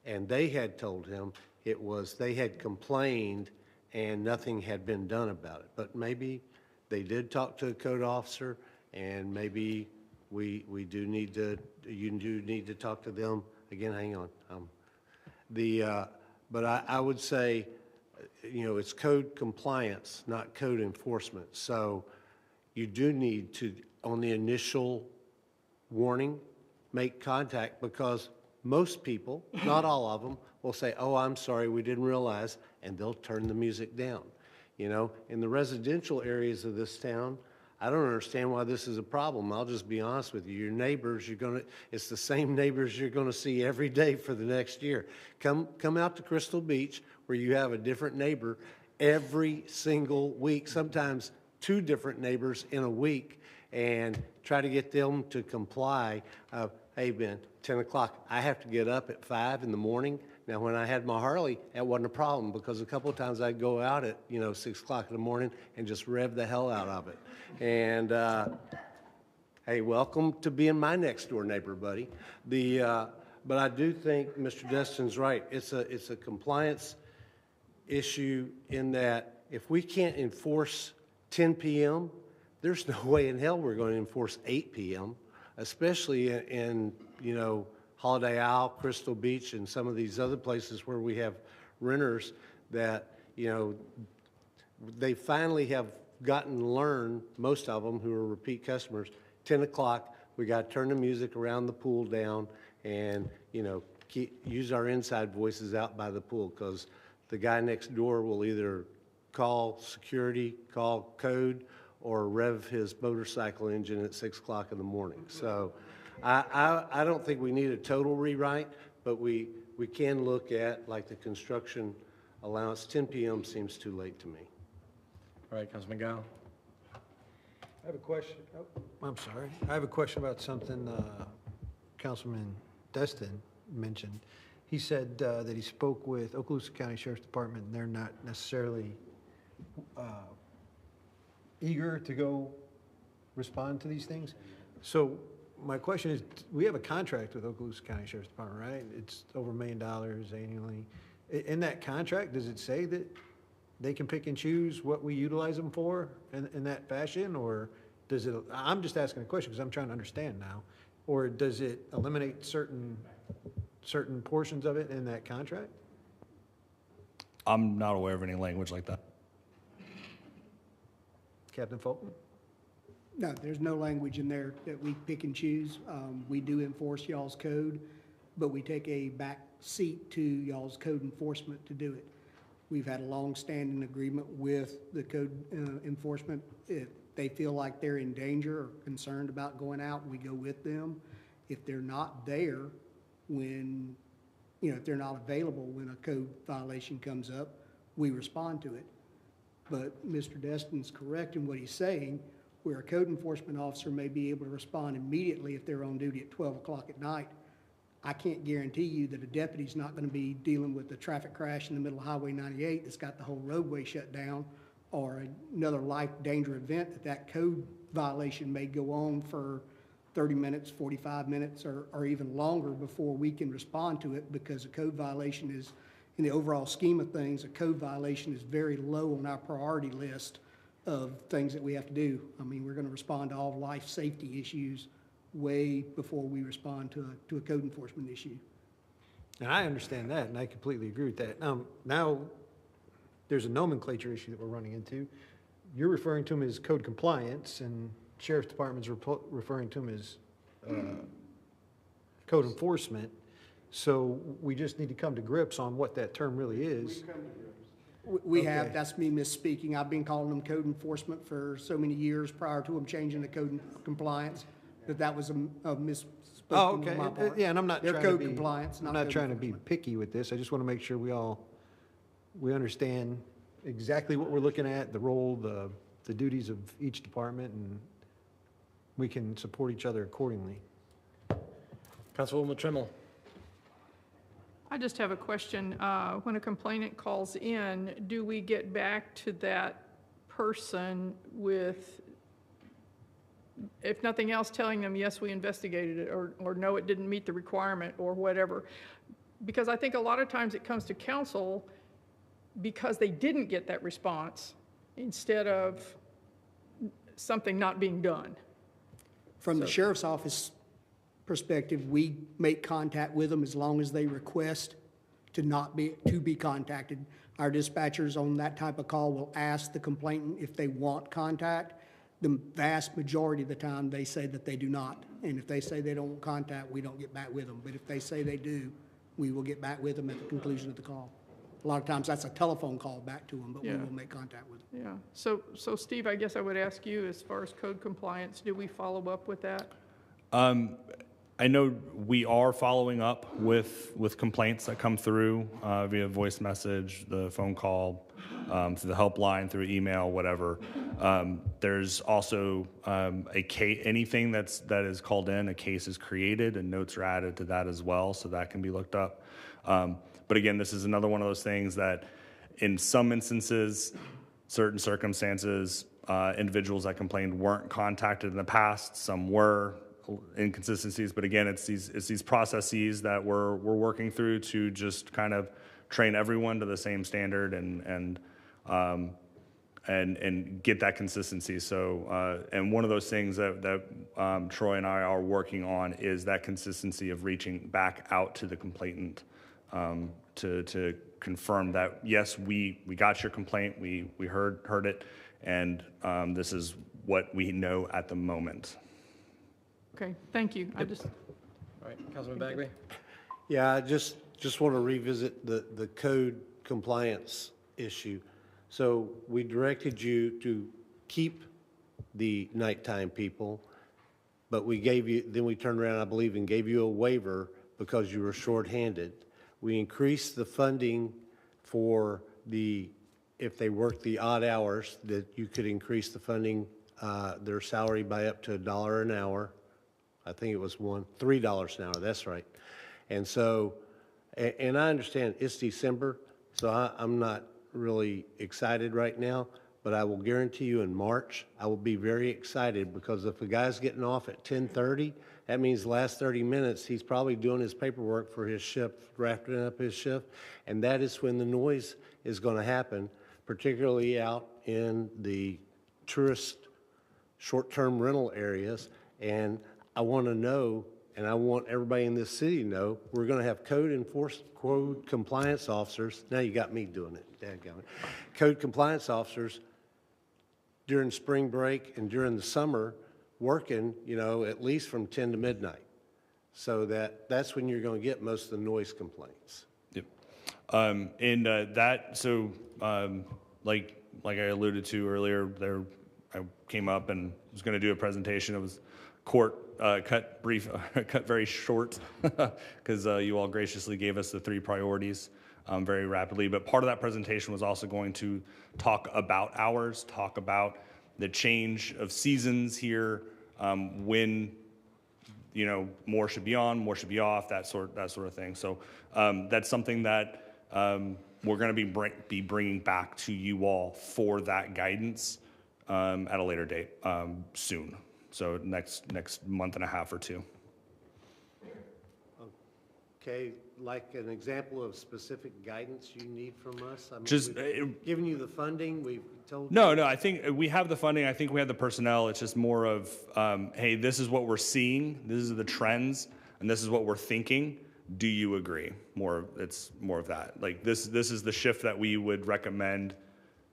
and they had told him it was they had complained and nothing had been done about it. But maybe they did talk to a code officer, and maybe we do need to, you do need to talk to them. Again, hang on. But I would say, you know, it's code compliance, not code enforcement. So you do need to, on the initial warning, make contact, because most people, not all of them, will say, oh, I'm sorry, we didn't realize, and they'll turn the music down. You know, in the residential areas of this town, I don't understand why this is a problem. I'll just be honest with you. Your neighbors, it's the same neighbors you're gonna see every day for the next year. Come out to Crystal Beach, where you have a different neighbor every single week, sometimes 2 different neighbors in a week, and try to get them to comply. Hey, Ben, 10 o'clock, I have to get up at 5 in the morning. Now, when I had my Harley, that wasn't a problem, because a couple of times I'd go out at, 6 o'clock in the morning and just rev the hell out of it. And, hey, welcome to being my next door neighbor, buddy. But I do think Mr. Destin's right. It's a compliance issue in that if we can't enforce 10 p.m., there's no way in hell we're going to enforce 8 p.m., especially in Holiday Isle, Crystal Beach, and some of these other places where we have renters that, they finally have learned, most of them who are repeat customers, 10 o'clock, we got to turn the music around the pool down and, use our inside voices out by the pool, because the guy next door will either call security, call code, or rev his motorcycle engine at 6 o'clock in the morning. So I don't think we need a total rewrite, but we can look at, like, the construction allowance. 10 p.m. seems too late to me. All right, Councilman Gao? I have a question. Oh, I'm sorry. I have a question about something Councilman Destin mentioned. He said that he spoke with Okaloosa County Sheriff's Department, and they're not necessarily eager to go respond to these things. So my question is, we have a contract with Okaloosa County Sheriff's Department, right? It's over $1 million annually. In that contract, does it say that they can pick and choose what we utilize them for in that fashion, or does it, I'm just asking a question because I'm trying to understand now, or does it eliminate certain portions of it in that contract? I'm not aware of any language like that. Captain Fulton? No, there's no language in there that we pick and choose. We do enforce y'all's code, but we take a back seat to y'all's code enforcement to do it. We've had a long-standing agreement with the code enforcement. If they feel like they're in danger or concerned about going out, we go with them. If they're not there when, if they're not available when a code violation comes up, we respond to it. But Mr. Destin's correct in what he's saying, where a code enforcement officer may be able to respond immediately if they're on duty at 12 o'clock at night. I can't guarantee you that a deputy's not going to be dealing with a traffic crash in the middle of Highway 98 that's got the whole roadway shut down, or another life danger event that code violation may go on for 30 minutes, 45 minutes, or even longer before we can respond to it, because a code violation is, in the overall scheme of things, a code violation is very low on our priority list of things that we have to do. I mean, we're going to respond to all life safety issues way before we respond to a code enforcement issue. And I understand that, and I completely agree with that. Now there's a nomenclature issue that we're running into. You're referring to them as code compliance, and Sheriff's Department's referring to them as code enforcement. So we just need to come to grips on what that term really is. We have, Okay. that's me misspeaking. I've been calling them code enforcement for so many years prior to them changing to code compliance, that was a Oh, misspoken okay. on my part. Yeah, and I'm not They're trying to code be, compliance, I'm not not code trying to be picky with this. I just want to make sure we understand exactly what we're looking at, the role, the duties of each department, and we can support each other accordingly. Councilwoman Trimmel. I just have a question. When a complainant calls in, do we get back to that person with, if nothing else, telling them, yes, we investigated it, or no, it didn't meet the requirement, or whatever? Because I think a lot of times it comes to council because they didn't get that response instead of something not being done. From the sheriff's office perspective, we make contact with them as long as they request to be contacted. Our dispatchers on that type of call will ask the complainant if they want contact. The vast majority of the time, they say that they do not. And if they say they don't want contact, we don't get back with them. But if they say they do, we will get back with them at the conclusion of the call. A lot of times, that's a telephone call back to them, but we Yeah. will make contact with them. Yeah. So Steve, I guess I would ask you, as far as code compliance, do we follow up with that? I know we are following up with complaints that come through via voice message, the phone call, through the helpline, through email, whatever. There's also a case, anything that is called in, a case is created and notes are added to that as well, so that can be looked up. But again, this is another one of those things that in some instances, certain circumstances, individuals that complained weren't contacted in the past, some were. Inconsistencies, but again, it's these processes that we're working through to just kind of train everyone to the same standard and get that consistency. So, and one of those things that Troy and I are working on is that consistency of reaching back out to the complainant to confirm that yes, we got your complaint, we heard it, and this is what we know at the moment. Okay, thank you. I just. All right, Councilman Bagby. Yeah, I just want to revisit the code compliance issue. So we directed you to keep the nighttime people, but then we turned around, I believe, and gave you a waiver because you were shorthanded. We increased the funding for if they work the odd hours, that you could increase the funding, their salary by up to $1 an hour. I think it was $3 an hour, that's right. And so, and I understand it's December, so I'm not really excited right now, but I will guarantee you in March, I will be very excited, because if a guy's getting off at 10:30, that means the last 30 minutes, he's probably doing his paperwork for his shift, drafting up his shift, and that is when the noise is going to happen, particularly out in the tourist short-term rental areas. And I want to know, and I want everybody in this city to know, we're going to have code compliance officers. Now you got me doing it, dadgummit. Code compliance officers during spring break and during the summer working, at least from 10 to midnight. So that's when you're going to get most of the noise complaints. Yep. Like I alluded to earlier, I came up and was going to do a presentation. It was cut very short because you all graciously gave us the 3 priorities very rapidly. But part of that presentation was also going to talk about hours, talk about the change of seasons here, when more should be on, more should be off, that sort of thing. So that's something that we're going to be bringing back to you all for that guidance at a later date soon. So next month and a half or 2. Okay, like an example of specific guidance you need from us? I mean, Just we've given you the funding, we've told you. No, I think we have the funding. I think we have the personnel. It's just more of, hey, this is what we're seeing. These are the trends, and this is what we're thinking. Do you agree? It's more of that. Like this is the shift that we would recommend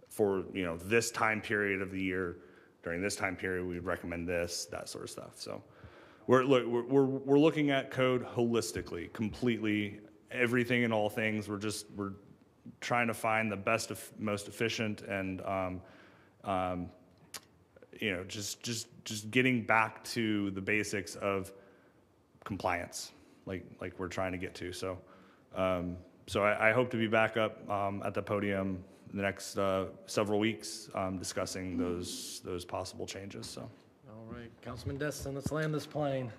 for this time period of the year. During this time period, we would recommend this, that sort of stuff. So we're looking at code holistically, completely, everything and all things. We're trying to find the best, most efficient, and just getting back to the basics of compliance, like we're trying to get to. So, I hope to be back up at the podium the next several weeks discussing those possible changes. So. All right, Councilman Destin, let's land this plane.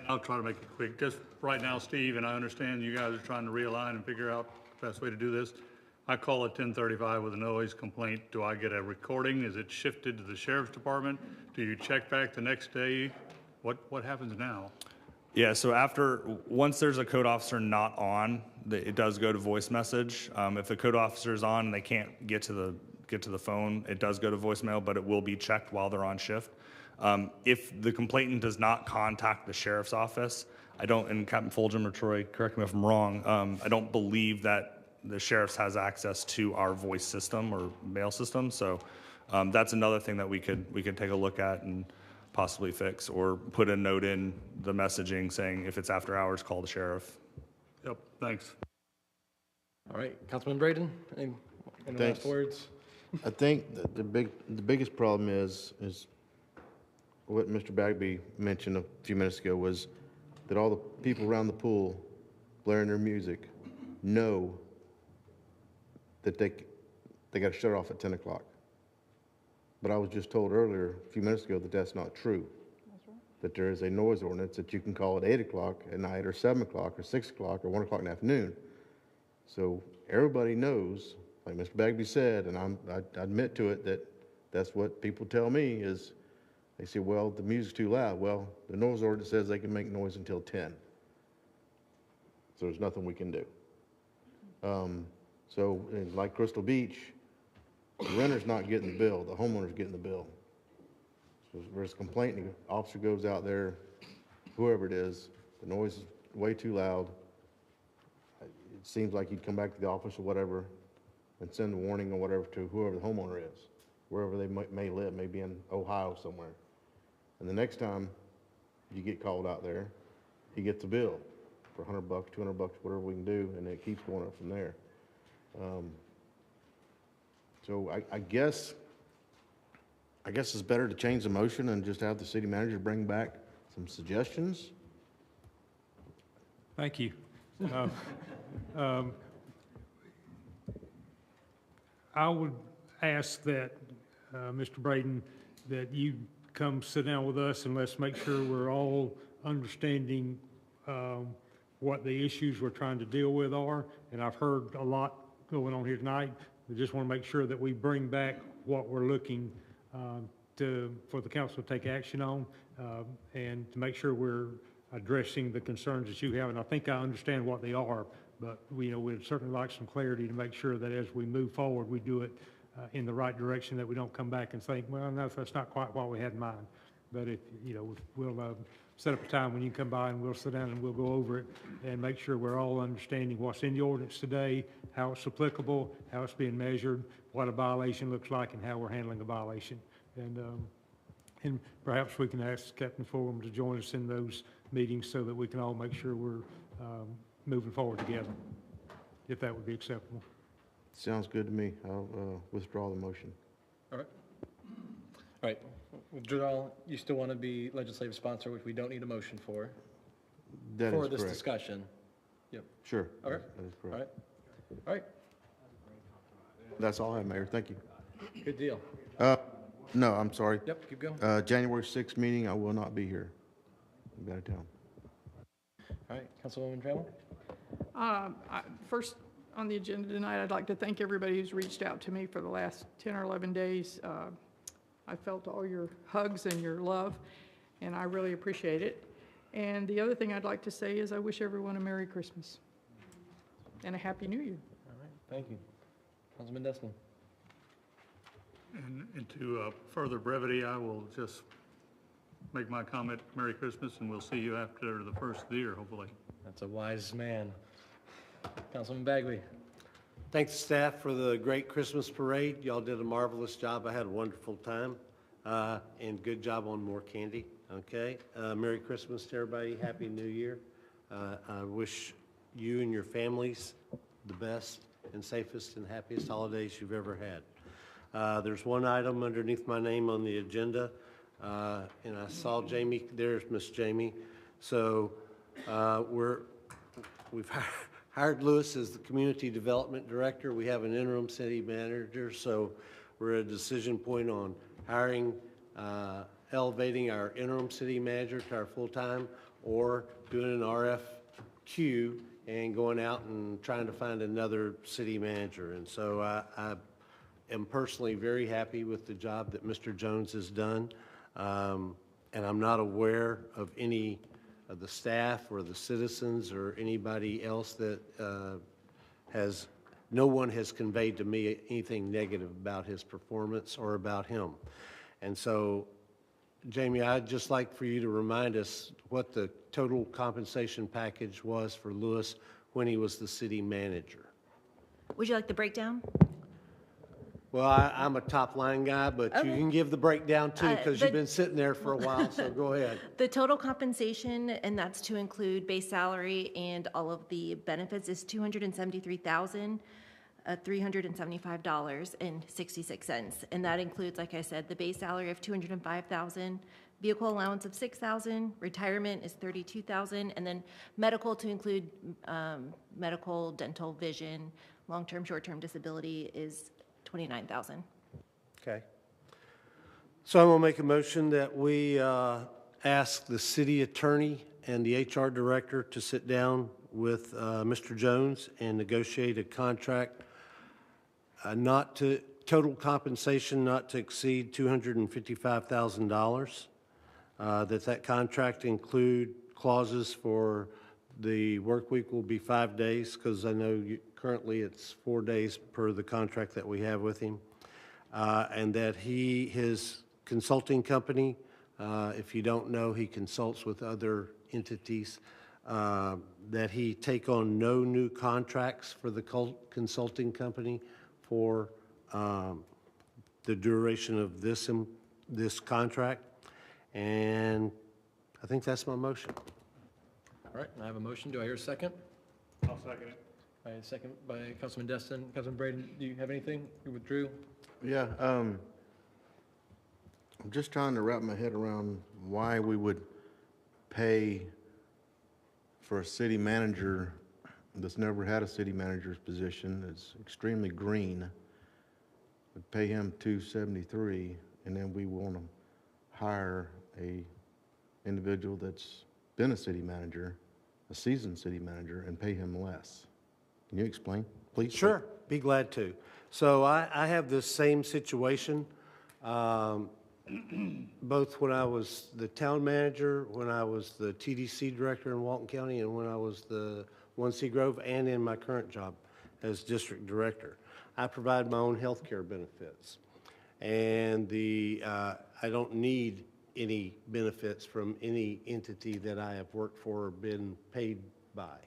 I'll try to make it quick. Just right now, Steve, and I understand you guys are trying to realign and figure out the best way to do this. I call it 1035 with a noise complaint. Do I get a recording? Is it shifted to the sheriff's department? Do you check back the next day? What happens now? Yeah, so once there's a code officer not on, it does go to voice message. If the code officer is on and they can't get to the phone, it does go to voicemail, but it will be checked while they're on shift. If the complainant does not contact the sheriff's office, and Captain Fulgham or Troy, correct me if I'm wrong, I don't believe that the sheriff's has access to our voice system or mail system. So that's another thing that we could take a look at and possibly fix, or put a note in the messaging saying if it's after hours, call the sheriff. Yep, thanks. All right, Councilman Braden, any last words? I think that the biggest problem is what Mr. Bagby mentioned a few minutes ago, was that all the people around the pool blaring their music know that they got to shut off at 10 o'clock. But I was just told earlier, a few minutes ago, that that's not true. That's right. That there is a noise ordinance that you can call at 8 o'clock at night, or 7 o'clock, or 6 o'clock, or 1 o'clock in the afternoon. So everybody knows, like Mr. Bagby said, and I admit to it, that that's what people tell me is, they say, well, the music's too loud. Well, the noise ordinance says they can make noise until 10. So there's nothing we can do. So like Crystal Beach, the renter's not getting the bill, the homeowner's getting the bill. So there's a complaint, the officer goes out there, whoever it is, the noise is way too loud. It seems like you'd come back to the office or whatever and send a warning or whatever to whoever the homeowner is, wherever they may live, maybe in Ohio somewhere. And the next time you get called out there, he gets a bill for $100, $200, whatever we can do, and it keeps going up from there. So I guess it's better to change the motion and just have the city manager bring back some suggestions. Thank you. I would ask that, Mr. Braden, that you come sit down with us and let's make sure we're all understanding what the issues we're trying to deal with are. And I've heard a lot going on here tonight. We just want to make sure that we bring back what we're looking for the council to take action on, and to make sure we're addressing the concerns that you have. And I think I understand what they are, but we'd certainly like some clarity to make sure that as we move forward, we do it in the right direction, that we don't come back and think, well, no, that's not quite what we had in mind. But if, we'll set up a time when you come by and we'll sit down and we'll go over it and make sure we're all understanding what's in the ordinance today, how it's applicable, how it's being measured, what a violation looks like, and how we're handling a violation. And perhaps we can ask Captain Fulgham to join us in those meetings so that we can all make sure we're moving forward together, if that would be acceptable. Sounds good to me. I'll withdraw the motion. All right. All right. Withdrawal, you still want to be legislative sponsor, which we don't need a motion for. That is for this correct. Discussion. Yep. Sure. Okay. That is correct. All right. All right. That's all I have, Mayor. Thank you. Good deal. No, I'm sorry. Yep, keep going. January 6th meeting, I will not be here. I'll be out of town. All right, Councilwoman Trammell? First on the agenda tonight, I'd like to thank everybody who's reached out to me for the last 10 or 11 days. I felt all your hugs and your love, and I really appreciate it. And the other thing I'd like to say is I wish everyone a Merry Christmas and a Happy New Year. All right, thank you. Councilman Destin. And to further brevity, I will just make my comment, Merry Christmas, and we'll see you after the first of the year, hopefully. That's a wise man. Councilman Bagley. Thanks, staff, for the great Christmas parade. Y'all did a marvelous job. I had a wonderful time, and good job on more candy. Okay, Merry Christmas to everybody, Happy New Year. I wish you and your families the best and safest and happiest holidays you've ever had. There's one item underneath my name on the agenda, and I saw Jamie, there's Miss Jamie. So we've hired Lewis as the Community Development Director. We have an interim city manager, so we're at a decision point on hiring, elevating our interim city manager to our full-time, or doing an RFQ and going out and trying to find another city manager. And so I am personally very happy with the job that Mr. Jones has done. And I'm not aware of any of the staff or the citizens or anybody else that no one has conveyed to me anything negative about his performance or about him. And so, Jamie, I'd just like for you to remind us what the total compensation package was for Lewis when he was the city manager. Would you like the breakdown? Well, I'm a top-line guy, but you can give the breakdown too, because you've been sitting there for a while, so go ahead. The total compensation, and that's to include base salary and all of the benefits, is $273,375.66. And that includes, like I said, the base salary of $205,000, vehicle allowance of $6,000, retirement is $32,000, and then medical to include medical, dental, vision, long-term, short-term disability is $29,000. Okay. So I'm going to make a motion that we ask the city attorney and the HR director to sit down with Mr. Jones and negotiate a contract total compensation not to exceed $255,000. That contract include clauses for the work week will be 5 days, because I know currently it's 4 days per the contract that we have with him. And that his consulting company, if you don't know, he consults with other entities, that he take on no new contracts for the consulting company for the duration of this contract. And I think that's my motion. All right, I have a motion. Do I hear a second? I'll second it. All right, second by Councilman Destin. Councilman Braden, do you have anything? You withdrew? Yeah, I'm just trying to wrap my head around why we would pay for a city manager that's never had a city manager's position, that's extremely green, would pay him $273, and then we want to hire a individual that's been a city manager, a seasoned city manager, and pay him less. Can you explain, please? Sure, be glad to. So I have this same situation, both when I was the town manager, when I was the TDC director in Walton County, and when I was the 1C Grove, and in my current job as district director. I provide my own health care benefits. And I don't need any benefits from any entity that I have worked for or been paid by.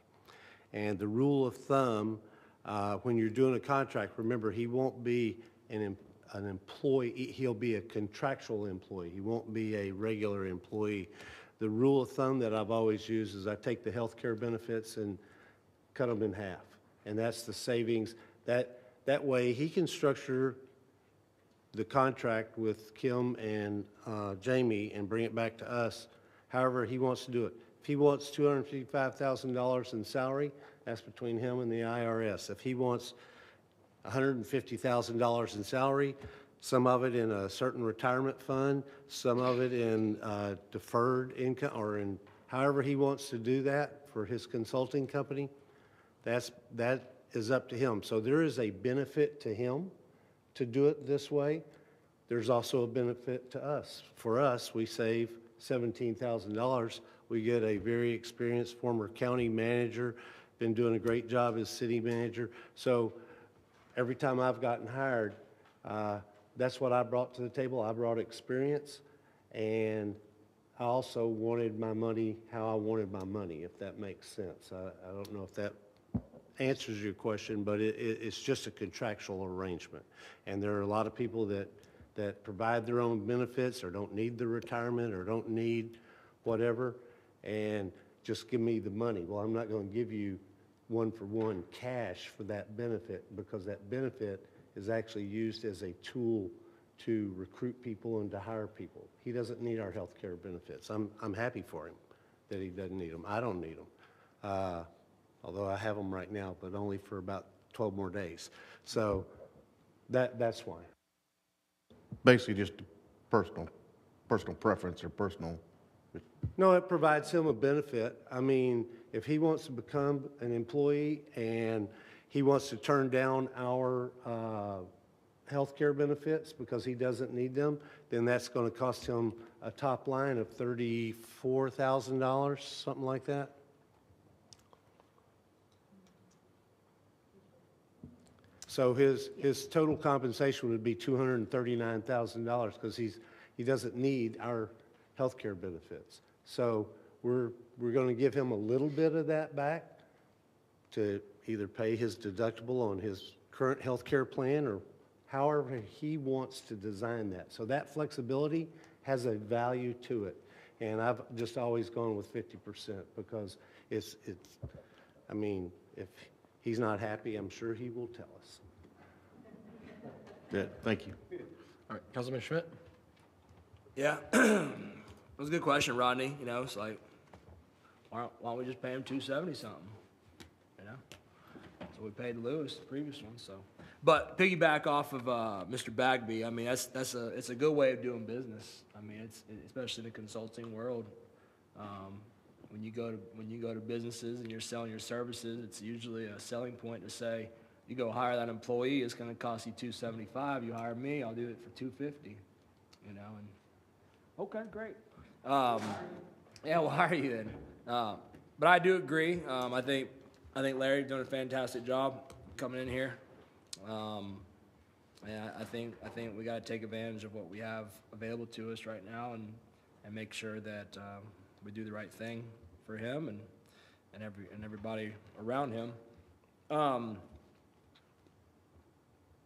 And the rule of thumb, when you're doing a contract, remember, he won't be an employee, he'll be a contractual employee. He won't be a regular employee. The rule of thumb that I've always used is I take the health care benefits and cut them in half. And that's the savings. That way he can structure the contract with Kim and Jamie and bring it back to us however he wants to do it. If he wants $255,000 in salary, that's between him and the IRS. If he wants $150,000 in salary, some of it in a certain retirement fund, some of it in deferred income, or in however he wants to do that for his consulting company, that is up to him. So there is a benefit to him to do it this way. There's also a benefit to us. For us, we save $17,000. We get a very experienced former county manager, been doing a great job as city manager. So every time I've gotten hired, that's what I brought to the table. I brought experience, and I also wanted my money how I wanted my money, if that makes sense. I don't know if that answers your question, but it's just a contractual arrangement. And there are a lot of people that that provide their own benefits or don't need the retirement or don't need whatever, and just give me the money. Well, I'm not going to give you one-for-one cash for that benefit, because that benefit is actually used as a tool to recruit people and to hire people. He doesn't need our health care benefits. I'm happy for him that he doesn't need them. I don't need them, although I have them right now, but only for about 12 more days. So that's why. Basically just personal preference or personal. No, it provides him a benefit. I mean, if he wants to become an employee and he wants to turn down our health care benefits because he doesn't need them, then that's going to cost him a top line of $34,000, something like that. So his total compensation would be $239,000 because he doesn't need our health care benefits. So we're going to give him a little bit of that back to either pay his deductible on his current health care plan or however he wants to design that. So that flexibility has a value to it. And I've just always gone with 50% because I mean, if he's not happy, I'm sure he will tell us. Yeah, thank you. All right, Councilman Schmidt? Yeah, it was a good question, Rodney. You know, it's like, why don't we just pay him $270 something? You know, so we paid Lewis, the previous one. So, but piggyback off of Mr. Bagby, I mean, it's a good way of doing business. I mean, it's especially in the consulting world. When you go to businesses and you're selling your services, it's usually a selling point to say, you go hire that employee, it's going to cost you $275. You hire me, I'll do it for $250. You know, and okay, great. Yeah, we'll hire you then. But I do agree. I think Larry's doing a fantastic job coming in here. Yeah, I think we got to take advantage of what we have available to us right now and make sure that we do the right thing for him and everybody around him.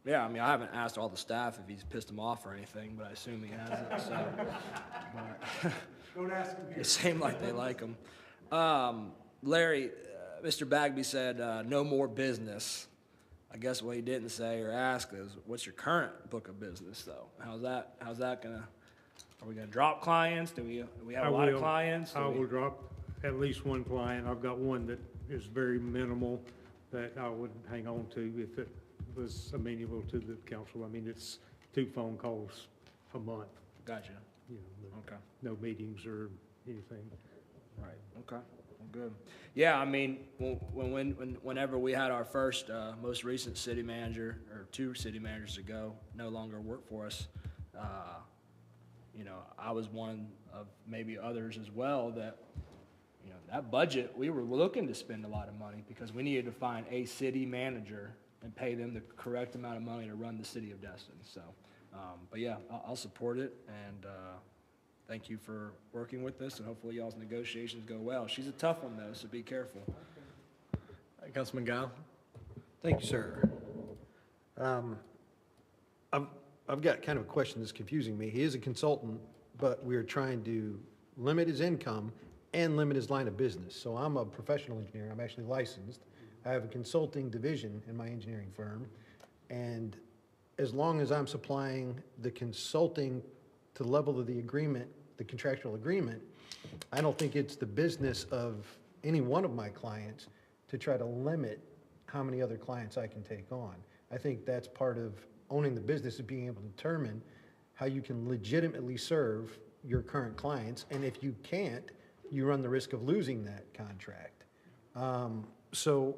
Yeah, I mean, I haven't asked all the staff if he's pissed them off or anything, but I assume he hasn't. So, but Don't ask him here. it seemed like they like him. Larry, Mr. Bagby said no more business. I guess what he didn't say or ask is, what's your current book of business, though? How's that gonna? Are we gonna drop clients? Do we have a lot of clients? I will drop at least one client. I've got one that is very minimal that I would hang on to if it was amenable to the council. I mean, it's 2 phone calls a month. Gotcha. You know, Okay. no meetings or anything. Right. Okay. Well, good. Yeah. I mean, whenever we had our first, most recent city manager, or 2 city managers ago, no longer work for us. You know, I was one of maybe others as well that, you know, that budget, we were looking to spend a lot of money because we needed to find a city manager and pay them the correct amount of money to run the city of Destin. So, but yeah, I'll support it, and thank you for working with us, and hopefully y'all's negotiations go well. She's a tough one, though, so be careful. Councilman Gile? Thank you, sir. I've got kind of a question that's confusing me. He is a consultant, but we're trying to limit his income and limit his line of business. So I'm a professional engineer. I'm actually licensed. I have a consulting division in my engineering firm. And as long as I'm supplying the consulting to the level of the agreement, the contractual agreement, I don't think it's the business of any one of my clients to try to limit how many other clients I can take on. I think that's part of owning the business, is being able to determine how you can legitimately serve your current clients. And if you can't, you run the risk of losing that contract. So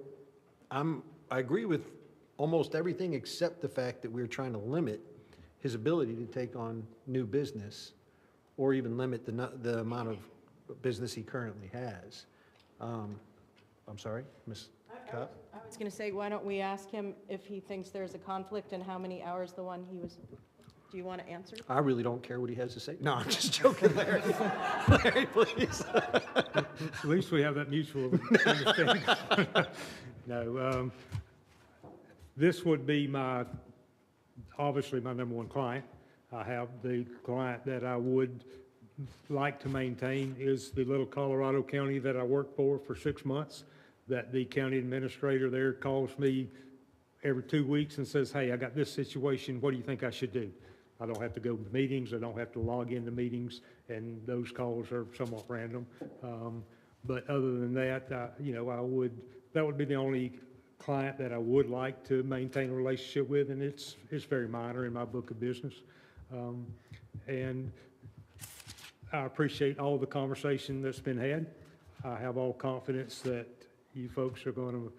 I agree with almost everything except the fact that we're trying to limit his ability to take on new business or even limit the amount of business he currently has. I'm sorry, Ms. Kopp? I was going to say, why don't we ask him if he thinks there's a conflict and how many hours the one he was, do you want to answer? I really don't care what he has to say. No, I'm just joking, Larry. Larry, please. At least we have that mutual understanding. No, this would be obviously my number one client. I have the client that I would like to maintain is the little Colorado county that I worked for 6 months, that the county administrator there calls me every 2 weeks and says, hey, I got this situation, what do you think I should do? I don't have to go to meetings, I don't have to log into meetings, and those calls are somewhat random. But other than that, that would be the only client that I would like to maintain a relationship with, and it's very minor in my book of business. And I appreciate all the conversation that's been had. I have all confidence that you folks are going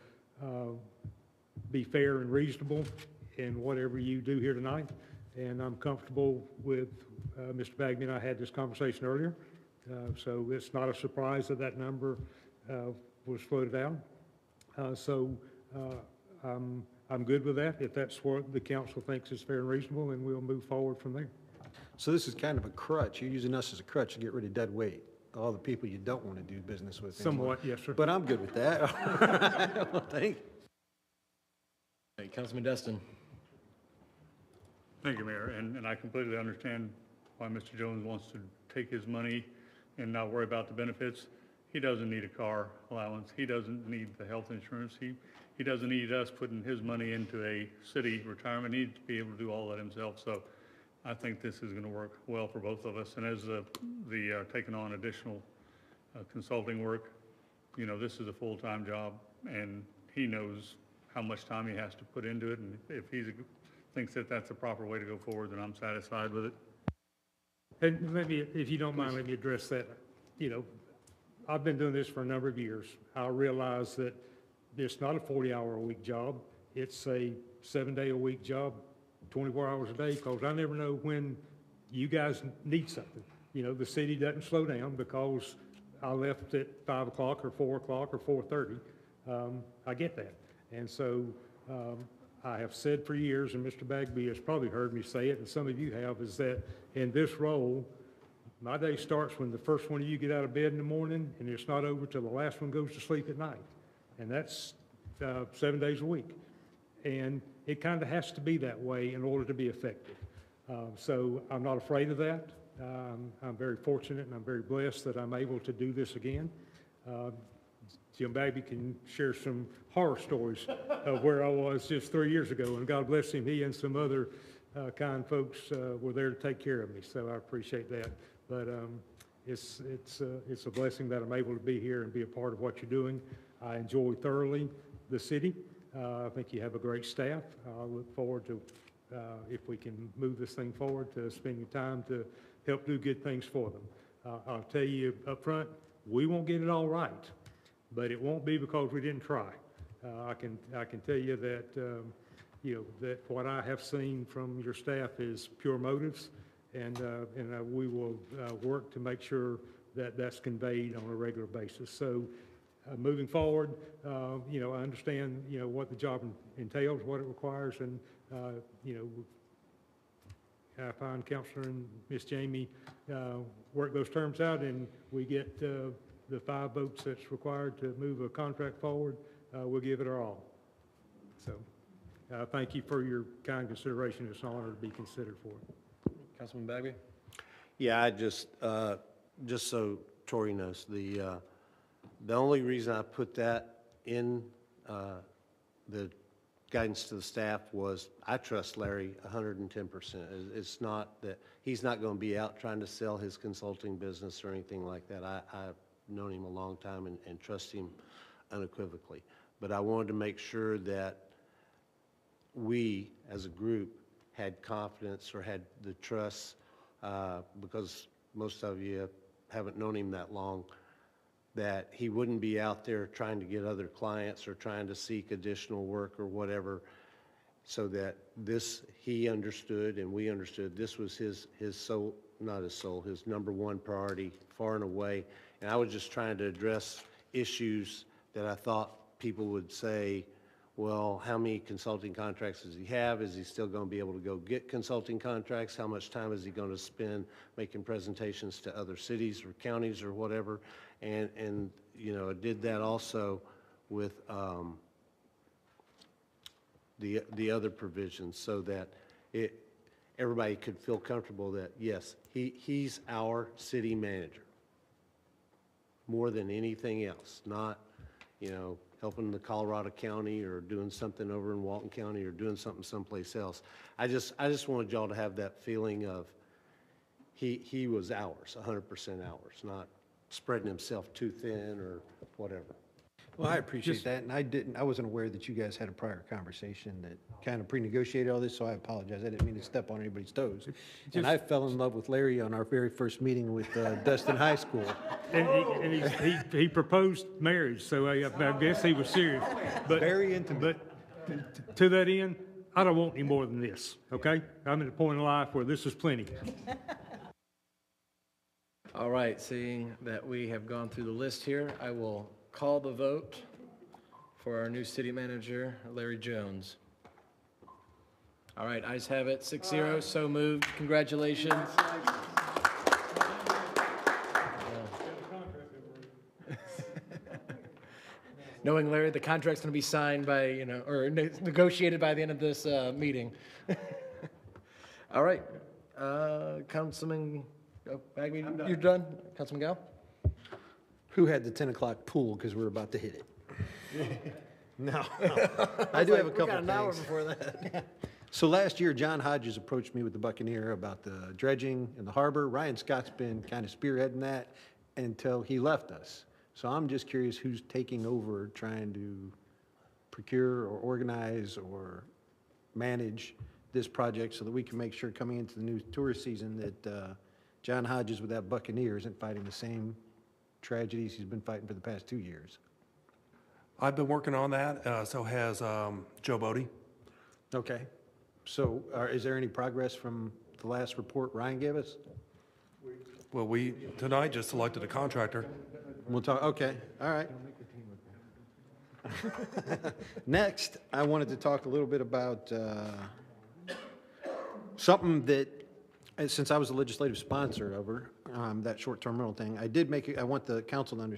to be fair and reasonable in whatever you do here tonight. And I'm comfortable with Mr. Bagby and I had this conversation earlier. So it's not a surprise that that number was floated out. I'm good with that, if that's what the council thinks is fair and reasonable, and we'll move forward from there. So this is kind of a crutch. You're using us as a crutch to get rid of dead weight, all the people you don't want to do business with anymore. Somewhat, yes, sir. But I'm good with that. Well, thank you. Hey, Councilman Destin. Thank you, Mayor, and I completely understand why Mr. Jones wants to take his money and not worry about the benefits. He doesn't need a car allowance. He doesn't need the health insurance. He doesn't need us putting his money into a city retirement. He needs to be able to do all that himself. So I think this is going to work well for both of us. And as the taking on additional consulting work, this is a full-time job, and he knows how much time he has to put into it. And if he thinks that that's the proper way to go forward, then I'm satisfied with it. And maybe, if you don't mind, let me address that. I've been doing this for a number of years. I realize that it's not a 40-hour-a-week job. It's a 7-day-a-week job, 24 hours a day, because I never know when you guys need something. The city doesn't slow down because I left at 5 o'clock or 4 o'clock or 4:30. I get that. And so I have said for years, and Mr. Bagby has probably heard me say it, and some of you have, is that in this role, my day starts when the first one of you get out of bed in the morning, and it's not over till the last one goes to sleep at night. And that's 7 days a week. And it kind of has to be that way in order to be effective. So I'm not afraid of that. I'm very fortunate and I'm very blessed that I'm able to do this again. Jim Bagby can share some horror stories of where I was just 3 years ago, and God bless him, he and some other kind folks were there to take care of me, so I appreciate that. But it's a blessing that I'm able to be here and be a part of what you're doing. I enjoy thoroughly the city. I think you have a great staff. I look forward to, if we can move this thing forward, to spending time to help do good things for them. I'll tell you up front, we won't get it all right, but it won't be because we didn't try. I can tell you that that what I have seen from your staff is pure motives, and we will work to make sure that that's conveyed on a regular basis. So moving forward, I understand what the job entails, what it requires, and I find Councilor and Miss Jamie work those terms out, and we get the 5 votes that's required to move a contract forward. We'll give it our all. So thank you for your kind consideration. It's an honor to be considered for it. Councilman Bagby? Yeah, I just so Tori knows, the only reason I put that in the guidance to the staff was I trust Larry 110%. It's not that he's not going to be out trying to sell his consulting business or anything like that. I've known him a long time and trust him unequivocally. But I wanted to make sure that we, as a group, had confidence or had the trust, because most of you haven't known him that long, that he wouldn't be out there trying to get other clients or trying to seek additional work or whatever, so that he understood and we understood this was his soul, not his soul, his number one priority, far and away. And I was just trying to address issues that I thought people would say, well, how many consulting contracts does he have? Is he still going to be able to go get consulting contracts? How much time is he going to spend making presentations to other cities or counties or whatever? And I did that also with the other provisions, so that everybody could feel comfortable that, yes, he's our city manager. More than anything else, not, helping the Colorado County or doing something over in Walton County or doing something someplace else. I just wanted y'all to have that feeling of he was ours, 100% ours, not spreading himself too thin or whatever. Well, I appreciate that, and I wasn't aware that you guys had a prior conversation that kind of pre-negotiated all this, so I apologize. I didn't mean to step on anybody's toes. And I fell in love with Larry on our very first meeting with Dustin High School. And he proposed marriage, so I guess he was serious. But, Very intimate. But to that end, I don't want any more than this, okay? I'm at a point in life where this is plenty. All right, seeing that we have gone through the list here, I will call the vote for our new city manager, Larry Jones. All right, ayes have it, 6-0, so moved. Congratulations. Knowing Larry, the contract's going to be signed by, or negotiated by the end of this meeting. All right, Councilman Bagby, you're done? Councilman Gal? Who had the 10 o'clock pool, because we're about to hit it. No. I do have a couple We got an hour things. before that. So last year, John Hodges approached me with the Buccaneer about the dredging in the harbor. Ryan Scott's been kind of spearheading that until he left us. So I'm just curious who's taking over trying to procure or organize or manage this project so that we can make sure coming into the new tourist season that John Hodges with that Buccaneer isn't fighting the same tragedies he's been fighting for the past 2 years. I've been working on that, so has Joe Bodie. Okay. So is there any progress from the last report Ryan gave us? Well, we tonight just selected a contractor. We'll talk, okay, all right. Next, I wanted to talk a little bit about something that, since I was a legislative sponsor over that short-term rental thing, I want the council to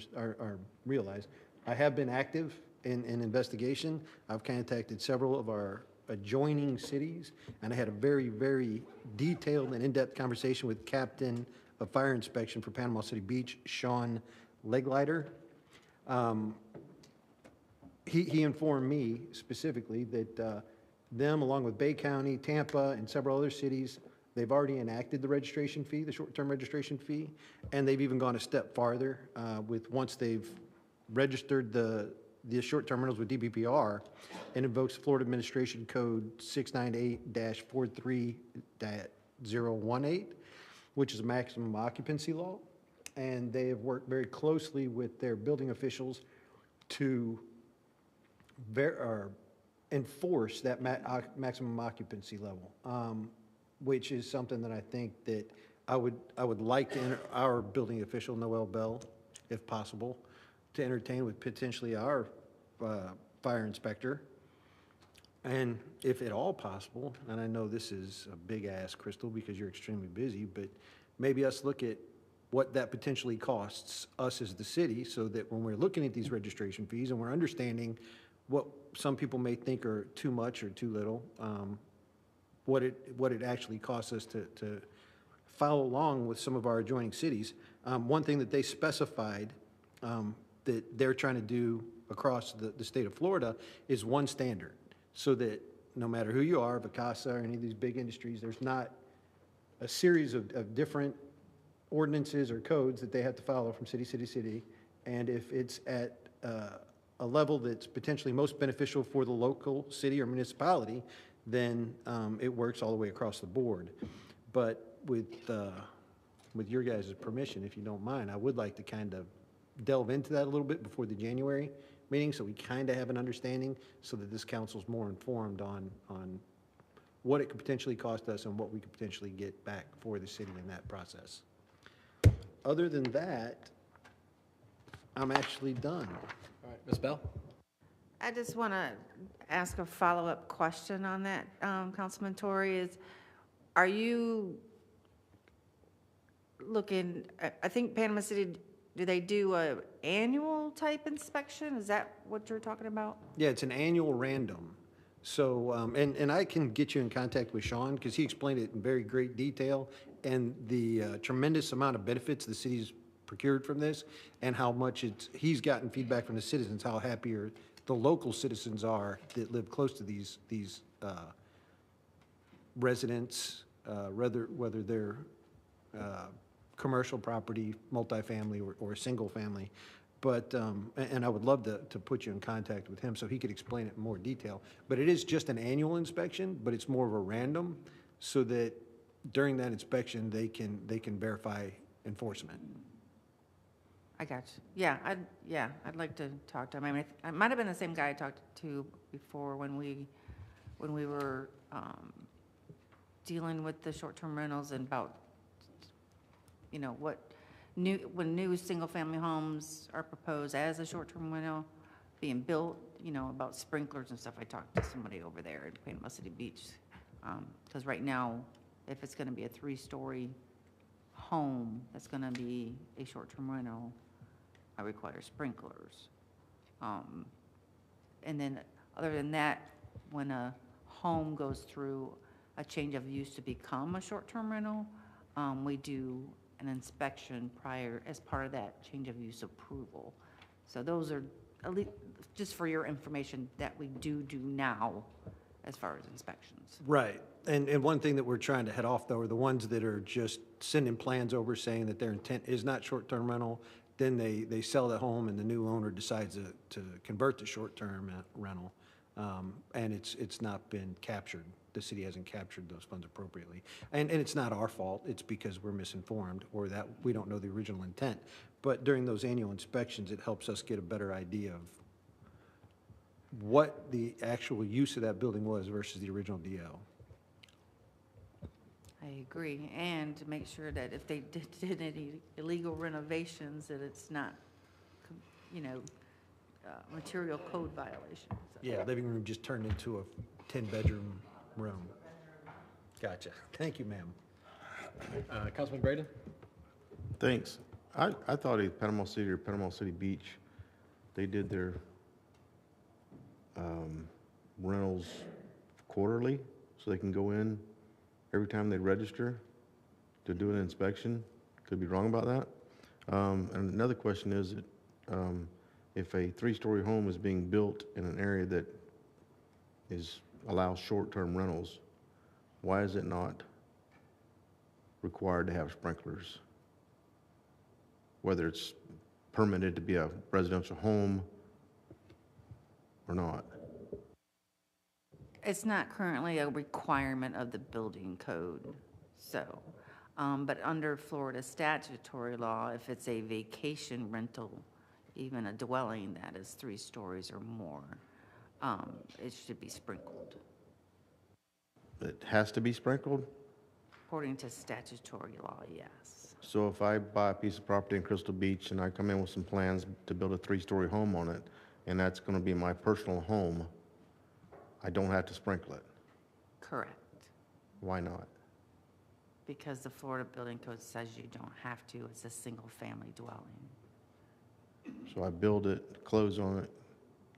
realize, I have been active in investigation. I've contacted several of our adjoining cities, and I had a very, very detailed and in-depth conversation with Captain of Fire Inspection for Panama City Beach, Sean Legleiter. He informed me specifically that them, along with Bay County, Tampa, and several other cities, they've already enacted the registration fee, the short-term registration fee, and they've even gone a step farther with once they've registered the short-term rentals with DBPR, and invokes Florida Administration Code 698-43-018, which is a maximum occupancy law. And they have worked very closely with their building officials to enforce that maximum occupancy level, which is something that I think that I would like to our building official, Noel Bell, if possible, to entertain with potentially our fire inspector. And if at all possible, and I know this is a big ask, Crystal, because you're extremely busy, but maybe us look at what that potentially costs us as the city, so that when we're looking at these registration fees and we're understanding what some people may think are too much or too little, what it actually costs us to follow along with some of our adjoining cities. One thing that they specified that they're trying to do across the state of Florida is one standard, so that no matter who you are, Vacasa or any of these big industries, there's not a series of different ordinances or codes that they have to follow from city to city. And if it's at a level that's potentially most beneficial for the local city or municipality, then it works all the way across the board. But with your guys' permission, if you don't mind, I would like to kind of delve into that a little bit before the January meeting, so we kind of have an understanding, so that this council's more informed on what it could potentially cost us and what we could potentially get back for the city in that process. Other than that, I'm actually done. All right, Ms. Bell? I just want to ask a follow-up question on that, Councilman Torrey, are you looking, I think Panama City, do they do a annual type inspection? Is that what you're talking about? Yeah, it's an annual random. So, and I can get you in contact with Sean, because he explained it in very great detail, and the tremendous amount of benefits the city's procured from this, and how much he's gotten feedback from the citizens, how happier the local citizens are that live close to these residents, whether they're commercial property, multifamily, or single family. But, and I would love to put you in contact with him so he could explain it in more detail. But it is just an annual inspection, but it's more of a random, so that during that inspection, they can verify enforcement. I got you. Yeah, I'd like to talk to him. I mean, it might have been the same guy I talked to before when we were dealing with the short-term rentals and about, you know, when new single-family homes are proposed as a short-term rental being built, you know, about sprinklers and stuff. I talked to somebody over there in Panama City Beach. Because right now, if it's going to be a 3-story home that's going to be a short-term rental, I require sprinklers. And then, other than that, when a home goes through a change of use to become a short-term rental, we do an inspection prior, as part of that change of use approval. So those are, at least, just for your information, that we do now as far as inspections. Right. And one thing that we're trying to head off, though, are the ones that are just sending plans over saying that their intent is not short-term rental. Then they sell the home and the new owner decides to convert to short-term rental. And it's not been captured. The city hasn't captured those funds appropriately. And it's not our fault. It's because we're misinformed, or that we don't know the original intent. But during those annual inspections, it helps us get a better idea of what the actual use of that building was versus the original DO. I agree, and to make sure that if they did any illegal renovations, that it's not, you know, material code violations. Yeah, living room just turned into a 10-bedroom room. Gotcha. Thank you, ma'am. Councilman Braden? Thanks. I thought at Panama City or Panama City Beach, they did their rentals quarterly, so they can go in every time they register to do an inspection. Could be wrong about that. And another question is that if a 3-story home is being built in an area that allows short-term rentals, why is it not required to have sprinklers? Whether it's permitted to be a residential home or not. It's not currently a requirement of the building code, so, but under Florida statutory law, if it's a vacation rental, even a dwelling that is 3 stories or more, it should be sprinkled, It has to be sprinkled? according to statutory law, yes. So if I buy a piece of property in Crystal Beach and I come in with some plans to build a 3-story home on it, and that's going to be my personal home, I don't have to sprinkle it? Correct, Why not? because the Florida building code says you don't have to, it's a single-family dwelling. So I build it, close on it,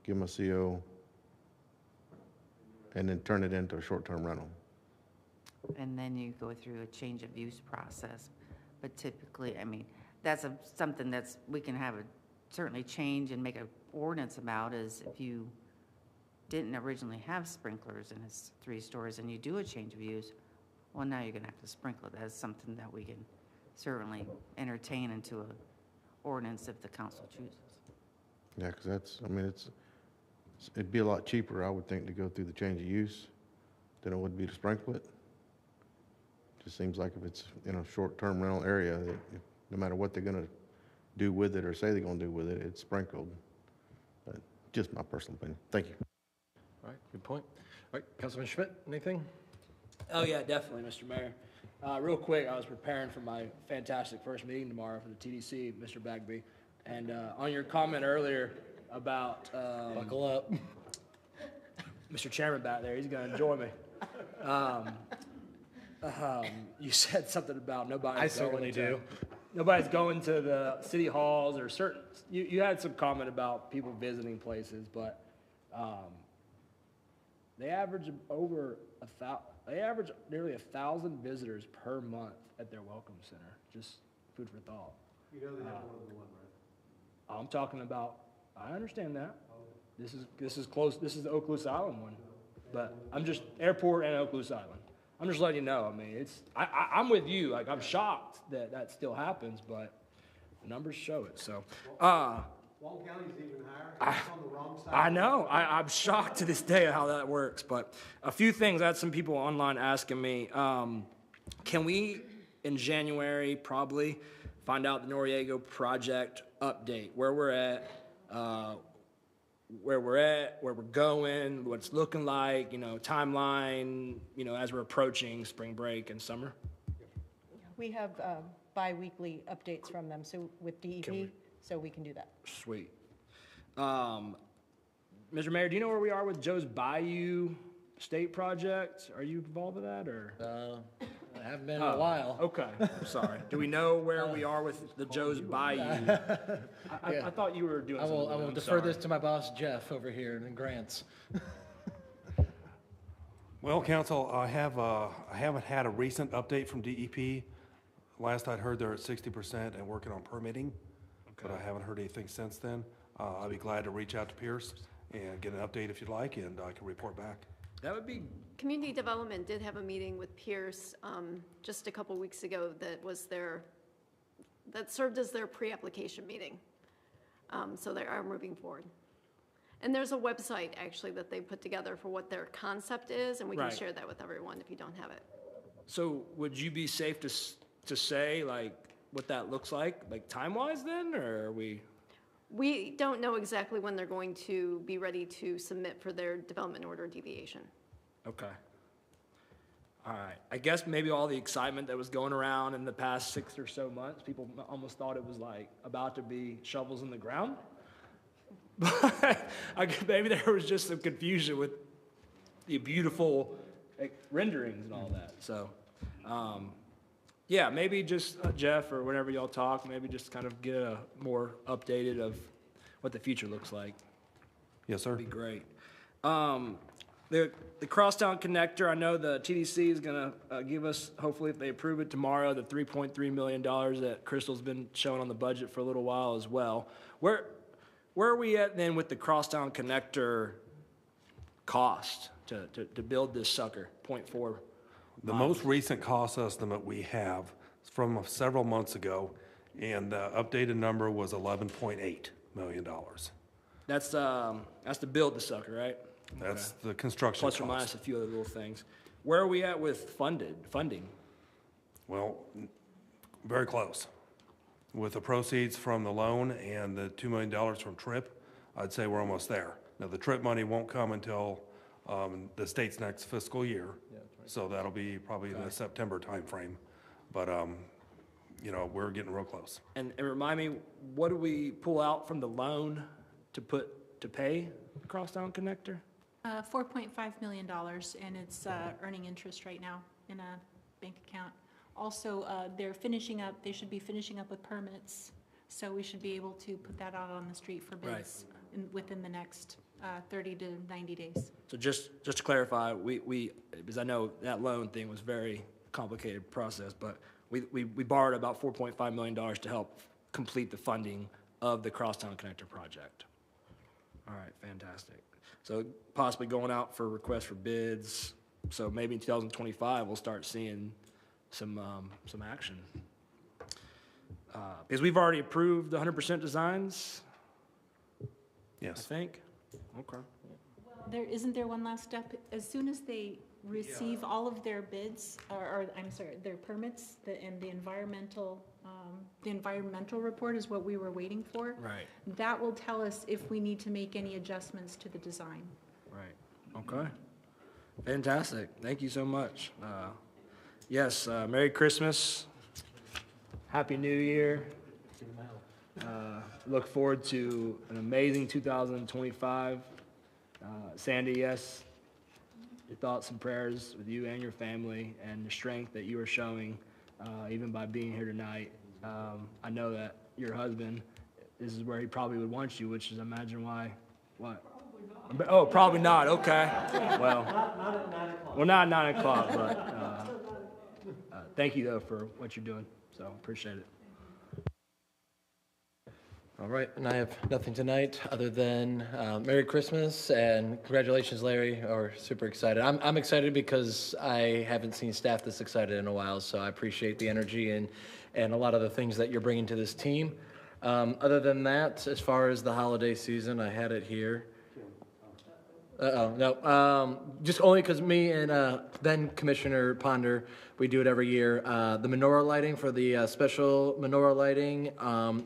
give them a CO, and then turn it into a short-term rental? And then you go through a change of use process. But typically, I mean, that's something that's, we can have certainly change and make an ordinance about, is if you didn't originally have sprinklers and it's 3 stories and you do a change of use, well, now you're gonna have to sprinkle it. That's something that we can certainly entertain into a ordinance if the council chooses. Yeah, because that's, I mean, it'd be a lot cheaper, I would think, to go through the change of use than it would be to sprinkle it. Just seems like if it's in a short-term rental area, no matter what they're gonna do with it or say they're gonna do with it, it's sprinkled. But just my personal opinion. Thank you. All right, good point. All right, Councilman Schmidt, anything? Oh, yeah, definitely, Mr. Mayor. Real quick, I was preparing for my fantastic first meeting tomorrow for the TDC, Mr. Bagby. And on your comment earlier about... Buckle up. Mr. Chairman back there, he's going to enjoy me. You said something about nobody's nobody's going to the city halls or certain... You had some comment about people visiting places, but They average they average nearly 1,000 visitors per month at their welcome center. Just food for thought. You know they have more than one, right? I'm talking about, I understand that. This is close, this is the Okaloosa Island one. But I'm just, airport and Okaloosa Island. I'm just letting you know, I mean, I'm with you, like, I'm shocked that that still happens, but the numbers show it, so. Walton County's even higher, it's on the wrong side. I know, I'm shocked to this day how that works, but a few things, I had some people online asking me, can we, in January, probably, find out the Noriego project update, where we're at, where we're going, what it's looking like, timeline, as we're approaching spring break and summer? We have bi-weekly updates from them, so with DEP, so we can do that. Sweet. Mr. Mayor, do you know where we are with Joe's Bayou State project? Are you involved with that, or? I haven't been in a while. Okay, I'm sorry. Do we know where we are with the Joe's Bayou? I thought you were doing I something. will I'm defer sorry. this to my boss, Jeff, over here in Grants. Well, council, I haven't had a recent update from DEP. Last I'd heard they're at 60% and working on permitting, but I haven't heard anything since then. I'd be glad to reach out to Pierce and get an update if you'd like, and I can report back. That would be. Community Development did have a meeting with Pierce just a couple weeks ago that served as their pre-application meeting. So they are moving forward. And there's a website actually that they put together for what their concept is, and we can Right. share that with everyone if you don't have it. So would you be safe to say, like, what that looks like time-wise then, or are we? We don't know exactly when they're going to be ready to submit for their development order deviation. Okay. All right. I guess maybe all the excitement that was going around in the past 6 or so months, people almost thought it was like about to be shovels in the ground. But maybe there was just some confusion with the beautiful renderings and all that. So, yeah, maybe just Jeff or whenever y'all talk, maybe just kind of get a more updated of what the future looks like. Yes, sir. That'd be great. The Crosstown Connector, I know the TDC is going to give us, hopefully if they approve it tomorrow, the $3.3 million that Crystal's been showing on the budget for a little while as well. Where are we at then with the Crosstown Connector cost to build this sucker, 0.4? The most recent cost estimate we have is from several months ago, and the updated number was $11.8 million. That's to build the sucker, right? That's the construction Plus or cost. minus a few other little things. Where are we at with funding? Well, very close. With the proceeds from the loan and the $2 million from TRIP, I'd say we're almost there. Now, the TRIP money won't come until the state's next fiscal year, so that'll be probably in the September timeframe. But, we're getting real close. And remind me, what do we pull out from the loan to pay the Crosstown Connector? $4.5 million, and it's earning interest right now in a bank account. Also, they should be finishing up with permits, so we should be able to put that out on the street for bids within the next 30 to 90 days. So just to clarify, we because I know that loan thing was very complicated process, but we borrowed about $4.5 million to help complete the funding of the Crosstown Connector project. All right, fantastic. So possibly going out for requests for bids. So maybe in 2025, we'll start seeing some action. Because we've already approved the 100% designs. Yes. I think. Okay. Isn't there one last step? As soon as they receive all of their bids, or I'm sorry, their permits, and the environmental report is what we were waiting for. Right. That will tell us if we need to make any adjustments to the design. Right. Okay. Fantastic. Thank you so much. Yes, Merry Christmas. Happy New Year. Look forward to an amazing 2025. Sandy, yes, your thoughts and prayers with you and your family and the strength that you are showing, even by being here tonight. I know that your husband, this is where he probably would want you, which is, imagine why, what? Oh, probably not, okay. Well, not at 9 o'clock, but thank you, though, for what you're doing, so appreciate it. All right, and I have nothing tonight other than Merry Christmas and congratulations, Larry. We're super excited. I'm excited because I haven't seen staff this excited in a while, so I appreciate the energy and a lot of the things that you're bringing to this team. Other than that, as far as the holiday season, I had it here. No, just only because me and then Commissioner Ponder, we do it every year. The menorah lighting for the special menorah lighting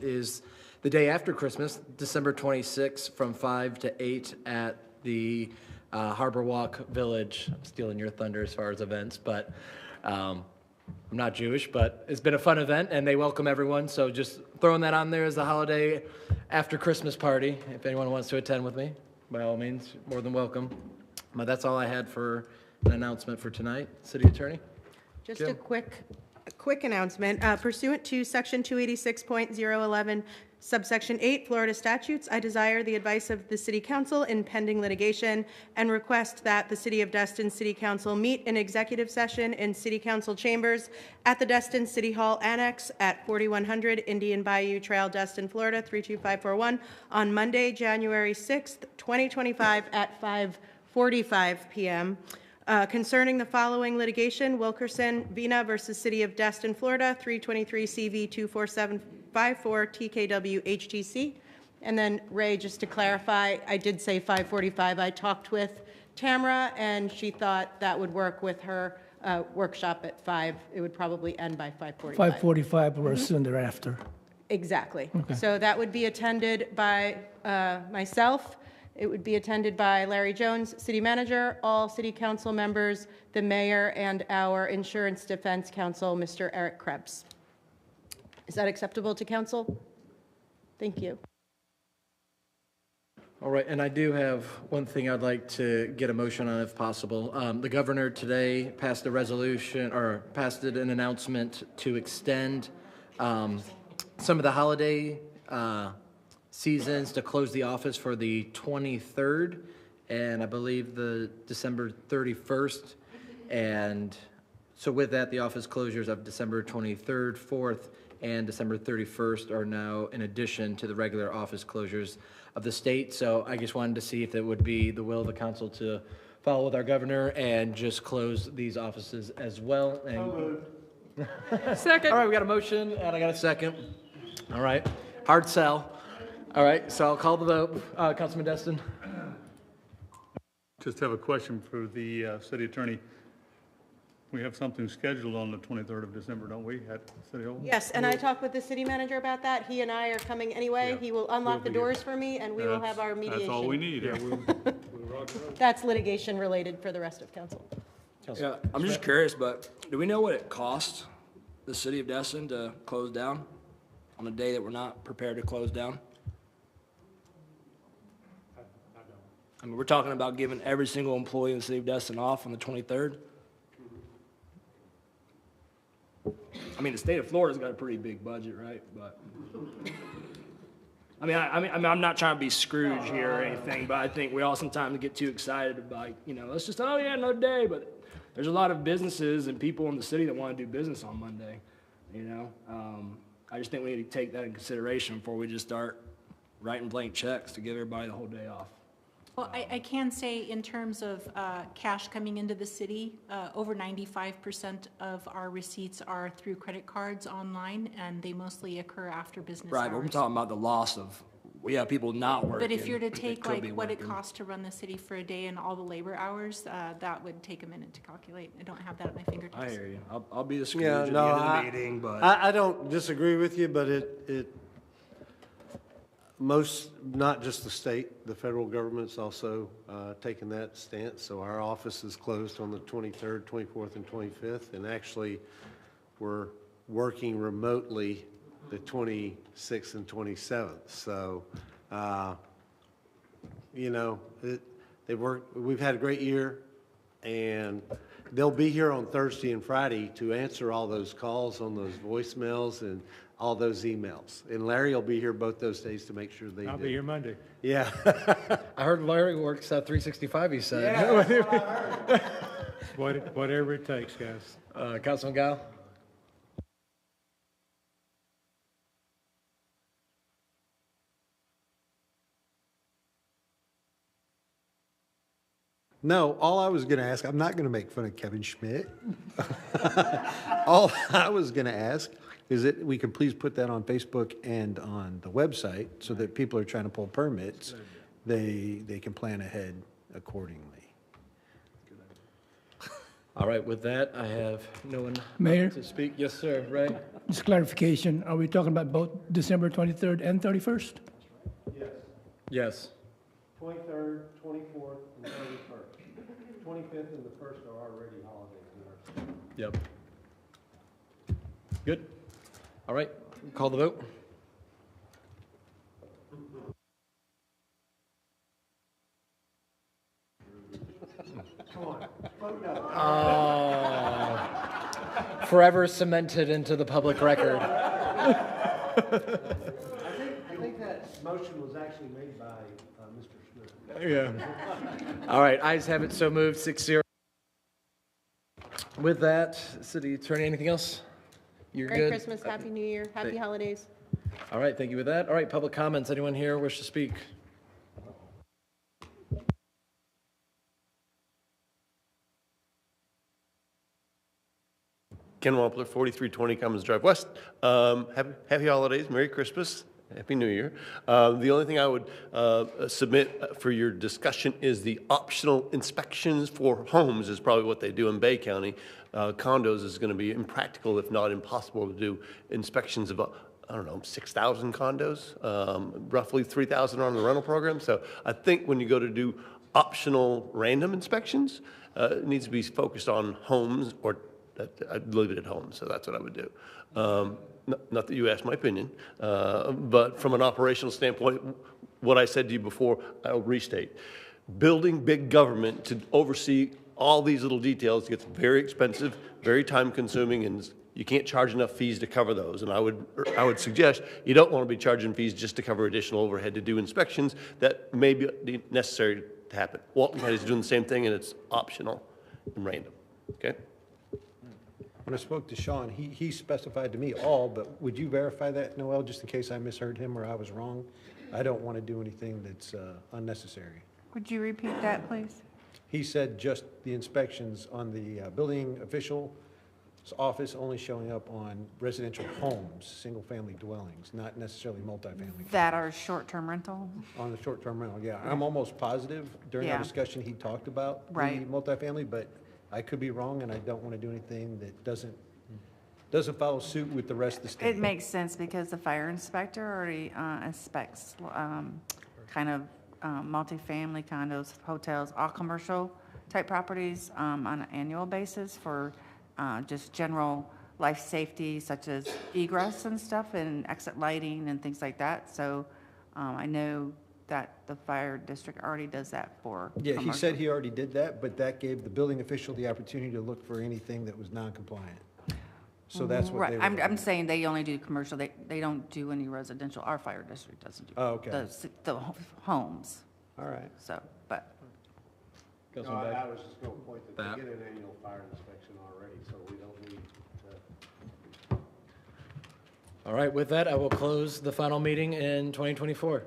is the day after Christmas, December 26th, from 5 to 8 at the Harbor Walk Village. I'm stealing your thunder as far as events, but I'm not Jewish, but it's been a fun event, and they welcome everyone. So just throwing that on there as the holiday after Christmas party. If anyone wants to attend with me, by all means, more than welcome. But that's all I had for an announcement for tonight. City Attorney? Just Kim? a quick announcement. Pursuant to Section 286.011, subsection 8, Florida statutes, I desire the advice of the City Council in pending litigation and request that the City of Destin City Council meet in executive session in City Council chambers at the Destin City Hall Annex at 4100 Indian Bayou Trail, Destin, Florida, 32541 on Monday, January 6th, 2025 at 5:45 p.m. Concerning the following litigation, Wilkerson Vina versus City of Destin, Florida, 323 CV 24754 TKW HTC. And then Ray, just to clarify, I did say 5:45. I talked with Tamara, and she thought that would work with her workshop at 5. It would probably end by 5:45. 5:45 or soon thereafter. Exactly. Okay. So that would be attended by myself. It would be attended by Larry Jones, City Manager, all City Council members, the Mayor, and our Insurance Defense Counsel, Mr. Eric Krebs. Is that acceptable to Council? Thank you. All right, and I do have one thing I'd like to get a motion on if possible. The governor today passed a resolution, or passed an announcement to extend some of the holiday seasons to close the office for the 23rd and I believe the December 31st. And so with that, the office closures of December 23rd, 4th, and December 31st are now in addition to the regular office closures of the state. So I just wanted to see if it would be the will of the council to follow with our governor and just close these offices as well. And Second. all right, we got a motion and I got a second. All right, hard sell. All right, so I'll call the vote. Councilman Destin. Just have a question for the city attorney. We have something scheduled on the 23rd of December, don't we, at City Hall? Yes, and I talked with the city manager about that. He and I are coming anyway. Yeah, He will unlock we'll the be doors for me, and we will have our mediation. That's all we need. That's litigation related for the rest of council. Yeah, I'm just curious, but do we know what it costs the city of Destin to close down on a day that we're not prepared to close down? I mean, we're talking about giving every single employee in the city of Destin off on the 23rd. I mean, the state of Florida's got a pretty big budget, right? But I'm not trying to be Scrooge here or anything, but I think we all sometimes get too excited about, let's just, oh yeah, another day. But there's a lot of businesses and people in the city that want to do business on Monday, I just think we need to take that in consideration before we just start writing blank checks to give everybody the whole day off. Well, I can say in terms of cash coming into the city, over 95% of our receipts are through credit cards online, and they mostly occur after business hours. Right, but we're talking about the loss of, people not working. But if you're to that take could be like what it working. costs to run the city for a day and all the labor hours, that would take a minute to calculate. I don't have that at my fingertips. I hear you. I'll be the Scrooge Yeah, at no, the end of the meeting, but. I don't disagree with you, but not just the state, the federal government's also taken that stance. So our office is closed on the 23rd, 24th, and 25th, and actually we're working remotely the 26th and 27th. So, we've had a great year, and they'll be here on Thursday and Friday to answer all those calls on those voicemails, and all those emails. And Larry will be here both those days to make sure they do. I'll be here Monday. Yeah. I heard Larry works at 365, he said. Yeah, that's what I heard. Whatever it takes, guys. Councilman Gal? No, all I was going to ask, I'm not going to make fun of Kevin Schmidt. All I was going to ask is that we could please put that on Facebook and on the website so that people are trying to pull permits, they can plan ahead accordingly. All right, with that, I have no one Mayor? to speak. Yes, sir, Ray? Just clarification, are we talking about both December 23rd and 31st? Yes. Yes. 23rd, 24th, and 31st. 25th and the 1st are already holidays in our state. Yep. Good. All right, call the vote. Come on, vote no. Oh, forever cemented into the public record. I think that motion was actually made by Mr. Schmidt. Yeah. All right, ayes have it, so moved, 6-0. With that, City Attorney, anything else? You're Merry good? Christmas, Happy New Year, Happy Holidays. All right, thank you with that. All right, public comments. Anyone here wish to speak? Ken Wampler, 4320 Commons Drive West. Happy holidays, Merry Christmas, Happy New Year. The only thing I would submit for your discussion is the optional inspections for homes is probably what they do in Bay County. Condos is going to be impractical, if not impossible, to do inspections of, I don't know, 6,000 condos, roughly 3,000 are on the rental program. So I think when you go to do optional random inspections, it needs to be focused on homes, or I'd leave it at home, so that's what I would do. Not that you asked my opinion, but from an operational standpoint, what I said to you before, I'll restate. Building big government to oversee all these little details gets very expensive, very time consuming, and you can't charge enough fees to cover those. And I would suggest you don't want to be charging fees just to cover additional overhead to do inspections that may be necessary to happen. Walton County is doing the same thing, and it's optional and random, okay? When I spoke to Sean, he specified to me all, but would you verify that, Noel, just in case I misheard him or I was wrong? I don't want to do anything that's unnecessary. Would you repeat that, please? He said just the inspections on the building official's office only showing up on residential homes, single-family dwellings, not necessarily multifamily. That are short-term rental? On the short-term rental, yeah. I'm almost positive during our Yeah. discussion he talked about Right. the multifamily, but I could be wrong, and I don't want to do anything that doesn't follow suit with the rest of the state. It makes sense because the fire inspector already inspects kind of multifamily condos, hotels, all commercial type properties on an annual basis for just general life safety such as egress and stuff and exit lighting and things like that. So I know that the fire district already does that for Yeah, he commercial. said he already did that, but that gave the building official the opportunity to look for anything that was non-compliant. So that's what Right. they were. I'm saying they only do commercial. They don't do any residential. Our fire district doesn't do. Oh, okay. The homes. All right. So, but. No, I was just going to point that they get an annual fire inspection already, so we don't need to. All right, with that, I will close the final meeting in 2024.